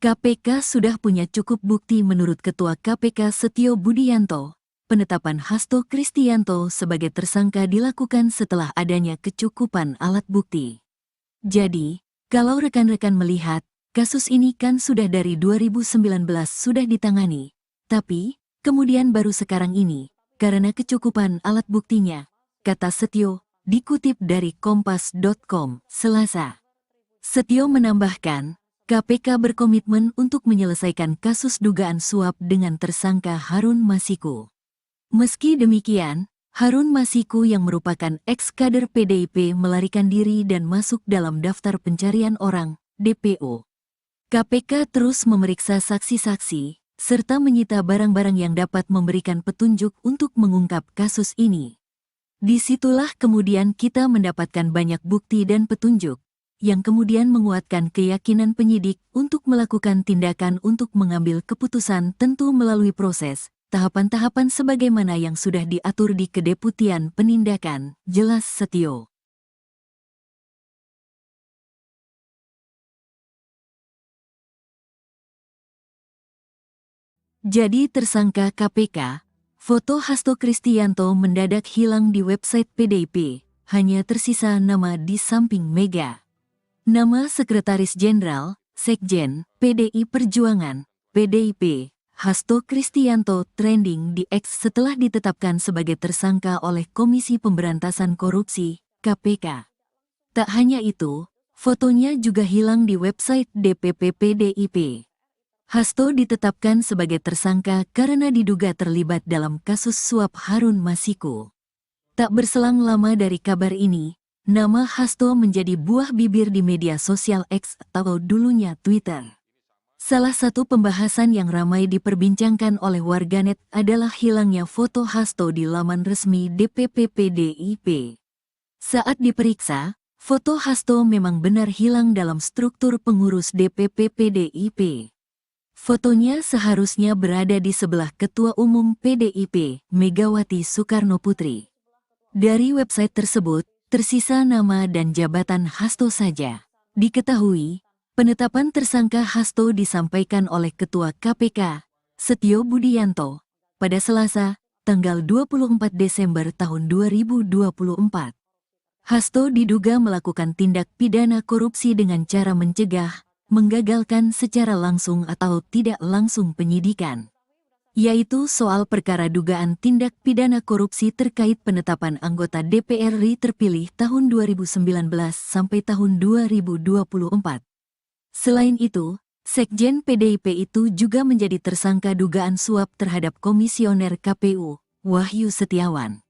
KPK sudah punya cukup bukti menurut Ketua KPK Setio Budianto. Penetapan Hasto Kristianto sebagai tersangka dilakukan setelah adanya kecukupan alat bukti. Jadi, kalau rekan-rekan melihat, kasus ini kan sudah dari 2019 sudah ditangani. Tapi, kemudian baru sekarang ini, karena kecukupan alat buktinya, kata Setio, dikutip dari Kompas.com, Selasa. Setio menambahkan, KPK berkomitmen untuk menyelesaikan kasus dugaan suap dengan tersangka Harun Masiku. Meski demikian, Harun Masiku yang merupakan ex-kader PDIP melarikan diri dan masuk dalam daftar pencarian orang, DPO. KPK terus memeriksa saksi-saksi, serta menyita barang-barang yang dapat memberikan petunjuk untuk mengungkap kasus ini. Disitulah kemudian kita mendapatkan banyak bukti dan petunjuk, yang kemudian menguatkan keyakinan penyidik untuk melakukan tindakan untuk mengambil keputusan tentu melalui proses, tahapan-tahapan sebagaimana yang sudah diatur di Kedeputian Penindakan, jelas Setio. Jadi tersangka KPK, foto Hasto Kristianto mendadak hilang di website PDIP, hanya tersisa nama di samping Mega. Nama Sekretaris Jenderal, Sekjen, PDI Perjuangan, PDIP, Hasto Kristianto trending di X setelah ditetapkan sebagai tersangka oleh Komisi Pemberantasan Korupsi, KPK. Tak hanya itu, fotonya juga hilang di website DPP PDIP. Hasto ditetapkan sebagai tersangka karena diduga terlibat dalam kasus suap Harun Masiku. Tak berselang lama dari kabar ini, nama Hasto menjadi buah bibir di media sosial X atau dulunya Twitter. Salah satu pembahasan yang ramai diperbincangkan oleh warganet adalah hilangnya foto Hasto di laman resmi DPP PDIP. Saat diperiksa, foto Hasto memang benar hilang dalam struktur pengurus DPP PDIP. Fotonya seharusnya berada di sebelah Ketua Umum PDIP, Megawati Soekarnoputri. Dari website tersebut, Tersisa nama dan jabatan Hasto saja. Diketahui, penetapan tersangka Hasto disampaikan oleh Ketua KPK, Setio Budianto, pada Selasa, tanggal 24 Desember tahun 2024. Hasto diduga melakukan tindak pidana korupsi dengan cara mencegah, menggagalkan secara langsung atau tidak langsung penyidikan, yaitu soal perkara dugaan tindak pidana korupsi terkait penetapan anggota DPR RI terpilih tahun 2019 sampai tahun 2024. Selain itu, Sekjen PDIP itu juga menjadi tersangka dugaan suap terhadap Komisioner KPU, Wahyu Setiawan.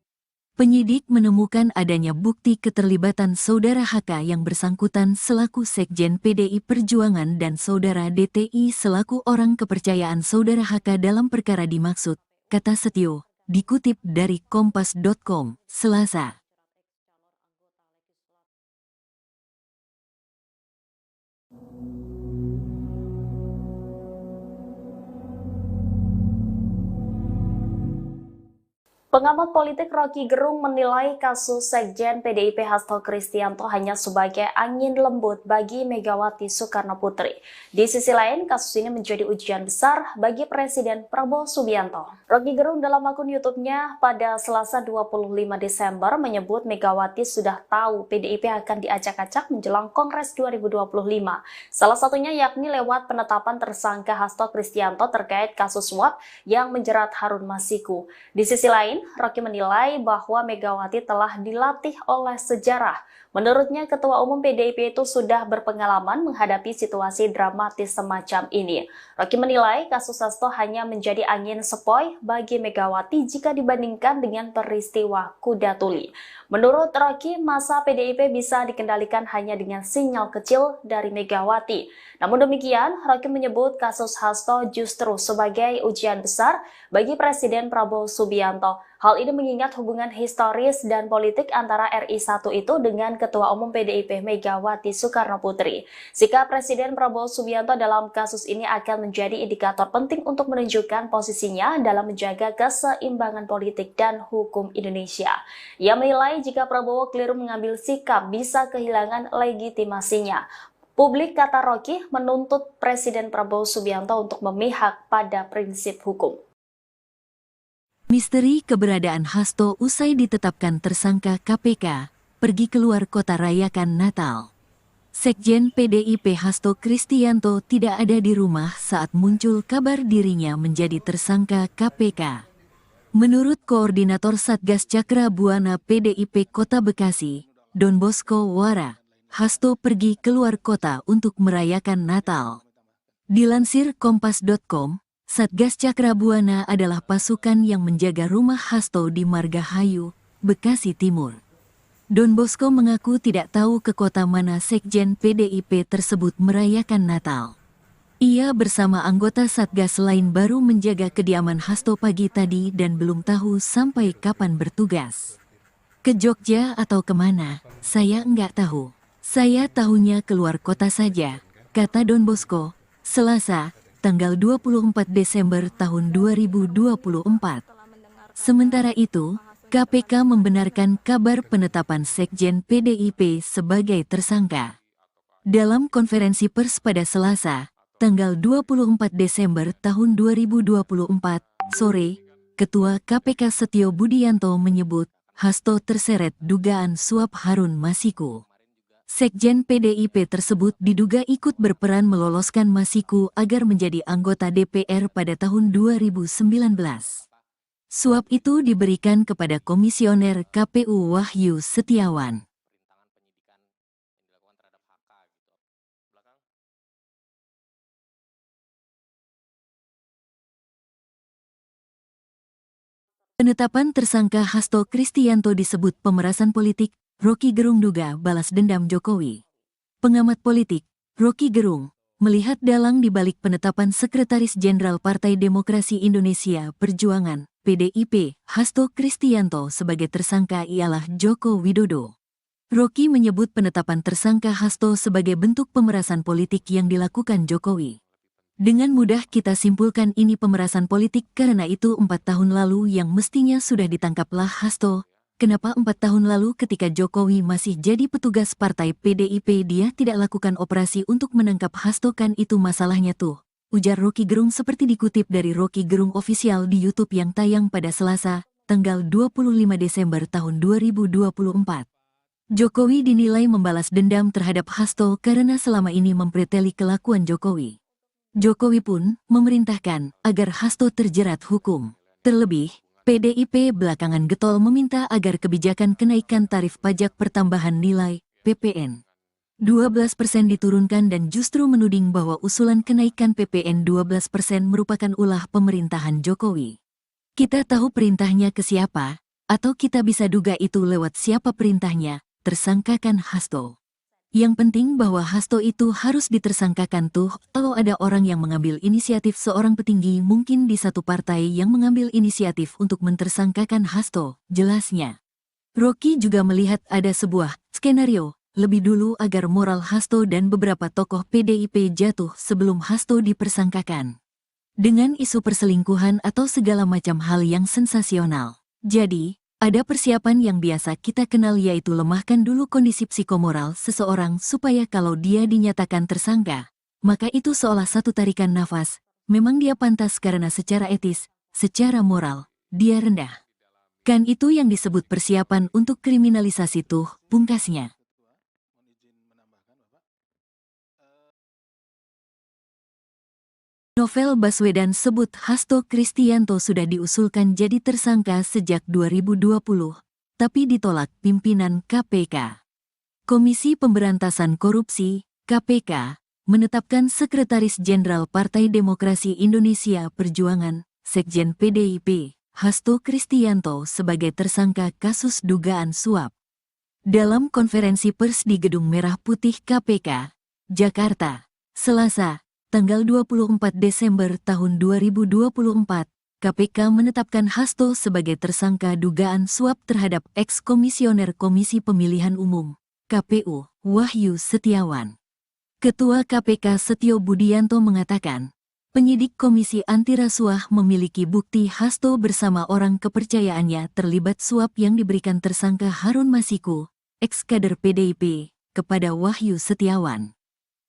Penyidik menemukan adanya bukti keterlibatan Saudara HK yang bersangkutan selaku Sekjen PDI Perjuangan dan Saudara DTI selaku orang kepercayaan Saudara HK dalam perkara dimaksud, kata Setio, dikutip dari Kompas.com, Selasa. Pengamat politik Rocky Gerung menilai kasus Sekjen PDIP Hasto Kristianto hanya sebagai angin lembut bagi Megawati Soekarno Putri. Di sisi lain, kasus ini menjadi ujian besar bagi Presiden Prabowo Subianto. Rocky Gerung dalam akun YouTube-nya pada Selasa 25 Desember menyebut Megawati sudah tahu PDIP akan diacak-acak menjelang Kongres 2025. Salah satunya yakni lewat penetapan tersangka Hasto Kristianto terkait kasus suap yang menjerat Harun Masiku. Di sisi lain, Rocky menilai bahwa Megawati telah dilatih oleh sejarah. Menurutnya, Ketua Umum PDIP itu sudah berpengalaman menghadapi situasi dramatis semacam ini. Rocky menilai kasus Hasto hanya menjadi angin sepoi bagi Megawati jika dibandingkan dengan peristiwa Kuda Tuli. Menurut Rocky, masa PDIP bisa dikendalikan hanya dengan sinyal kecil dari Megawati. Namun demikian, Rocky menyebut kasus Hasto justru sebagai ujian besar bagi Presiden Prabowo Subianto. Hal ini mengingat hubungan historis dan politik antara RI 1 itu dengan Ketua Umum PDIP Megawati Soekarno Putri. Sikap Presiden Prabowo Subianto dalam kasus ini akan menjadi indikator penting untuk menunjukkan posisinya dalam menjaga keseimbangan politik dan hukum Indonesia. Ia menilai jika Prabowo keliru mengambil sikap bisa kehilangan legitimasinya. Publik, kata Rocky, menuntut Presiden Prabowo Subianto untuk memihak pada prinsip hukum. Misteri keberadaan Hasto usai ditetapkan tersangka KPK, pergi keluar kota rayakan Natal. Sekjen PDIP Hasto Kristianto tidak ada di rumah saat muncul kabar dirinya menjadi tersangka KPK. Menurut Koordinator Satgas Cakra Buana PDIP Kota Bekasi, Don Bosco Wara, Hasto pergi keluar kota untuk merayakan Natal. Dilansir Kompas.com, Satgas Cakra Buana adalah pasukan yang menjaga rumah Hasto di Margahayu, Bekasi Timur. Don Bosco mengaku tidak tahu ke kota mana Sekjen PDIP tersebut merayakan Natal. Ia bersama anggota Satgas lain baru menjaga kediaman Hasto pagi tadi dan belum tahu sampai kapan bertugas. Ke Jogja atau kemana, saya enggak tahu. Saya tahunya keluar kota saja, kata Don Bosco, Selasa, tanggal 24 Desember tahun 2024. Sementara itu, KPK membenarkan kabar penetapan Sekjen PDIP sebagai tersangka. Dalam konferensi pers pada Selasa, tanggal 24 Desember tahun 2024, sore, Ketua KPK Setio Budianto menyebut Hasto terseret dugaan suap Harun Masiku. Sekjen PDIP tersebut diduga ikut berperan meloloskan Masiku agar menjadi anggota DPR pada tahun 2019. Suap itu diberikan kepada Komisioner KPU Wahyu Setiawan. Penetapan tersangka Hasto Kristianto disebut pemerasan politik. Rocky Gerung duga balas dendam Jokowi. Pengamat politik, Rocky Gerung, melihat dalang di balik penetapan Sekretaris Jenderal Partai Demokrasi Indonesia Perjuangan, PDIP, Hasto Kristianto sebagai tersangka ialah Joko Widodo. Rocky menyebut penetapan tersangka Hasto sebagai bentuk pemerasan politik yang dilakukan Jokowi. Dengan mudah kita simpulkan ini pemerasan politik karena itu 4 tahun lalu yang mestinya sudah ditangkaplah Hasto, kenapa 4 tahun lalu ketika Jokowi masih jadi petugas partai PDIP dia tidak lakukan operasi untuk menangkap Hasto? Kan itu masalahnya tuh, ujar Rocky Gerung seperti dikutip dari Rocky Gerung Official di YouTube yang tayang pada Selasa, tanggal 25 Desember tahun 2024. Jokowi dinilai membalas dendam terhadap Hasto karena selama ini mempreteli kelakuan Jokowi. Jokowi pun memerintahkan agar Hasto terjerat hukum. Terlebih, PDIP belakangan getol meminta agar kebijakan kenaikan tarif pajak pertambahan nilai (PPN) 12% diturunkan dan justru menuding bahwa usulan kenaikan PPN 12% merupakan ulah pemerintahan Jokowi. Kita tahu perintahnya ke siapa, atau kita bisa duga itu lewat siapa perintahnya, tersangkakan Hasto. Yang penting bahwa Hasto itu harus ditersangkakan tuh kalau ada orang yang mengambil inisiatif, seorang petinggi mungkin di satu partai yang mengambil inisiatif untuk mentersangkakan Hasto, jelasnya. Rocky juga melihat ada sebuah skenario lebih dulu agar moral Hasto dan beberapa tokoh PDIP jatuh sebelum Hasto dipersangkakan dengan isu perselingkuhan atau segala macam hal yang sensasional. Jadi, ada persiapan yang biasa kita kenal, yaitu lemahkan dulu kondisi psikomoral seseorang supaya kalau dia dinyatakan tersangka, maka itu seolah satu tarikan nafas, memang dia pantas karena secara etis, secara moral, dia rendah. Kan itu yang disebut persiapan untuk kriminalisasi tuh, pungkasnya. Novel Baswedan sebut Hasto Kristianto sudah diusulkan jadi tersangka sejak 2020, tapi ditolak pimpinan KPK. Komisi Pemberantasan Korupsi, KPK, menetapkan Sekretaris Jenderal Partai Demokrasi Indonesia Perjuangan, Sekjen PDIP, Hasto Kristianto sebagai tersangka kasus dugaan suap. Dalam konferensi pers di Gedung Merah Putih KPK, Jakarta, Selasa, tanggal 24 Desember tahun 2024, KPK menetapkan Hasto sebagai tersangka dugaan suap terhadap eks-komisioner Komisi Pemilihan Umum, KPU, Wahyu Setiawan. Ketua KPK Setio Budianto mengatakan, penyidik Komisi Anti Rasuah memiliki bukti Hasto bersama orang kepercayaannya terlibat suap yang diberikan tersangka Harun Masiku, eks-kader PDIP, kepada Wahyu Setiawan.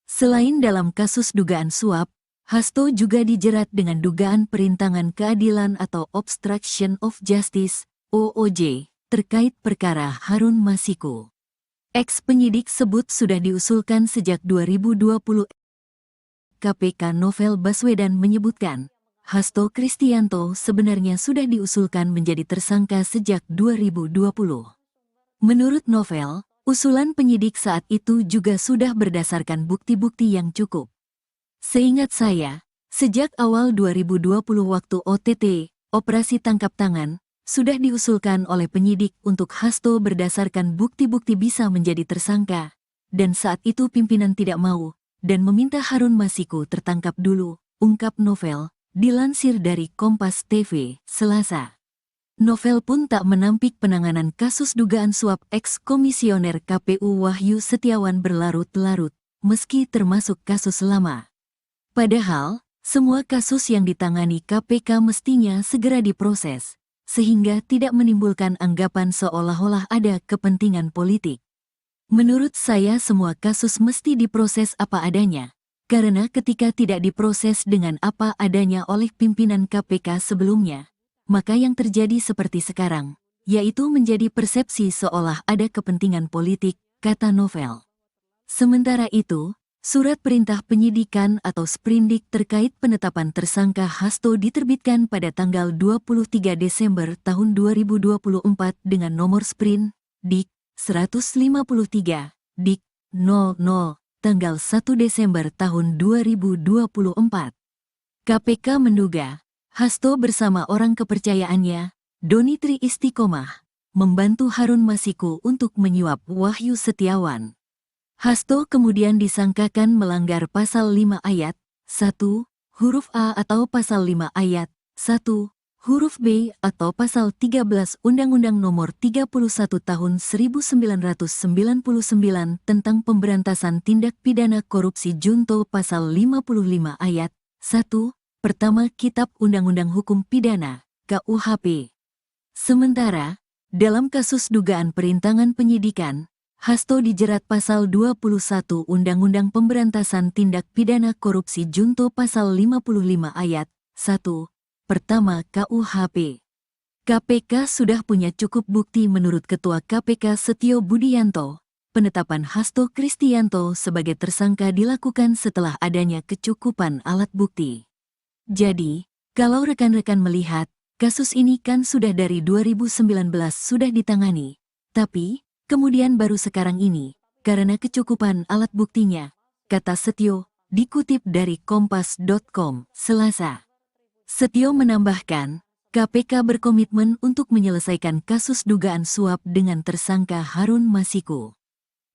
Selain dalam kasus dugaan suap, Hasto juga dijerat dengan dugaan perintangan keadilan atau obstruction of justice, OOJ, terkait perkara Harun Masiku. Eks-penyidik sebut sudah diusulkan sejak 2020. KPK Novel Baswedan menyebutkan, Hasto Kristianto sebenarnya sudah diusulkan menjadi tersangka sejak 2020. Menurut Novel, usulan penyidik saat itu juga sudah berdasarkan bukti-bukti yang cukup. Seingat saya, sejak awal 2020 waktu OTT, Operasi Tangkap Tangan, sudah diusulkan oleh penyidik untuk Hasto berdasarkan bukti-bukti bisa menjadi tersangka, dan saat itu pimpinan tidak mau, dan meminta Harun Masiku tertangkap dulu, ungkap Novel, dilansir dari Kompas TV, Selasa. Novel pun tak menampik penanganan kasus dugaan suap eks-komisioner KPU Wahyu Setiawan berlarut-larut, meski termasuk kasus lama. Padahal, semua kasus yang ditangani KPK mestinya segera diproses, sehingga tidak menimbulkan anggapan seolah-olah ada kepentingan politik. Menurut saya semua kasus mesti diproses apa adanya, karena ketika tidak diproses dengan apa adanya oleh pimpinan KPK sebelumnya, maka yang terjadi seperti sekarang, yaitu menjadi persepsi seolah ada kepentingan politik, kata Novel. Sementara itu, surat perintah penyidikan atau sprindik terkait penetapan tersangka Hasto diterbitkan pada tanggal 23 Desember tahun 2024 dengan nomor Sprin, Dik. 153, Dik. 00, tanggal 1 Desember tahun 2024. KPK menduga, Hasto bersama orang kepercayaannya, Doni Tri Istiqomah, membantu Harun Masiku untuk menyuap Wahyu Setiawan. Hasto kemudian disangkakan melanggar pasal 5 ayat 1, huruf A atau pasal 5 ayat 1, huruf B atau pasal 13 Undang-Undang Nomor 31 Tahun 1999 tentang Pemberantasan Tindak Pidana Korupsi junto pasal 55 ayat 1, pertama Kitab Undang-Undang Hukum Pidana, KUHP. Sementara, Dalam kasus dugaan perintangan penyidikan, Hasto dijerat pasal 21 Undang-Undang Pemberantasan Tindak Pidana Korupsi Junto pasal 55 ayat 1, pertama KUHP. KPK sudah punya cukup bukti menurut Ketua KPK Setio Budianto. Penetapan Hasto Kristianto sebagai tersangka dilakukan setelah adanya kecukupan alat bukti. Jadi, kalau rekan-rekan melihat, kasus ini kan sudah dari 2019 sudah ditangani. Tapi, kemudian baru sekarang ini, karena kecukupan alat buktinya, kata Setio, dikutip dari Kompas.com, Selasa. Setio menambahkan, KPK berkomitmen untuk menyelesaikan kasus dugaan suap dengan tersangka Harun Masiku.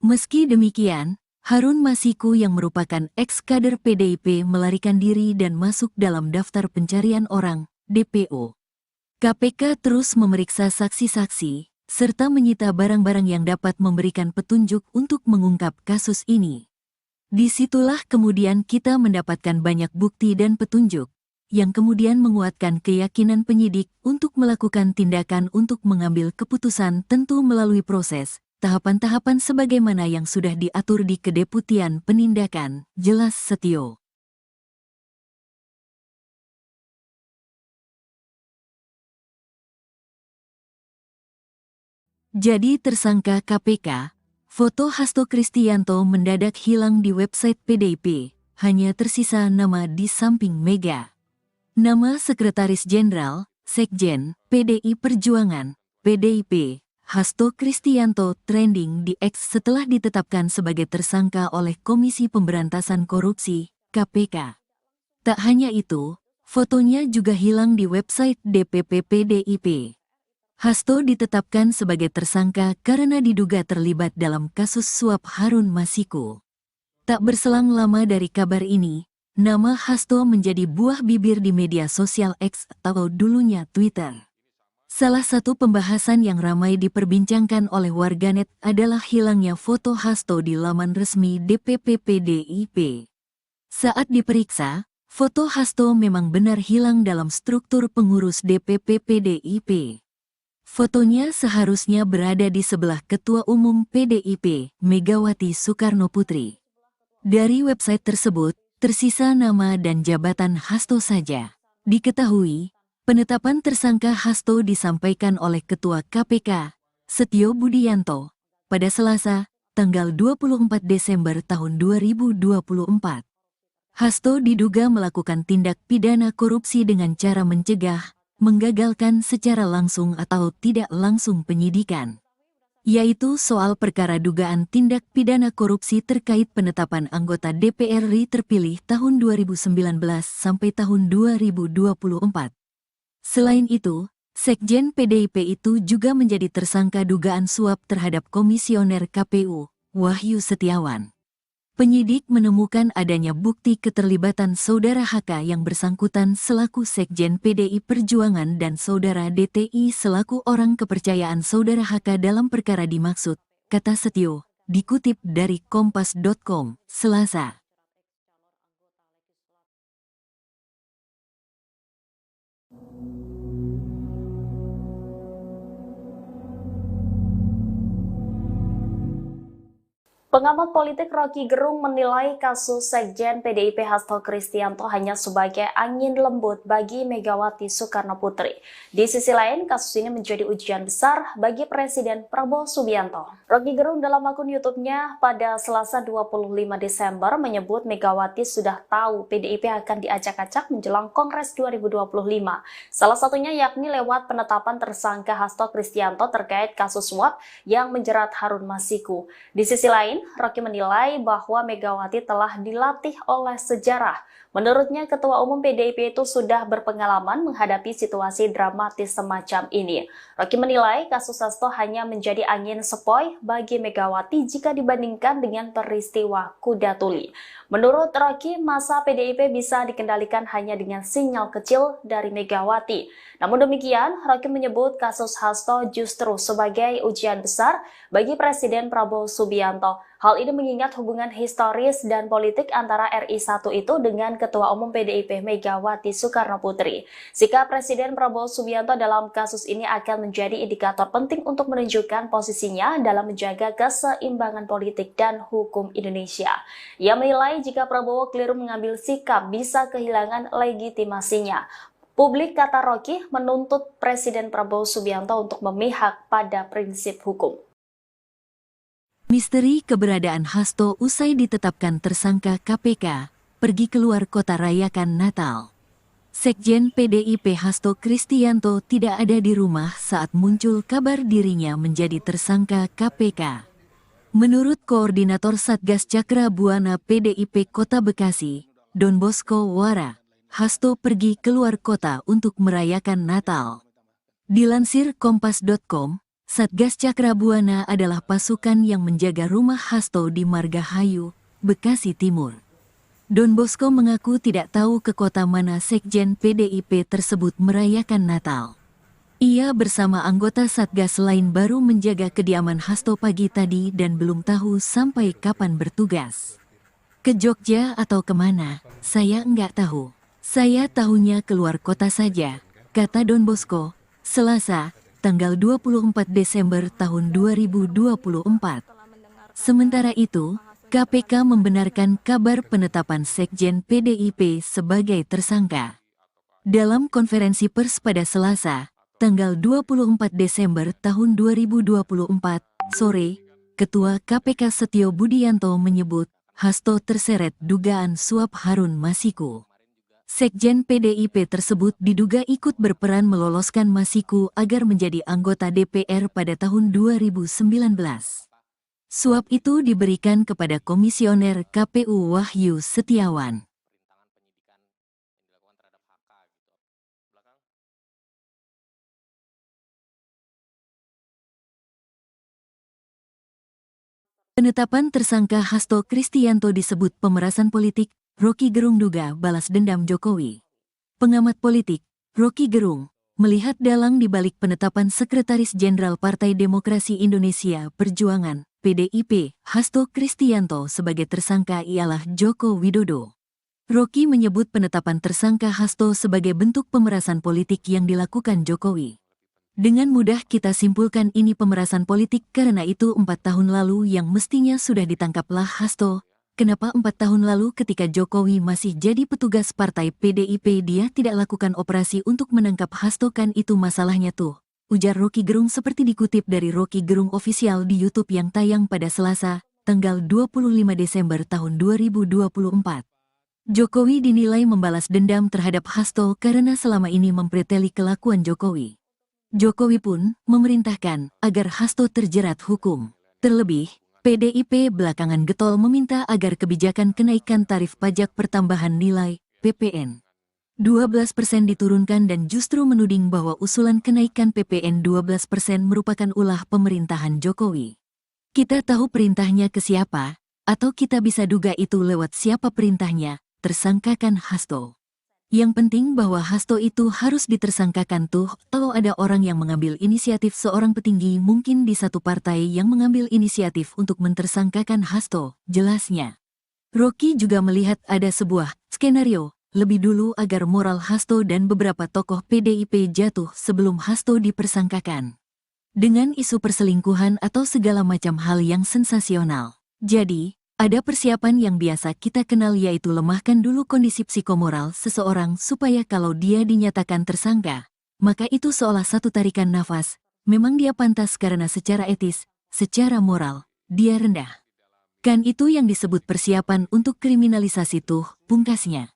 Meski demikian, Harun Masiku yang merupakan ex-kader PDIP melarikan diri dan masuk dalam daftar pencarian orang, DPO. KPK terus memeriksa saksi-saksi, serta menyita barang-barang yang dapat memberikan petunjuk untuk mengungkap kasus ini. Disitulah kemudian kita mendapatkan banyak bukti dan petunjuk, yang kemudian menguatkan keyakinan penyidik untuk melakukan tindakan untuk mengambil keputusan tentu melalui proses, tahapan-tahapan sebagaimana yang sudah diatur di Kedeputian Penindakan, jelas Setio. Jadi tersangka KPK, foto Hasto Kristianto mendadak hilang di website PDIP, hanya tersisa nama di samping Mega. Nama Sekretaris Jenderal, Sekjen, PDI Perjuangan, PDIP, Hasto Kristianto trending di X setelah ditetapkan sebagai tersangka oleh Komisi Pemberantasan Korupsi, KPK. Tak hanya itu, fotonya juga hilang di website DPP PDIP. Hasto ditetapkan sebagai tersangka karena diduga terlibat dalam kasus suap Harun Masiku. Tak berselang lama dari kabar ini, nama Hasto menjadi buah bibir di media sosial X atau dulunya Twitter. Salah satu pembahasan yang ramai diperbincangkan oleh warganet adalah hilangnya foto Hasto di laman resmi DPP PDIP. Saat diperiksa, foto Hasto memang benar hilang dalam struktur pengurus DPP PDIP. Fotonya seharusnya berada di sebelah Ketua Umum PDIP, Megawati Soekarnoputri. Dari website tersebut, tersisa nama dan jabatan Hasto saja. Diketahui, penetapan tersangka Hasto disampaikan oleh Ketua KPK, Setio Budianto, pada Selasa, tanggal 24 Desember tahun 2024. Hasto diduga melakukan tindak pidana korupsi dengan cara mencegah, menggagalkan secara langsung atau tidak langsung penyidikan, yaitu soal perkara dugaan tindak pidana korupsi terkait penetapan anggota DPR RI terpilih tahun 2019 sampai tahun 2024. Selain itu, Sekjen PDIP itu juga menjadi tersangka dugaan suap terhadap Komisioner KPU, Wahyu Setiawan. Penyidik menemukan adanya bukti keterlibatan Saudara HK yang bersangkutan selaku Sekjen PDI Perjuangan dan Saudara DTI selaku orang kepercayaan Saudara HK dalam perkara dimaksud, kata Setio, dikutip dari Kompas.com, Selasa. Pengamat politik Rocky Gerung menilai kasus Sekjen PDIP Hasto Kristianto hanya sebagai angin lembut bagi Megawati Soekarnoputri. Di sisi lain, kasus ini menjadi ujian besar bagi Presiden Prabowo Subianto. Rocky Gerung dalam akun YouTube-nya pada Selasa 25 Desember menyebut Megawati sudah tahu PDIP akan diacak-acak menjelang Kongres 2025. Salah satunya yakni lewat penetapan tersangka Hasto Kristianto terkait kasus suap yang menjerat Harun Masiku. Di sisi lain, Rocky menilai bahwa Megawati telah dilatih oleh sejarah. Menurutnya, Ketua Umum PDIP itu sudah berpengalaman menghadapi situasi dramatis semacam ini. Rocky menilai kasus Hasto hanya menjadi angin sepoi bagi Megawati jika dibandingkan dengan peristiwa Kuda Tuli. Menurut Rocky, masa PDIP bisa dikendalikan hanya dengan sinyal kecil dari Megawati. Namun demikian, Rocky menyebut kasus Hasto justru sebagai ujian besar bagi Presiden Prabowo Subianto. Hal ini mengingat hubungan historis dan politik antara RI1 itu dengan Ketua Umum PDIP Megawati Soekarnoputri. Sikap Presiden Prabowo Subianto dalam kasus ini akan menjadi indikator penting untuk menunjukkan posisinya dalam menjaga keseimbangan politik dan hukum Indonesia. Ia menilai jika Prabowo keliru mengambil sikap bisa kehilangan legitimasinya. Publik, kata Rocky, menuntut Presiden Prabowo Subianto untuk memihak pada prinsip hukum. Misteri keberadaan Hasto usai ditetapkan tersangka KPK, pergi keluar kota rayakan Natal. Sekjen PDIP Hasto Kristianto tidak ada di rumah saat muncul kabar dirinya menjadi tersangka KPK. Menurut Koordinator Satgas Cakra Buana PDIP Kota Bekasi, Don Bosco Wara, Hasto pergi keluar kota untuk merayakan Natal. Dilansir Kompas.com, Satgas Cakra Buana adalah pasukan yang menjaga rumah Hasto di Margahayu, Bekasi Timur. Don Bosco mengaku tidak tahu ke kota mana Sekjen PDIP tersebut merayakan Natal. Ia bersama anggota Satgas lain baru menjaga kediaman Hasto pagi tadi dan belum tahu sampai kapan bertugas. Ke Jogja atau kemana, saya enggak tahu. Saya tahunya keluar kota saja, kata Don Bosco, Selasa, tanggal 24 Desember tahun 2024. Sementara itu, KPK membenarkan kabar penetapan Sekjen PDIP sebagai tersangka. Dalam konferensi pers pada Selasa, tanggal 24 Desember tahun 2024, sore, Ketua KPK Setio Budianto menyebut Hasto terseret dugaan suap Harun Masiku. Sekjen PDIP tersebut diduga ikut berperan meloloskan Masiku agar menjadi anggota DPR pada tahun 2019. Suap itu diberikan kepada Komisioner KPU Wahyu Setiawan. Penetapan tersangka Hasto Kristianto disebut pemerasan politik. Rocky Gerung duga balas dendam Jokowi. Pengamat politik, Rocky Gerung, melihat dalang di balik penetapan Sekretaris Jenderal Partai Demokrasi Indonesia Perjuangan, PDIP, Hasto Kristianto sebagai tersangka ialah Joko Widodo. Rocky menyebut penetapan tersangka Hasto sebagai bentuk pemerasan politik yang dilakukan Jokowi. Dengan mudah kita simpulkan ini pemerasan politik karena itu 4 tahun lalu yang mestinya sudah ditangkaplah Hasto. Kenapa 4 tahun lalu ketika Jokowi masih jadi petugas partai PDIP dia tidak lakukan operasi untuk menangkap Hasto, kan itu masalahnya tuh, ujar Rocky Gerung seperti dikutip dari Rocky Gerung Official di YouTube yang tayang pada Selasa, tanggal 25 Desember tahun 2024. Jokowi dinilai membalas dendam terhadap Hasto karena selama ini mempreteli kelakuan Jokowi. Jokowi pun memerintahkan agar Hasto terjerat hukum. Terlebih, PDIP belakangan getol meminta agar kebijakan kenaikan tarif pajak pertambahan nilai (PPN) 12% diturunkan dan justru menuding bahwa usulan kenaikan PPN 12% merupakan ulah pemerintahan Jokowi. Kita tahu perintahnya ke siapa, atau kita bisa duga itu lewat siapa perintahnya, tersangkakan Hasto. Yang penting bahwa Hasto itu harus ditersangkakan tuh kalau ada orang yang mengambil inisiatif, seorang petinggi mungkin di satu partai yang mengambil inisiatif untuk mentersangkakan Hasto, jelasnya. Rocky juga melihat ada sebuah skenario lebih dulu agar moral Hasto dan beberapa tokoh PDIP jatuh sebelum Hasto dipersangkakan. Dengan isu perselingkuhan atau segala macam hal yang sensasional. Jadi, ada persiapan yang biasa kita kenal yaitu lemahkan dulu kondisi psikomoral seseorang supaya kalau dia dinyatakan tersangka, maka itu seolah satu tarikan nafas, memang dia pantas karena secara etis, secara moral, dia rendah. Kan itu yang disebut persiapan untuk kriminalisasi tuh, pungkasnya.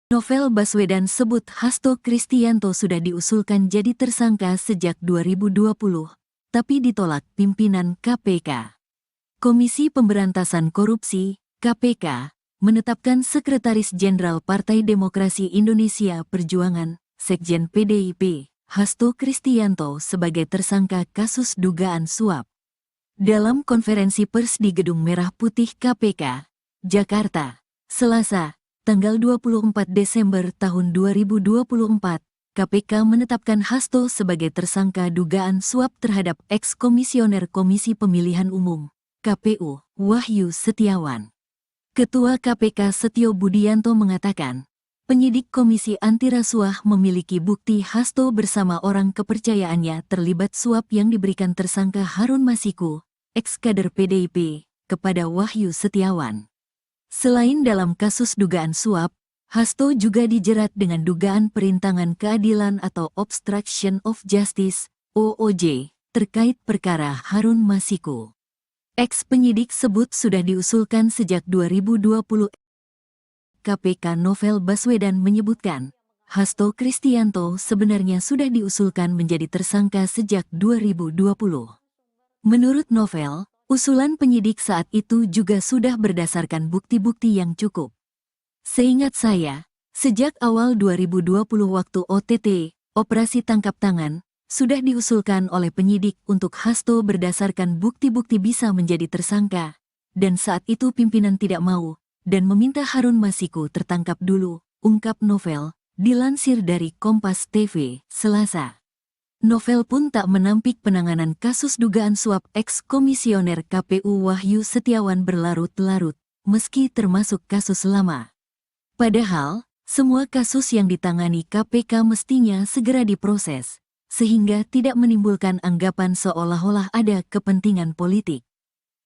Novel Baswedan sebut Hasto Kristianto sudah diusulkan jadi tersangka sejak 2020, tapi ditolak pimpinan KPK. Komisi Pemberantasan Korupsi, KPK, menetapkan Sekretaris Jenderal Partai Demokrasi Indonesia Perjuangan, Sekjen PDIP, Hasto Kristianto sebagai tersangka kasus dugaan suap. Dalam konferensi pers di Gedung Merah Putih KPK, Jakarta, Selasa, tanggal 24 Desember tahun 2024, KPK menetapkan Hasto sebagai tersangka dugaan suap terhadap eks-komisioner Komisi Pemilihan Umum, KPU, Wahyu Setiawan. Ketua KPK Setio Budianto mengatakan, penyidik Komisi Anti Rasuah memiliki bukti Hasto bersama orang kepercayaannya terlibat suap yang diberikan tersangka Harun Masiku, eks-kader PDIP, kepada Wahyu Setiawan. Selain dalam kasus dugaan suap, Hasto juga dijerat dengan dugaan perintangan keadilan atau obstruction of justice, OOJ, terkait perkara Harun Masiku. Eks-penyidik sebut sudah diusulkan sejak 2020. KPK Novel Baswedan menyebutkan, Hasto Kristianto sebenarnya sudah diusulkan menjadi tersangka sejak 2020. Menurut Novel, usulan penyidik saat itu juga sudah berdasarkan bukti-bukti yang cukup. Seingat saya, sejak awal 2020 waktu OTT, Operasi Tangkap Tangan, sudah diusulkan oleh penyidik untuk Hasto berdasarkan bukti-bukti bisa menjadi tersangka, dan saat itu pimpinan tidak mau, dan meminta Harun Masiku tertangkap dulu, ungkap Novel, dilansir dari Kompas TV, Selasa. Novel pun tak menampik penanganan kasus dugaan suap eks-komisioner KPU Wahyu Setiawan berlarut-larut, meski termasuk kasus lama. Padahal, semua kasus yang ditangani KPK mestinya segera diproses, sehingga tidak menimbulkan anggapan seolah-olah ada kepentingan politik.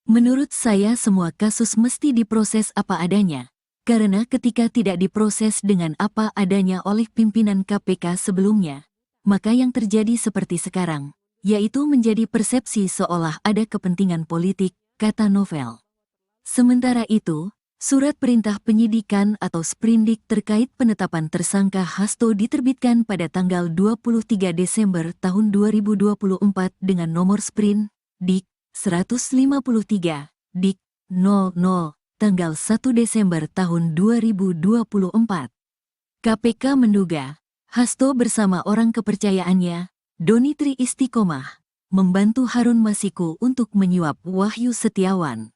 Menurut saya semua kasus mesti diproses apa adanya, karena ketika tidak diproses dengan apa adanya oleh pimpinan KPK sebelumnya, maka yang terjadi seperti sekarang, yaitu menjadi persepsi seolah ada kepentingan politik, kata Novel. Sementara itu, surat perintah penyidikan atau sprindik terkait penetapan tersangka Hasto diterbitkan pada tanggal 23 Desember tahun 2024 dengan nomor Sprin, Dik. 153, Dik. 00, tanggal 1 Desember tahun 2024. KPK menduga, Hasto bersama orang kepercayaannya, Doni Tri Istiqomah, membantu Harun Masiku untuk menyuap Wahyu Setiawan.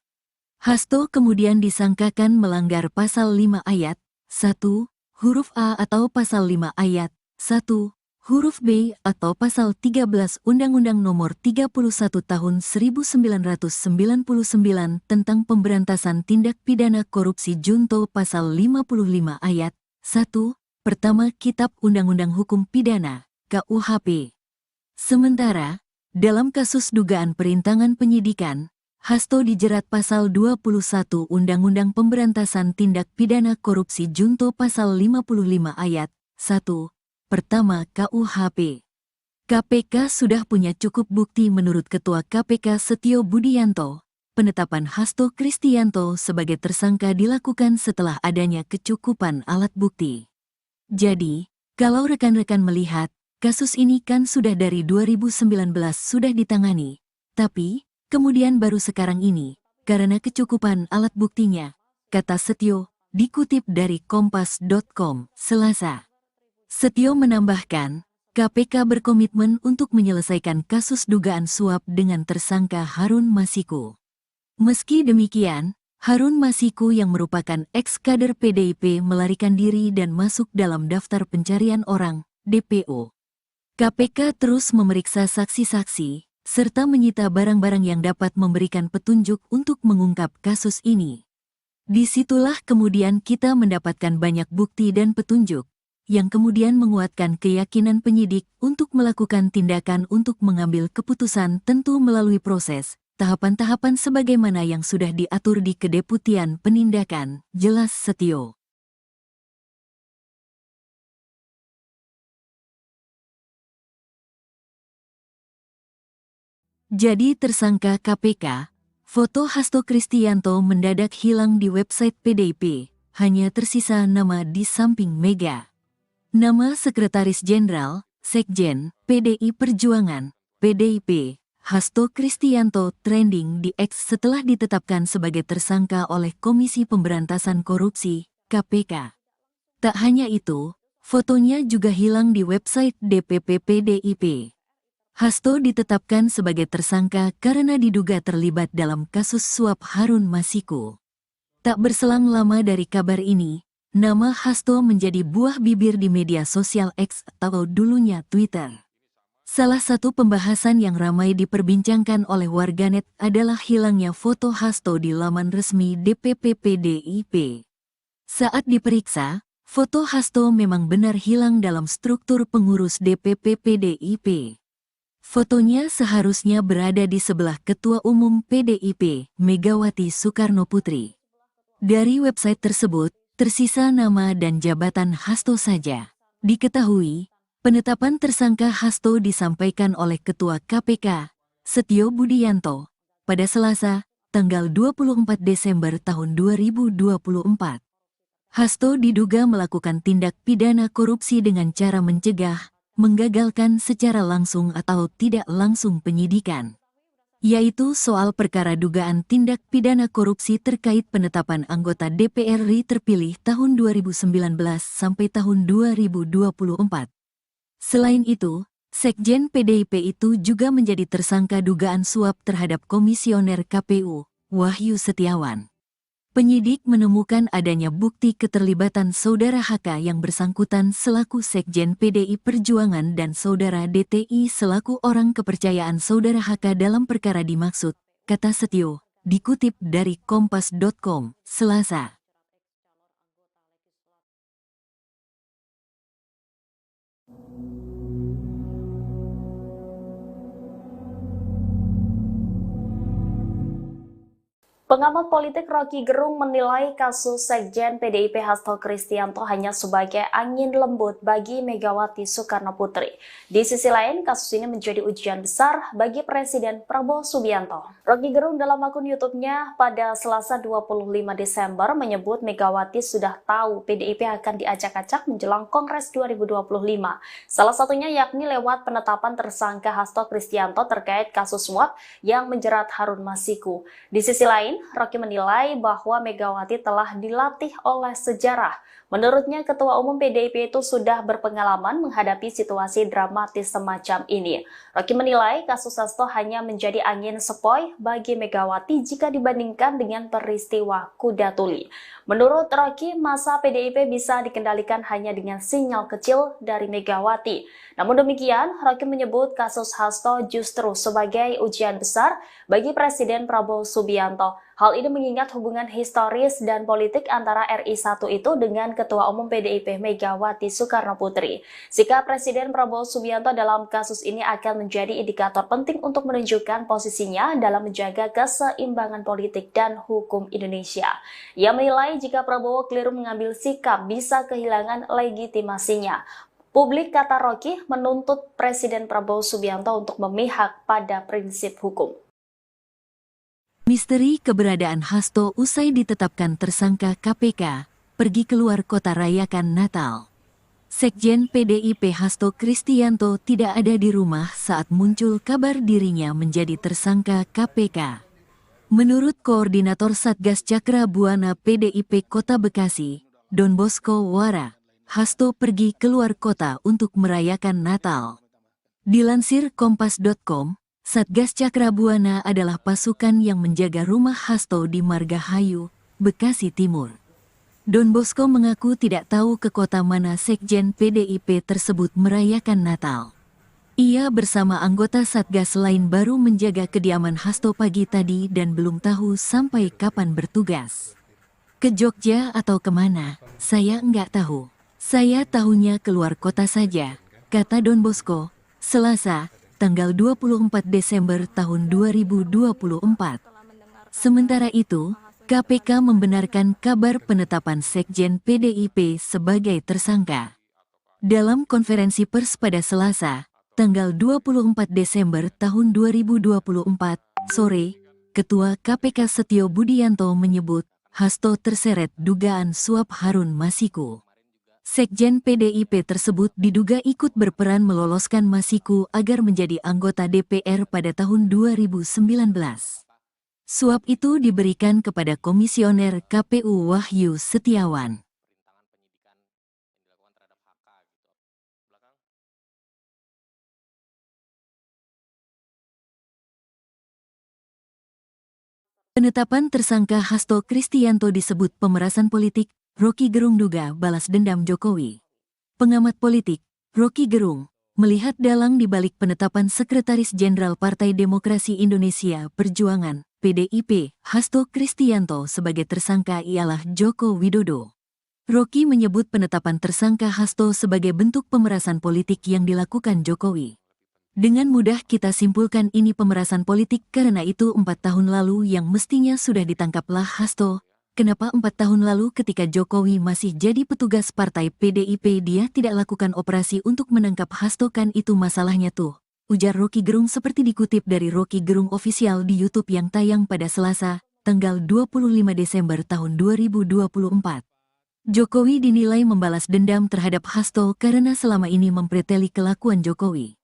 Hasto kemudian disangkakan melanggar pasal 5 ayat 1, huruf A atau pasal 5 ayat 1, huruf B atau pasal 13 Undang-Undang Nomor 31 Tahun 1999 tentang Pemberantasan Tindak Pidana Korupsi junto pasal 55 ayat 1, pertama Kitab Undang-Undang Hukum Pidana, KUHP. Sementara, dalam kasus dugaan perintangan penyidikan, Hasto dijerat pasal 21 Undang-Undang Pemberantasan Tindak Pidana Korupsi junto pasal 55 ayat 1, pertama KUHP. KPK sudah punya cukup bukti menurut Ketua KPK Setio Budianto. Penetapan Hasto Kristianto sebagai tersangka dilakukan setelah adanya kecukupan alat bukti. Jadi, kalau rekan-rekan melihat, kasus ini kan sudah dari 2019 sudah ditangani, tapi kemudian baru sekarang ini, karena kecukupan alat buktinya, kata Setio, dikutip dari Kompas.com, Selasa. Setio menambahkan, KPK berkomitmen untuk menyelesaikan kasus dugaan suap dengan tersangka Harun Masiku. Meski demikian, Harun Masiku yang merupakan eks-kader PDIP melarikan diri dan masuk dalam daftar pencarian orang, DPO. KPK terus memeriksa saksi-saksi, serta menyita barang-barang yang dapat memberikan petunjuk untuk mengungkap kasus ini. Disitulah kemudian kita mendapatkan banyak bukti dan petunjuk, yang kemudian menguatkan keyakinan penyidik untuk melakukan tindakan untuk mengambil keputusan tentu melalui proses, tahapan-tahapan sebagaimana yang sudah diatur di Kedeputian Penindakan, jelas Setio. Jadi tersangka KPK, foto Hasto Kristianto mendadak hilang di website PDIP, hanya tersisa nama di samping Mega. Nama Sekretaris Jenderal, Sekjen, PDI Perjuangan, PDIP, Hasto Kristianto trending di X setelah ditetapkan sebagai tersangka oleh Komisi Pemberantasan Korupsi, KPK. Tak hanya itu, fotonya juga hilang di website DPP PDIP. Hasto ditetapkan sebagai tersangka karena diduga terlibat dalam kasus suap Harun Masiku. Tak berselang lama dari kabar ini, Nama Hasto menjadi buah bibir di media sosial X atau dulunya Twitter. Salah satu pembahasan yang ramai diperbincangkan oleh warganet adalah hilangnya foto Hasto di laman resmi DPP PDIP. Saat diperiksa, foto Hasto memang benar hilang dalam struktur pengurus DPP PDIP. Fotonya seharusnya berada di sebelah Ketua Umum PDIP, Megawati Soekarnoputri. Dari website tersebut, tersisa nama dan jabatan Hasto saja. Diketahui, penetapan tersangka Hasto disampaikan oleh Ketua KPK, Setio Budianto, pada Selasa, tanggal 24 Desember tahun 2024. Hasto diduga melakukan tindak pidana korupsi dengan cara mencegah, menggagalkan secara langsung atau tidak langsung penyidikan, yaitu soal perkara dugaan tindak pidana korupsi terkait penetapan anggota DPR RI terpilih tahun 2019 sampai tahun 2024. Selain itu, Sekjen PDIP itu juga menjadi tersangka dugaan suap terhadap Komisioner KPU, Wahyu Setiawan. Penyidik menemukan adanya bukti keterlibatan Saudara HK yang bersangkutan selaku Sekjen PDI Perjuangan dan Saudara DTI selaku orang kepercayaan Saudara HK dalam perkara dimaksud, kata Setio, dikutip dari Kompas.com, Selasa. Pengamat politik Rocky Gerung menilai kasus Sekjen PDIP Hasto Kristianto hanya sebagai angin lembut bagi Megawati Soekarnoputri. Di sisi lain, kasus ini menjadi ujian besar bagi Presiden Prabowo Subianto. Rocky Gerung dalam akun YouTube-nya pada Selasa 25 Desember menyebut Megawati sudah tahu PDIP akan diacak-acak menjelang Kongres 2025. Salah satunya yakni lewat penetapan tersangka Hasto Kristianto terkait kasus suap yang menjerat Harun Masiku. Di sisi lain, Rocky menilai bahwa Megawati telah dilatih oleh sejarah. Menurutnya, Ketua Umum PDIP itu sudah berpengalaman menghadapi situasi dramatis semacam ini. Rocky menilai kasus Hasto hanya menjadi angin sepoi bagi Megawati jika dibandingkan dengan peristiwa Kuda Tuli. Menurut Rocky, masa PDIP bisa dikendalikan hanya dengan sinyal kecil dari Megawati. Namun demikian, Rocky menyebut kasus Hasto justru sebagai ujian besar bagi Presiden Prabowo Subianto. Hal ini mengingat hubungan historis dan politik antara RI1 itu dengan Ketua Umum PDIP Megawati Soekarnoputri. Sikap Presiden Prabowo Subianto dalam kasus ini akan menjadi indikator penting untuk menunjukkan posisinya dalam menjaga keseimbangan politik dan hukum Indonesia. Ia menilai jika Prabowo keliru mengambil sikap bisa kehilangan legitimasinya. Publik, kata Rocky, menuntut Presiden Prabowo Subianto untuk memihak pada prinsip hukum. Misteri keberadaan Hasto usai ditetapkan tersangka KPK, pergi keluar kota rayakan Natal. Sekjen PDIP Hasto Kristianto tidak ada di rumah saat muncul kabar dirinya menjadi tersangka KPK. Menurut Koordinator Satgas Cakra Buana PDIP Kota Bekasi, Don Bosco Wara, Hasto pergi keluar kota untuk merayakan Natal. Dilansir Kompas.com, Satgas Cakra Buana adalah pasukan yang menjaga rumah Hasto di Margahayu, Bekasi Timur. Don Bosco mengaku tidak tahu ke kota mana Sekjen PDIP tersebut merayakan Natal. Ia bersama anggota Satgas lain baru menjaga kediaman Hasto pagi tadi dan belum tahu sampai kapan bertugas. Ke Jogja atau kemana, saya nggak tahu. Saya tahunya keluar kota saja, kata Don Bosco, Selasa, tanggal 24 Desember tahun 2024. Sementara itu, KPK membenarkan kabar penetapan Sekjen PDIP sebagai tersangka. Dalam konferensi pers pada Selasa, tanggal 24 Desember tahun 2024, sore, Ketua KPK Setio Budianto menyebut Hasto terseret dugaan suap Harun Masiku. Sekjen PDIP tersebut diduga ikut berperan meloloskan Masiku agar menjadi anggota DPR pada tahun 2019. Suap itu diberikan kepada Komisioner KPU Wahyu Setiawan. Penetapan tersangka Hasto Kristianto disebut pemerasan politik Roky Gerung duga balas dendam Jokowi. Pengamat politik, Roky Gerung, melihat dalang di balik penetapan Sekretaris Jenderal Partai Demokrasi Indonesia Perjuangan, PDIP, Hasto Kristianto sebagai tersangka ialah Joko Widodo. Roky menyebut penetapan tersangka Hasto sebagai bentuk pemerasan politik yang dilakukan Jokowi. Dengan mudah kita simpulkan ini pemerasan politik karena itu 4 tahun lalu yang mestinya sudah ditangkaplah Hasto. Kenapa 4 tahun lalu ketika Jokowi masih jadi petugas partai PDIP dia tidak lakukan operasi untuk menangkap Hasto, kan itu masalahnya tuh, ujar Roky Gerung seperti dikutip dari Roky Gerung Official di YouTube yang tayang pada Selasa, tanggal 25 Desember tahun 2024. Jokowi dinilai membalas dendam terhadap Hasto karena selama ini mempreteli kelakuan Jokowi.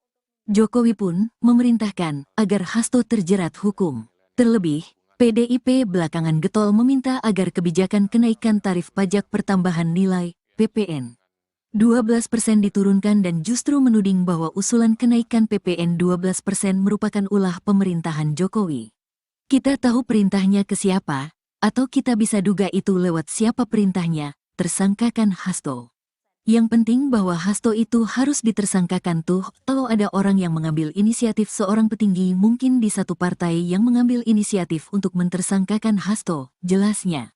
Jokowi pun memerintahkan agar Hasto terjerat hukum. Terlebih, PDIP belakangan getol meminta agar kebijakan kenaikan tarif pajak pertambahan nilai (PPN) 12% diturunkan dan justru menuding bahwa usulan kenaikan PPN 12% merupakan ulah pemerintahan Jokowi. Kita tahu perintahnya ke siapa, atau kita bisa duga itu lewat siapa perintahnya, tersangkakan Hasto. Yang penting bahwa Hasto itu harus ditersangkakan tuh, kalau ada orang yang mengambil inisiatif, seorang petinggi mungkin di satu partai yang mengambil inisiatif untuk mentersangkakan Hasto, jelasnya.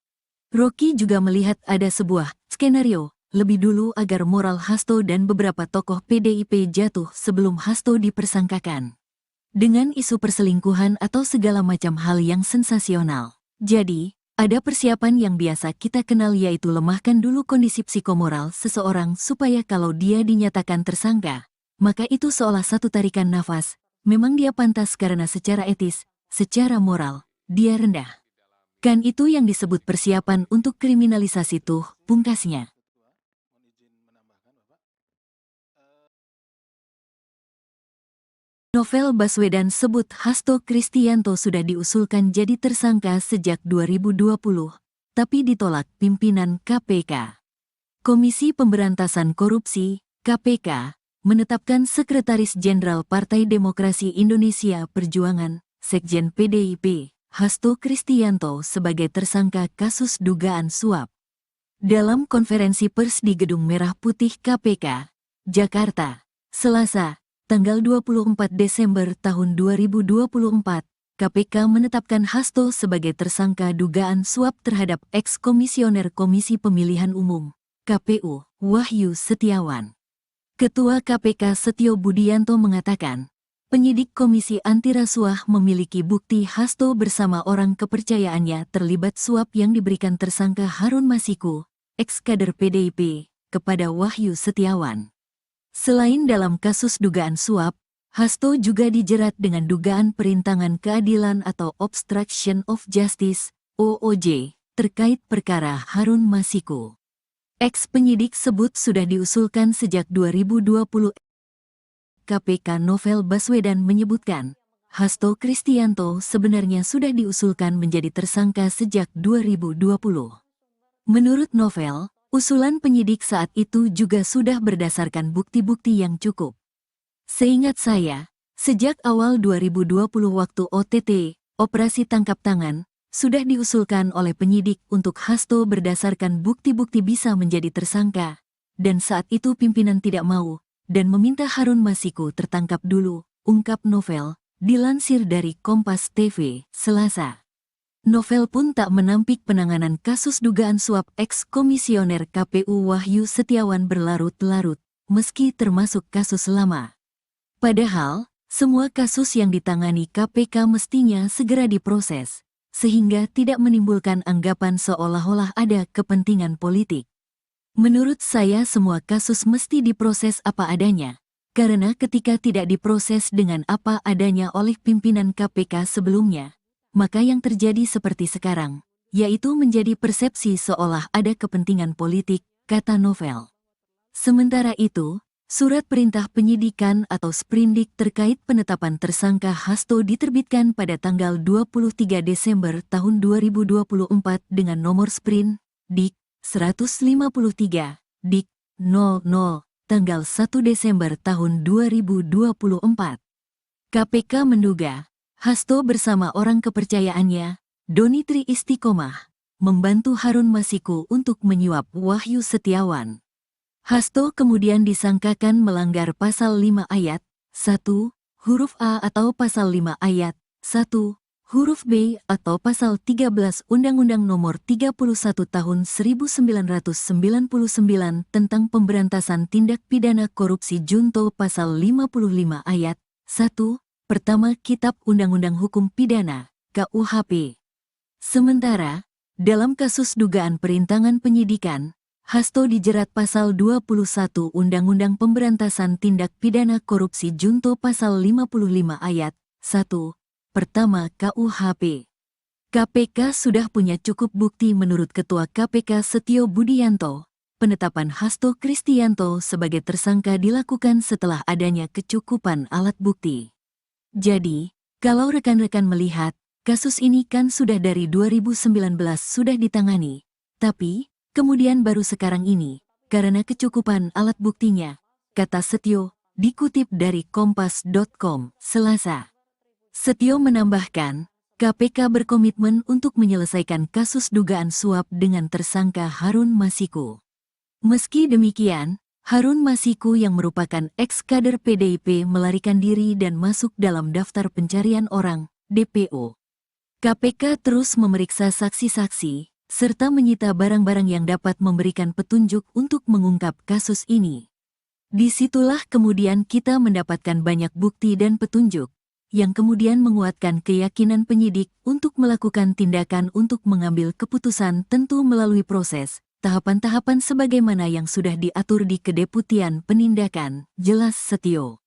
Roky juga melihat ada sebuah skenario lebih dulu agar moral Hasto dan beberapa tokoh PDIP jatuh sebelum Hasto dipersangkakan dengan isu perselingkuhan atau segala macam hal yang sensasional. Jadi, ada persiapan yang biasa kita kenal, yaitu lemahkan dulu kondisi psikomoral seseorang supaya kalau dia dinyatakan tersangka, maka itu seolah satu tarikan nafas, memang dia pantas karena secara etis, secara moral, dia rendah. Kan itu yang disebut persiapan untuk kriminalisasi tuh, pungkasnya. Novel Baswedan sebut Hasto Kristianto sudah diusulkan jadi tersangka sejak 2020, tapi ditolak pimpinan KPK. Komisi Pemberantasan Korupsi, KPK, menetapkan Sekretaris Jenderal Partai Demokrasi Indonesia Perjuangan, Sekjen PDIP, Hasto Kristianto sebagai tersangka kasus dugaan suap. Dalam konferensi pers di Gedung Merah Putih KPK, Jakarta, Selasa, tanggal 24 Desember tahun 2024, KPK menetapkan Hasto sebagai tersangka dugaan suap terhadap eks-komisioner Komisi Pemilihan Umum, KPU, Wahyu Setiawan. Ketua KPK Setio Budianto mengatakan, penyidik Komisi Anti Rasuah memiliki bukti Hasto bersama orang kepercayaannya terlibat suap yang diberikan tersangka Harun Masiku, eks-kader PDIP, kepada Wahyu Setiawan. Selain dalam kasus dugaan suap, Hasto juga dijerat dengan dugaan perintangan keadilan atau obstruction of justice, OOJ, terkait perkara Harun Masiku. Eks-penyidik sebut sudah diusulkan sejak 2020. KPK Novel Baswedan menyebutkan, Hasto Kristianto sebenarnya sudah diusulkan menjadi tersangka sejak 2020. Menurut Novel, usulan penyidik saat itu juga sudah berdasarkan bukti-bukti yang cukup. Seingat saya, sejak awal 2020 waktu OTT, Operasi Tangkap Tangan, sudah diusulkan oleh penyidik untuk Hasto berdasarkan bukti-bukti bisa menjadi tersangka, dan saat itu pimpinan tidak mau, dan meminta Harun Masiku tertangkap dulu, ungkap Novel, dilansir dari Kompas TV, Selasa. Novel pun tak menampik penanganan kasus dugaan suap eks-komisioner KPU Wahyu Setiawan berlarut-larut, meski termasuk kasus lama. Padahal, semua kasus yang ditangani KPK mestinya segera diproses, sehingga tidak menimbulkan anggapan seolah-olah ada kepentingan politik. Menurut saya semua kasus mesti diproses apa adanya, karena ketika tidak diproses dengan apa adanya oleh pimpinan KPK sebelumnya, maka yang terjadi seperti sekarang, yaitu menjadi persepsi seolah ada kepentingan politik, kata Novel. Sementara itu, surat perintah penyidikan atau sprindik terkait penetapan tersangka Hasto diterbitkan pada tanggal 23 Desember tahun 2024 dengan nomor Sprin, Dik. 153, Dik. 00, tanggal 1 Desember tahun 2024. KPK menduga, Hasto bersama orang kepercayaannya, Doni Tri Istiqomah, membantu Harun Masiku untuk menyuap Wahyu Setiawan. Hasto kemudian disangkakan melanggar pasal 5 ayat 1, huruf A atau pasal 5 ayat 1, huruf B atau pasal 13 Undang-Undang Nomor 31 Tahun 1999 tentang Pemberantasan Tindak Pidana Korupsi junto pasal 55 ayat 1, pertama Kitab Undang-Undang Hukum Pidana, KUHP. Sementara, dalam kasus dugaan perintangan penyidikan, Hasto dijerat pasal 21 Undang-Undang Pemberantasan Tindak Pidana Korupsi junto pasal 55 ayat 1, pertama KUHP. KPK sudah punya cukup bukti menurut Ketua KPK Setio Budianto. Penetapan Hasto Kristianto sebagai tersangka dilakukan setelah adanya kecukupan alat bukti. Jadi, kalau rekan-rekan melihat, kasus ini kan sudah dari 2019 sudah ditangani, tapi kemudian baru sekarang ini, karena kecukupan alat buktinya, kata Setio, dikutip dari Kompas.com, Selasa. Setio menambahkan, KPK berkomitmen untuk menyelesaikan kasus dugaan suap dengan tersangka Harun Masiku. Meski demikian, Harun Masiku yang merupakan ex-kader PDIP melarikan diri dan masuk dalam daftar pencarian orang, DPO. KPK terus memeriksa saksi-saksi, serta menyita barang-barang yang dapat memberikan petunjuk untuk mengungkap kasus ini. Disitulah kemudian kita mendapatkan banyak bukti dan petunjuk, yang kemudian menguatkan keyakinan penyidik untuk melakukan tindakan untuk mengambil keputusan tentu melalui proses, tahapan-tahapan sebagaimana yang sudah diatur di Kedeputian Penindakan, jelas Setio.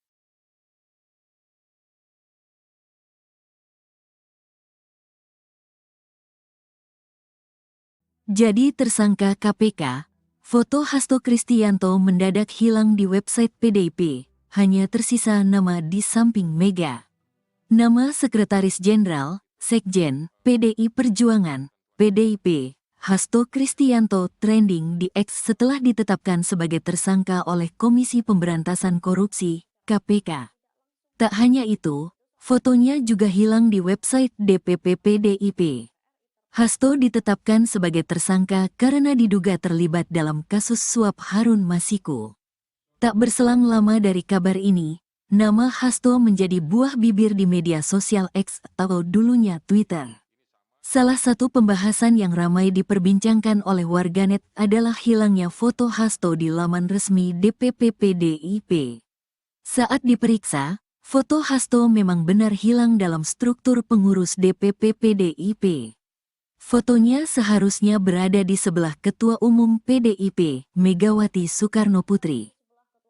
Jadi tersangka KPK, foto Hasto Kristianto mendadak hilang di website PDIP, hanya tersisa nama di samping Mega. Nama Sekretaris Jenderal, Sekjen, PDI Perjuangan, PDIP, Hasto Kristianto trending di X setelah ditetapkan sebagai tersangka oleh Komisi Pemberantasan Korupsi, KPK. Tak hanya itu, fotonya juga hilang di website DPP PDIP. Hasto ditetapkan sebagai tersangka karena diduga terlibat dalam kasus suap Harun Masiku. Tak berselang lama dari kabar ini, nama Hasto menjadi buah bibir di media sosial X atau dulunya Twitter. Salah satu pembahasan yang ramai diperbincangkan oleh warganet adalah hilangnya foto Hasto di laman resmi DPP PDIP. Saat diperiksa, foto Hasto memang benar hilang dalam struktur pengurus DPP PDIP. Fotonya seharusnya berada di sebelah Ketua Umum PDIP, Megawati Soekarnoputri.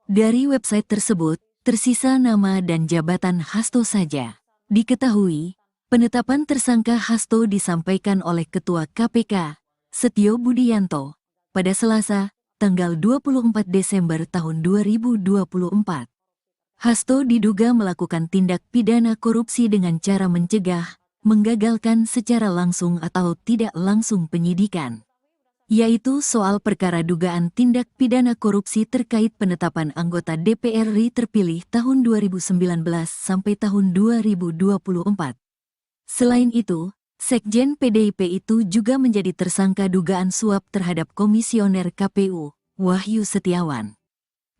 Dari website tersebut, tersisa nama dan jabatan Hasto saja. Diketahui, penetapan tersangka Hasto disampaikan oleh Ketua KPK, Setio Budianto, pada Selasa, tanggal 24 Desember tahun 2024. Hasto diduga melakukan tindak pidana korupsi dengan cara mencegah, menggagalkan secara langsung atau tidak langsung penyidikan, yaitu soal perkara dugaan tindak pidana korupsi terkait penetapan anggota DPR RI terpilih tahun 2019 sampai tahun 2024. Selain itu, Sekjen PDIP itu juga menjadi tersangka dugaan suap terhadap Komisioner KPU, Wahyu Setiawan.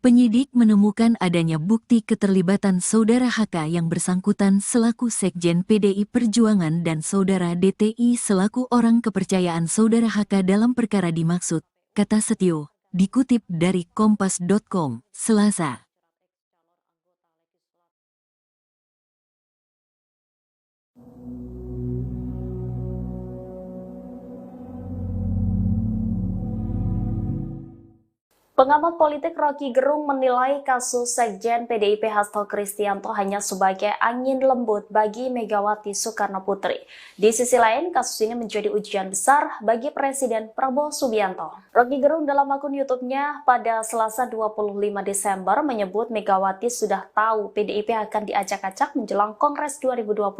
Penyidik menemukan adanya bukti keterlibatan Saudara HK yang bersangkutan selaku Sekjen PDI Perjuangan dan Saudara DTI selaku orang kepercayaan Saudara HK dalam perkara dimaksud, kata Setio, dikutip dari Kompas.com, Selasa. Pengamat politik Rocky Gerung menilai kasus Sekjen PDIP Hasto Kristianto hanya sebagai angin lembut bagi Megawati Soekarnoputri. Di sisi lain, kasus ini menjadi ujian besar bagi Presiden Prabowo Subianto. Rocky Gerung dalam akun YouTube-nya pada Selasa 25 Desember menyebut Megawati sudah tahu PDIP akan diacak-acak menjelang Kongres 2025.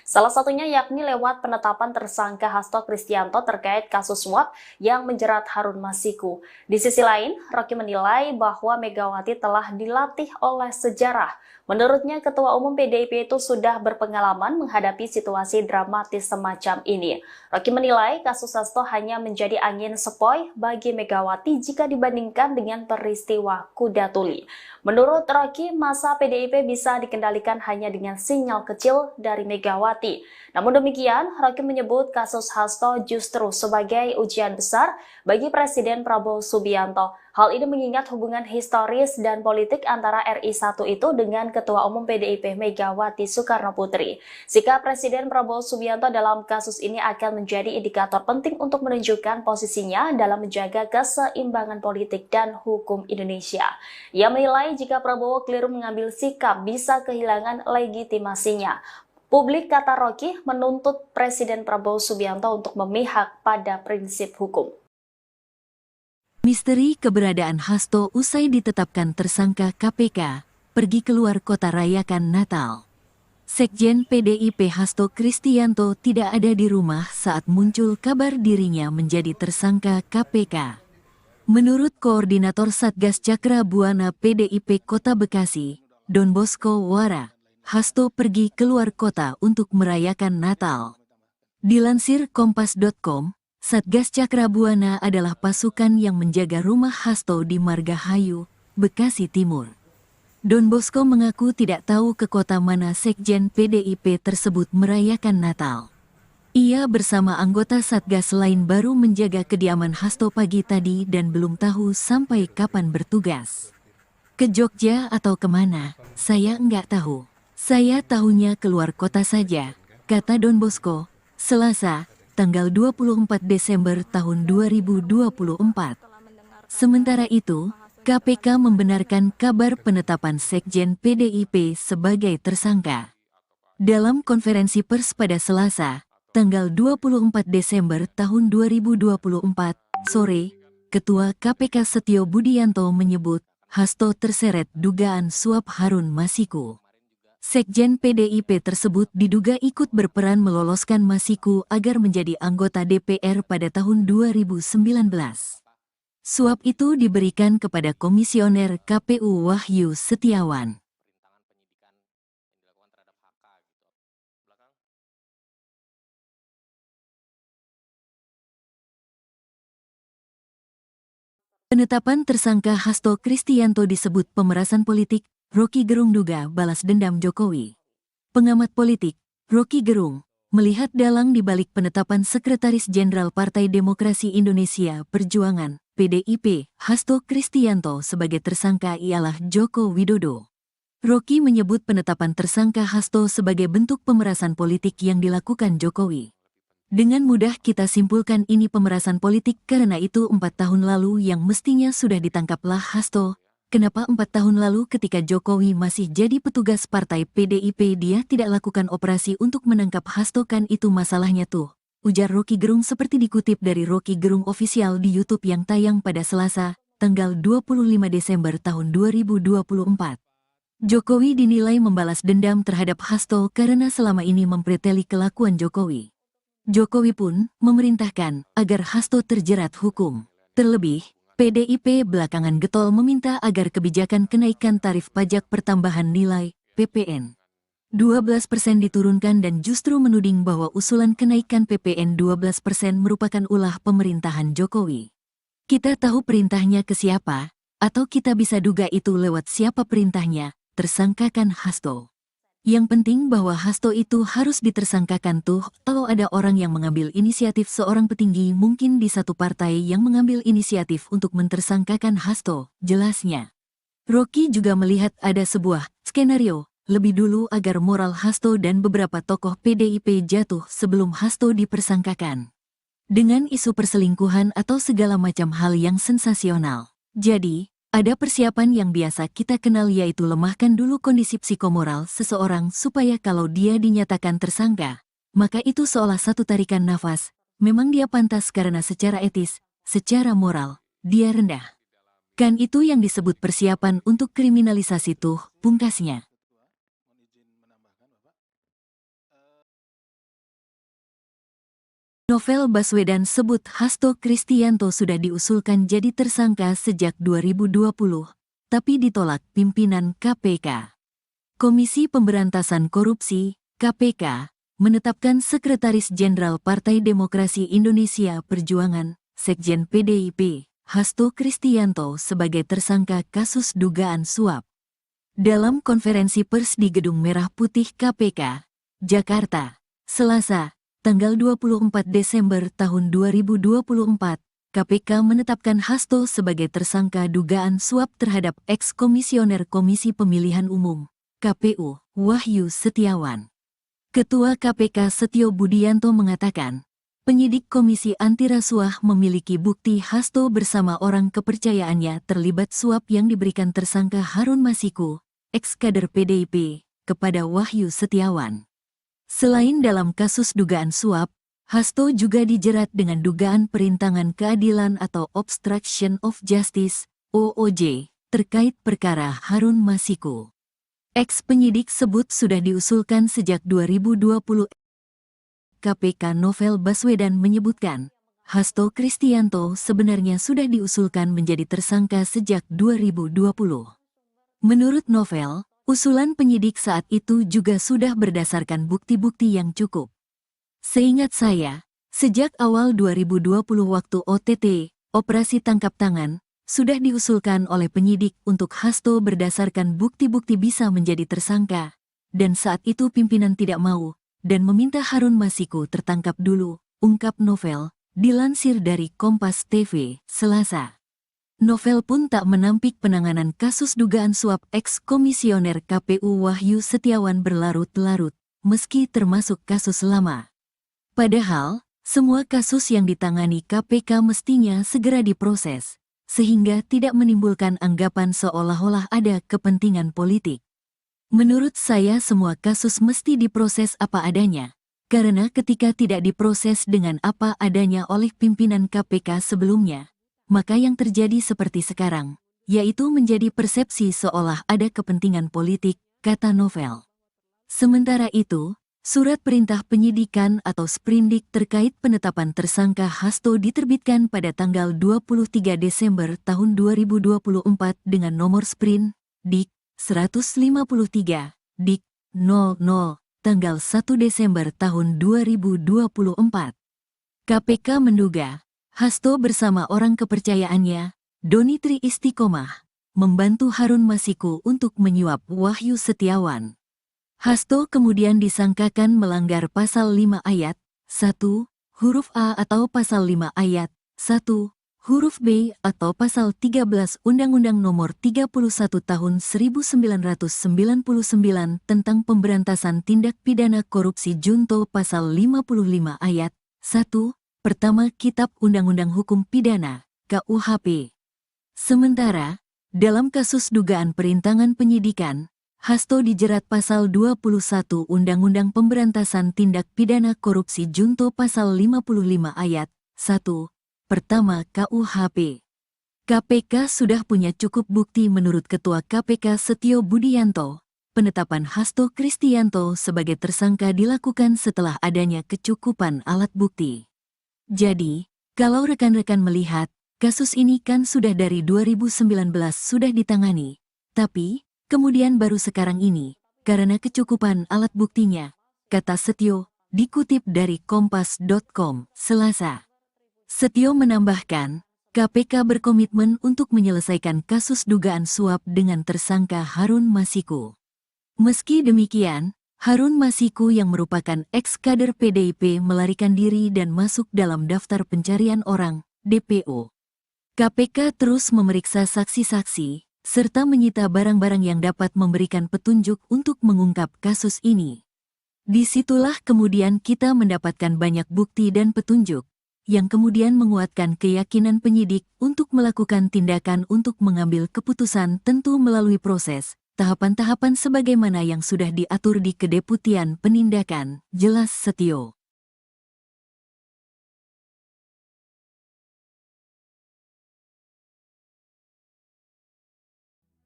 Salah satunya yakni lewat penetapan tersangka Hasto Kristianto terkait kasus suap yang menjerat Harun Masiku. Di sisi lain, Rocky menilai bahwa Megawati telah dilatih oleh sejarah. Menurutnya, Ketua Umum PDIP itu sudah berpengalaman menghadapi situasi dramatis semacam ini. Rocky menilai kasus Hasto hanya menjadi angin sepoi bagi Megawati jika dibandingkan dengan peristiwa Kuda Tuli. Menurut Rocky, masa PDIP bisa dikendalikan hanya dengan sinyal kecil dari Megawati. Namun demikian, Rocky menyebut kasus Hasto justru sebagai ujian besar bagi Presiden Prabowo Subianto. Hal ini mengingat hubungan historis dan politik antara RI 1 itu dengan Ketua Umum PDIP Megawati Soekarno Putri. Sikap Presiden Prabowo Subianto dalam kasus ini akan menjadi indikator penting untuk menunjukkan posisinya dalam menjaga keseimbangan politik dan hukum Indonesia. Ia menilai jika Prabowo keliru mengambil sikap bisa kehilangan legitimasinya. Publik, kata Rocky, menuntut Presiden Prabowo Subianto untuk memihak pada prinsip hukum. Misteri keberadaan Hasto usai ditetapkan tersangka KPK, pergi keluar kota rayakan Natal. Sekjen PDIP Hasto Kristianto tidak ada di rumah saat muncul kabar dirinya menjadi tersangka KPK. Menurut Koordinator Satgas Cakra Buana PDIP Kota Bekasi, Don Bosco Wara, Hasto pergi keluar kota untuk merayakan Natal. Dilansir Kompas.com, Satgas Cakra Buana adalah pasukan yang menjaga rumah Hasto di Margahayu, Bekasi Timur. Don Bosco mengaku tidak tahu ke kota mana Sekjen PDIP tersebut merayakan Natal. Ia bersama anggota Satgas lain baru menjaga kediaman Hasto pagi tadi dan belum tahu sampai kapan bertugas. Ke Jogja atau kemana, saya nggak tahu. Saya tahunya keluar kota saja, kata Don Bosco, Selasa, tanggal 24 Desember tahun 2024. Sementara itu, KPK membenarkan kabar penetapan Sekjen PDIP sebagai tersangka. Dalam konferensi pers pada Selasa, tanggal 24 Desember tahun 2024, sore, Ketua KPK Setio Budianto menyebut Hasto terseret dugaan suap Harun Masiku. Sekjen PDIP tersebut diduga ikut berperan meloloskan Masiku agar menjadi anggota DPR pada tahun 2019. Suap itu diberikan kepada Komisioner KPU Wahyu Setiawan. Penetapan tersangka Hasto Kristianto disebut pemerasan politik. Rocky Gerung duga balas dendam Jokowi. Pengamat politik, Rocky Gerung, melihat dalang di balik penetapan Sekretaris Jenderal Partai Demokrasi Indonesia Perjuangan, PDIP, Hasto Kristianto sebagai tersangka ialah Joko Widodo. Rocky menyebut penetapan tersangka Hasto sebagai bentuk pemerasan politik yang dilakukan Jokowi. Dengan mudah kita simpulkan ini pemerasan politik karena itu 4 tahun lalu yang mestinya sudah ditangkaplah Hasto. Kenapa 4 tahun lalu ketika Jokowi masih jadi petugas partai PDIP dia tidak lakukan operasi untuk menangkap Hasto, kan itu masalahnya tuh, ujar Rocky Gerung seperti dikutip dari Rocky Gerung Official di YouTube yang tayang pada Selasa, tanggal 25 Desember tahun 2024. Jokowi dinilai membalas dendam terhadap Hasto karena selama ini mempreteli kelakuan Jokowi. Jokowi pun memerintahkan agar Hasto terjerat hukum. Terlebih, PDIP belakangan getol meminta agar kebijakan kenaikan tarif pajak pertambahan nilai (PPN) 12% diturunkan dan justru menuding bahwa usulan kenaikan PPN 12% merupakan ulah pemerintahan Jokowi. Kita tahu perintahnya ke siapa, atau kita bisa duga itu lewat siapa perintahnya, tersangkakan Hasto. Yang penting bahwa Hasto itu harus ditersangkakan tuh kalau ada orang yang mengambil inisiatif, seorang petinggi mungkin di satu partai yang mengambil inisiatif untuk mentersangkakan Hasto, jelasnya. Rocky juga melihat ada sebuah skenario lebih dulu agar moral Hasto dan beberapa tokoh PDIP jatuh sebelum Hasto dipersangkakan. Dengan isu perselingkuhan atau segala macam hal yang sensasional. Jadi, ada persiapan yang biasa kita kenal yaitu lemahkan dulu kondisi psikomoral seseorang supaya kalau dia dinyatakan tersangka, maka itu seolah satu tarikan nafas, memang dia pantas karena secara etis, secara moral, dia rendah. Kan itu yang disebut persiapan untuk kriminalisasi tuh, pungkasnya. Novel Baswedan sebut Hasto Kristianto sudah diusulkan jadi tersangka sejak 2020, tapi ditolak pimpinan KPK. Komisi Pemberantasan Korupsi, KPK, menetapkan Sekretaris Jenderal Partai Demokrasi Indonesia Perjuangan, Sekjen PDIP, Hasto Kristianto sebagai tersangka kasus dugaan suap. Dalam konferensi pers di Gedung Merah Putih KPK, Jakarta, Selasa, tanggal 24 Desember tahun 2024, KPK menetapkan Hasto sebagai tersangka dugaan suap terhadap eks-komisioner Komisi Pemilihan Umum, KPU, Wahyu Setiawan. Ketua KPK Setio Budianto mengatakan, penyidik Komisi Anti Rasuah memiliki bukti Hasto bersama orang kepercayaannya terlibat suap yang diberikan tersangka Harun Masiku, eks-kader PDIP, kepada Wahyu Setiawan. Selain dalam kasus dugaan suap, Hasto juga dijerat dengan dugaan perintangan keadilan atau obstruction of justice, OOJ, terkait perkara Harun Masiku. Eks-penyidik sebut sudah diusulkan sejak 2020. KPK Novel Baswedan menyebutkan, Hasto Kristianto sebenarnya sudah diusulkan menjadi tersangka sejak 2020. Menurut Novel, usulan penyidik saat itu juga sudah berdasarkan bukti-bukti yang cukup. Seingat saya, sejak awal 2020 waktu OTT, Operasi Tangkap Tangan, sudah diusulkan oleh penyidik untuk Hasto berdasarkan bukti-bukti bisa menjadi tersangka, dan saat itu pimpinan tidak mau, dan meminta Harun Masiku tertangkap dulu, ungkap Novel, dilansir dari Kompas TV, Selasa. Novel pun tak menampik penanganan kasus dugaan suap eks-komisioner KPU Wahyu Setiawan berlarut-larut, meski termasuk kasus lama. Padahal, semua kasus yang ditangani KPK mestinya segera diproses, sehingga tidak menimbulkan anggapan seolah-olah ada kepentingan politik. Menurut saya semua kasus mesti diproses apa adanya, karena ketika tidak diproses dengan apa adanya oleh pimpinan KPK sebelumnya, maka yang terjadi seperti sekarang, yaitu menjadi persepsi seolah ada kepentingan politik, kata Novel. Sementara itu, surat perintah penyidikan atau sprindik terkait penetapan tersangka Hasto diterbitkan pada tanggal 23 Desember tahun 2024 dengan nomor sprint, Dik. 153, Dik. 00, tanggal 1 Desember tahun 2024. KPK menduga, Hasto bersama orang kepercayaannya, Doni Tri Istiqomah, membantu Harun Masiku untuk menyuap Wahyu Setiawan. Hasto kemudian disangkakan melanggar pasal 5 ayat 1, huruf A atau pasal 5 ayat 1, huruf B atau pasal 13 Undang-Undang Nomor 31 Tahun 1999 tentang Pemberantasan Tindak Pidana Korupsi junto pasal 55 ayat 1, Pertama Kitab Undang-Undang Hukum Pidana, KUHP. Sementara, dalam kasus dugaan perintangan penyidikan, Hasto dijerat pasal 21 Undang-Undang Pemberantasan Tindak Pidana Korupsi junto pasal 55 ayat 1, Pertama KUHP. KPK sudah punya cukup bukti menurut Ketua KPK Setio Budianto. Penetapan Hasto Kristianto sebagai tersangka dilakukan setelah adanya kecukupan alat bukti. Jadi, kalau rekan-rekan melihat, kasus ini kan sudah dari 2019 sudah ditangani, tapi kemudian baru sekarang ini, karena kecukupan alat buktinya, kata Setio, dikutip dari Kompas.com, Selasa. Setio menambahkan, KPK berkomitmen untuk menyelesaikan kasus dugaan suap dengan tersangka Harun Masiku. Meski demikian, Harun Masiku yang merupakan eks-kader PDIP melarikan diri dan masuk dalam daftar pencarian orang, DPO. KPK terus memeriksa saksi-saksi, serta menyita barang-barang yang dapat memberikan petunjuk untuk mengungkap kasus ini. Disitulah kemudian kita mendapatkan banyak bukti dan petunjuk, yang kemudian menguatkan keyakinan penyidik untuk melakukan tindakan untuk mengambil keputusan tentu melalui proses, tahapan-tahapan sebagaimana yang sudah diatur di Kedeputian Penindakan, jelas Setio.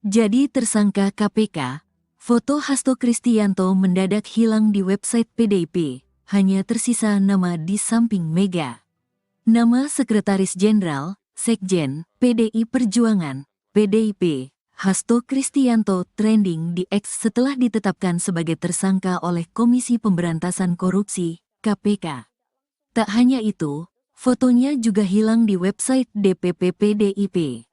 Jadi tersangka KPK, foto Hasto Kristianto mendadak hilang di website PDIP, hanya tersisa nama di samping Mega. Nama Sekretaris Jenderal, Sekjen, PDI Perjuangan, PDIP, Hasto Kristianto trending di X setelah ditetapkan sebagai tersangka oleh Komisi Pemberantasan Korupsi, KPK. Tak hanya itu, fotonya juga hilang di website DPP PDIP.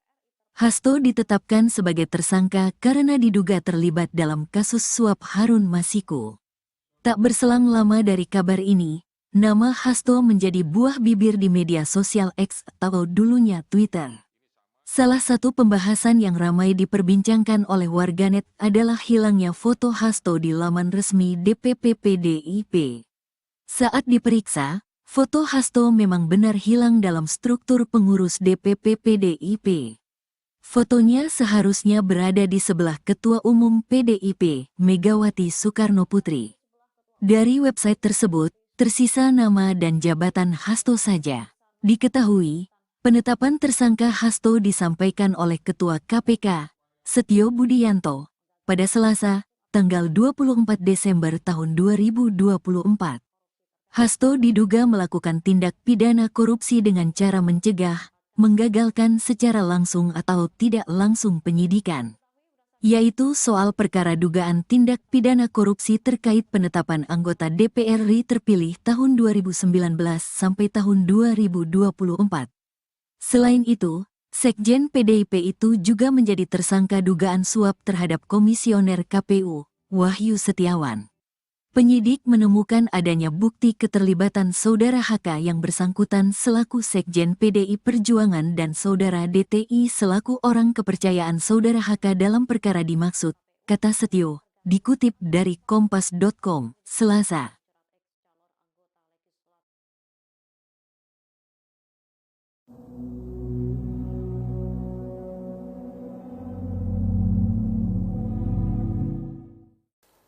Hasto ditetapkan sebagai tersangka karena diduga terlibat dalam kasus suap Harun Masiku. Tak berselang lama dari kabar ini, nama Hasto menjadi buah bibir di media sosial X atau dulunya Twitter. Salah satu pembahasan yang ramai diperbincangkan oleh warganet adalah hilangnya foto Hasto di laman resmi DPP PDIP. Saat diperiksa, foto Hasto memang benar hilang dalam struktur pengurus DPP PDIP. Fotonya seharusnya berada di sebelah Ketua Umum PDIP, Megawati Soekarnoputri. Dari website tersebut, tersisa nama dan jabatan Hasto saja. Diketahui, penetapan tersangka Hasto disampaikan oleh Ketua KPK, Setio Budianto, pada Selasa, tanggal 24 Desember tahun 2024. Hasto diduga melakukan tindak pidana korupsi dengan cara mencegah, menggagalkan secara langsung atau tidak langsung penyidikan, yaitu soal perkara dugaan tindak pidana korupsi terkait penetapan anggota DPR RI terpilih tahun 2019 sampai tahun 2024. Selain itu, Sekjen PDIP itu juga menjadi tersangka dugaan suap terhadap Komisioner KPU, Wahyu Setiawan. Penyidik menemukan adanya bukti keterlibatan Saudara HK yang bersangkutan selaku Sekjen PDI Perjuangan dan Saudara DTI selaku orang kepercayaan Saudara HK dalam perkara dimaksud, kata Setio, dikutip dari Kompas.com, Selasa.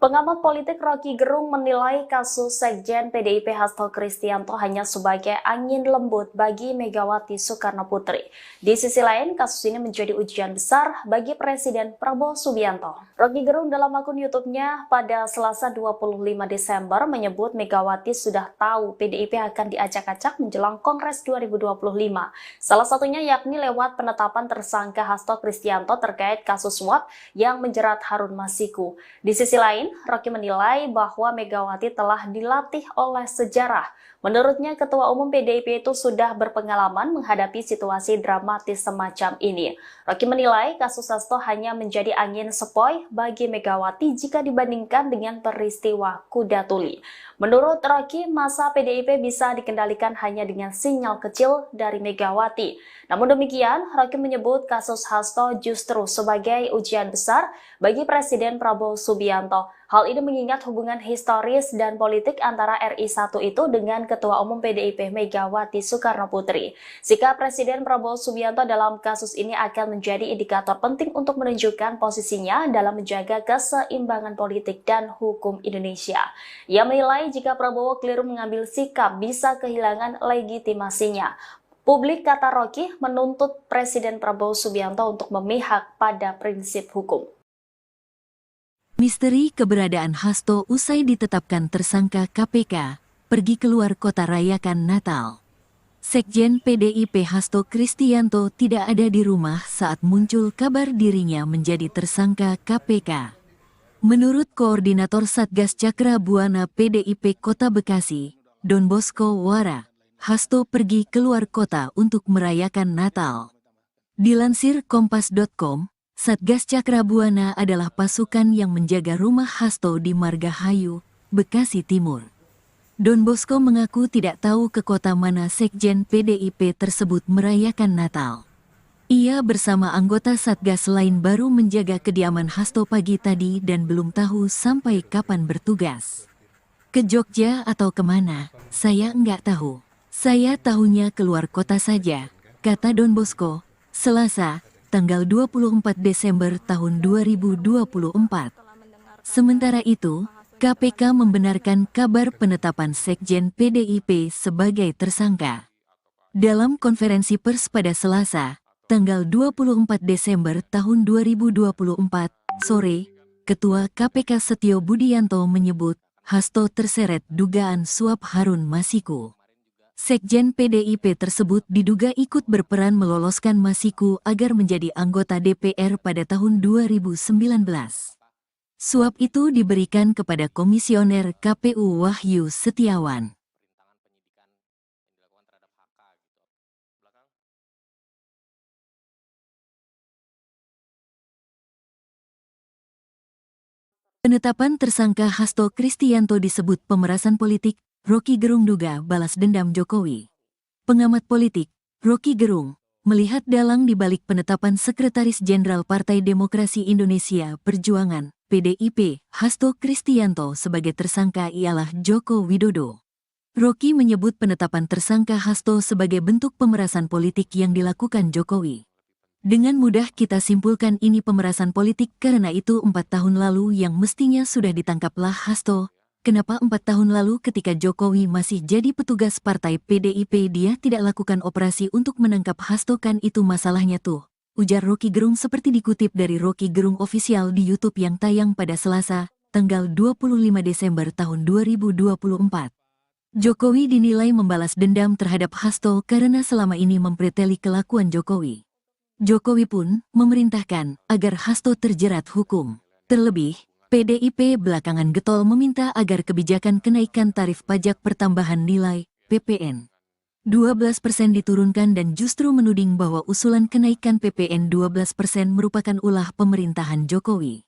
Pengamat politik Rocky Gerung menilai kasus Sekjen PDIP Hasto Kristianto hanya sebagai angin lembut bagi Megawati Soekarnoputri. Di sisi lain, kasus ini menjadi ujian besar bagi Presiden Prabowo Subianto. Rocky Gerung dalam akun YouTube-nya pada Selasa 25 Desember menyebut Megawati sudah tahu PDIP akan diacak-acak menjelang Kongres 2025. Salah satunya yakni lewat penetapan tersangka Hasto Kristianto terkait kasus suap yang menjerat Harun Masiku. Di sisi lain, Rocky menilai bahwa Megawati telah dilatih oleh sejarah. Menurutnya, Ketua Umum PDIP itu sudah berpengalaman menghadapi situasi dramatis semacam ini. Rocky menilai kasus Hasto hanya menjadi angin sepoi bagi Megawati jika dibandingkan dengan peristiwa Kuda Tuli. Menurut Rocky, masa PDIP bisa dikendalikan hanya dengan sinyal kecil dari Megawati. Namun demikian, Rocky menyebut kasus Hasto justru sebagai ujian besar bagi Presiden Prabowo Subianto. Hal ini mengingat hubungan historis dan politik antara RI1 itu dengan Ketua Umum PDIP Megawati Soekarnoputri. Sikap Presiden Prabowo Subianto dalam kasus ini akan menjadi indikator penting untuk menunjukkan posisinya dalam menjaga keseimbangan politik dan hukum Indonesia. Ia menilai jika Prabowo keliru mengambil sikap bisa kehilangan legitimasinya. Publik, kata Rocky, menuntut Presiden Prabowo Subianto untuk memihak pada prinsip hukum. Misteri keberadaan Hasto usai ditetapkan tersangka KPK, pergi keluar kota rayakan Natal. Sekjen PDIP Hasto Kristianto tidak ada di rumah saat muncul kabar dirinya menjadi tersangka KPK. Menurut Koordinator Satgas Cakra Buana PDIP Kota Bekasi, Don Bosco Wara, Hasto pergi keluar kota untuk merayakan Natal. Dilansir Kompas.com, Satgas Cakra Buana adalah pasukan yang menjaga rumah Hasto di Margahayu, Bekasi Timur. Don Bosco mengaku tidak tahu ke kota mana Sekjen PDIP tersebut merayakan Natal. Ia bersama anggota Satgas lain baru menjaga kediaman Hasto pagi tadi dan belum tahu sampai kapan bertugas. Ke Jogja atau kemana, saya nggak tahu. Saya tahunya keluar kota saja, kata Don Bosco, Selasa, tanggal 24 Desember tahun 2024. Sementara itu, KPK membenarkan kabar penetapan Sekjen PDIP sebagai tersangka. Dalam konferensi pers pada Selasa, tanggal 24 Desember tahun 2024, sore, Ketua KPK Setio Budianto menyebut Hasto terseret dugaan suap Harun Masiku. Sekjen PDIP tersebut diduga ikut berperan meloloskan Masiku agar menjadi anggota DPR pada tahun 2019. Suap itu diberikan kepada Komisioner KPU Wahyu Setiawan. Penetapan tersangka Hasto Kristianto disebut pemerasan politik. Rocky Gerung duga balas dendam Jokowi. Pengamat politik, Rocky Gerung, melihat dalang di balik penetapan Sekretaris Jenderal Partai Demokrasi Indonesia Perjuangan, PDIP, Hasto Kristianto sebagai tersangka ialah Joko Widodo. Rocky menyebut penetapan tersangka Hasto sebagai bentuk pemerasan politik yang dilakukan Jokowi. Dengan mudah kita simpulkan ini pemerasan politik karena itu 4 tahun lalu yang mestinya sudah ditangkaplah Hasto. Kenapa 4 tahun lalu ketika Jokowi masih jadi petugas partai PDIP dia tidak lakukan operasi untuk menangkap Hasto, kan itu masalahnya tuh, ujar Rocky Gerung seperti dikutip dari Rocky Gerung Official di YouTube yang tayang pada Selasa, tanggal 25 Desember tahun 2024. Jokowi dinilai membalas dendam terhadap Hasto karena selama ini mempreteli kelakuan Jokowi. Jokowi pun memerintahkan agar Hasto terjerat hukum. Terlebih, PDIP belakangan getol meminta agar kebijakan kenaikan tarif pajak pertambahan nilai (PPN) 12% diturunkan dan justru menuding bahwa usulan kenaikan PPN 12% merupakan ulah pemerintahan Jokowi.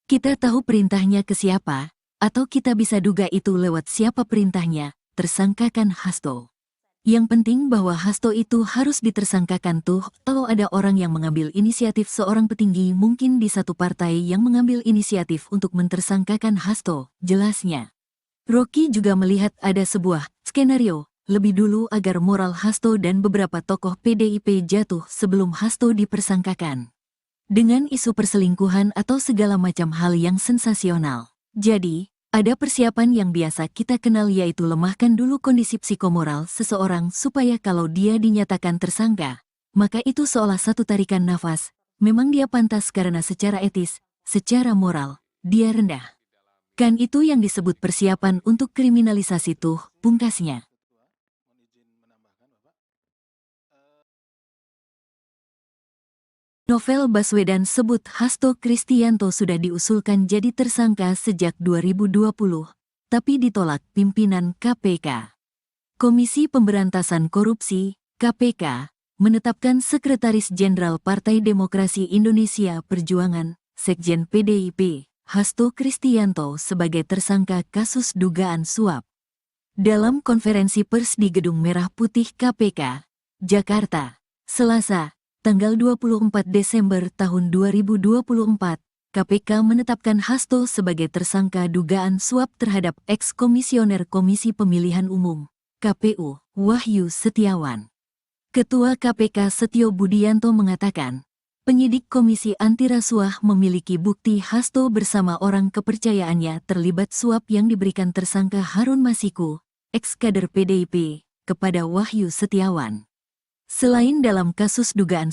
Kita tahu perintahnya ke siapa, atau kita bisa duga itu lewat siapa perintahnya, tersangkakan Hasto. Yang penting bahwa Hasto itu harus ditersangkakan tuh, kalau ada orang yang mengambil inisiatif, seorang petinggi mungkin di satu partai yang mengambil inisiatif untuk mentersangkakan Hasto, jelasnya. Rocky juga melihat ada sebuah skenario lebih dulu agar moral Hasto dan beberapa tokoh PDIP jatuh sebelum Hasto dipersangkakan dengan isu perselingkuhan atau segala macam hal yang sensasional. Jadi, ada persiapan yang biasa kita kenal, yaitu lemahkan dulu kondisi psikomoral seseorang supaya kalau dia dinyatakan tersangka, maka itu seolah satu tarikan nafas, memang dia pantas karena secara etis, secara moral, dia rendah. Kan itu yang disebut persiapan untuk kriminalisasi tuh, pungkasnya. Novel Baswedan sebut Hasto Kristianto sudah diusulkan jadi tersangka sejak 2020, tapi ditolak pimpinan KPK. Komisi Pemberantasan Korupsi, KPK, menetapkan Sekretaris Jenderal Partai Demokrasi Indonesia Perjuangan, Sekjen PDIP, Hasto Kristianto sebagai tersangka kasus dugaan suap. Dalam konferensi pers di Gedung Merah Putih KPK, Jakarta, Selasa, tanggal 24 Desember tahun 2024, KPK menetapkan Hasto sebagai tersangka dugaan suap terhadap eks-komisioner Komisi Pemilihan Umum, KPU, Wahyu Setiawan. Ketua KPK Setio Budianto mengatakan, penyidik Komisi Anti Rasuah memiliki bukti Hasto bersama orang kepercayaannya terlibat suap yang diberikan tersangka Harun Masiku, eks-kader PDIP, kepada Wahyu Setiawan. Selain dalam kasus dugaan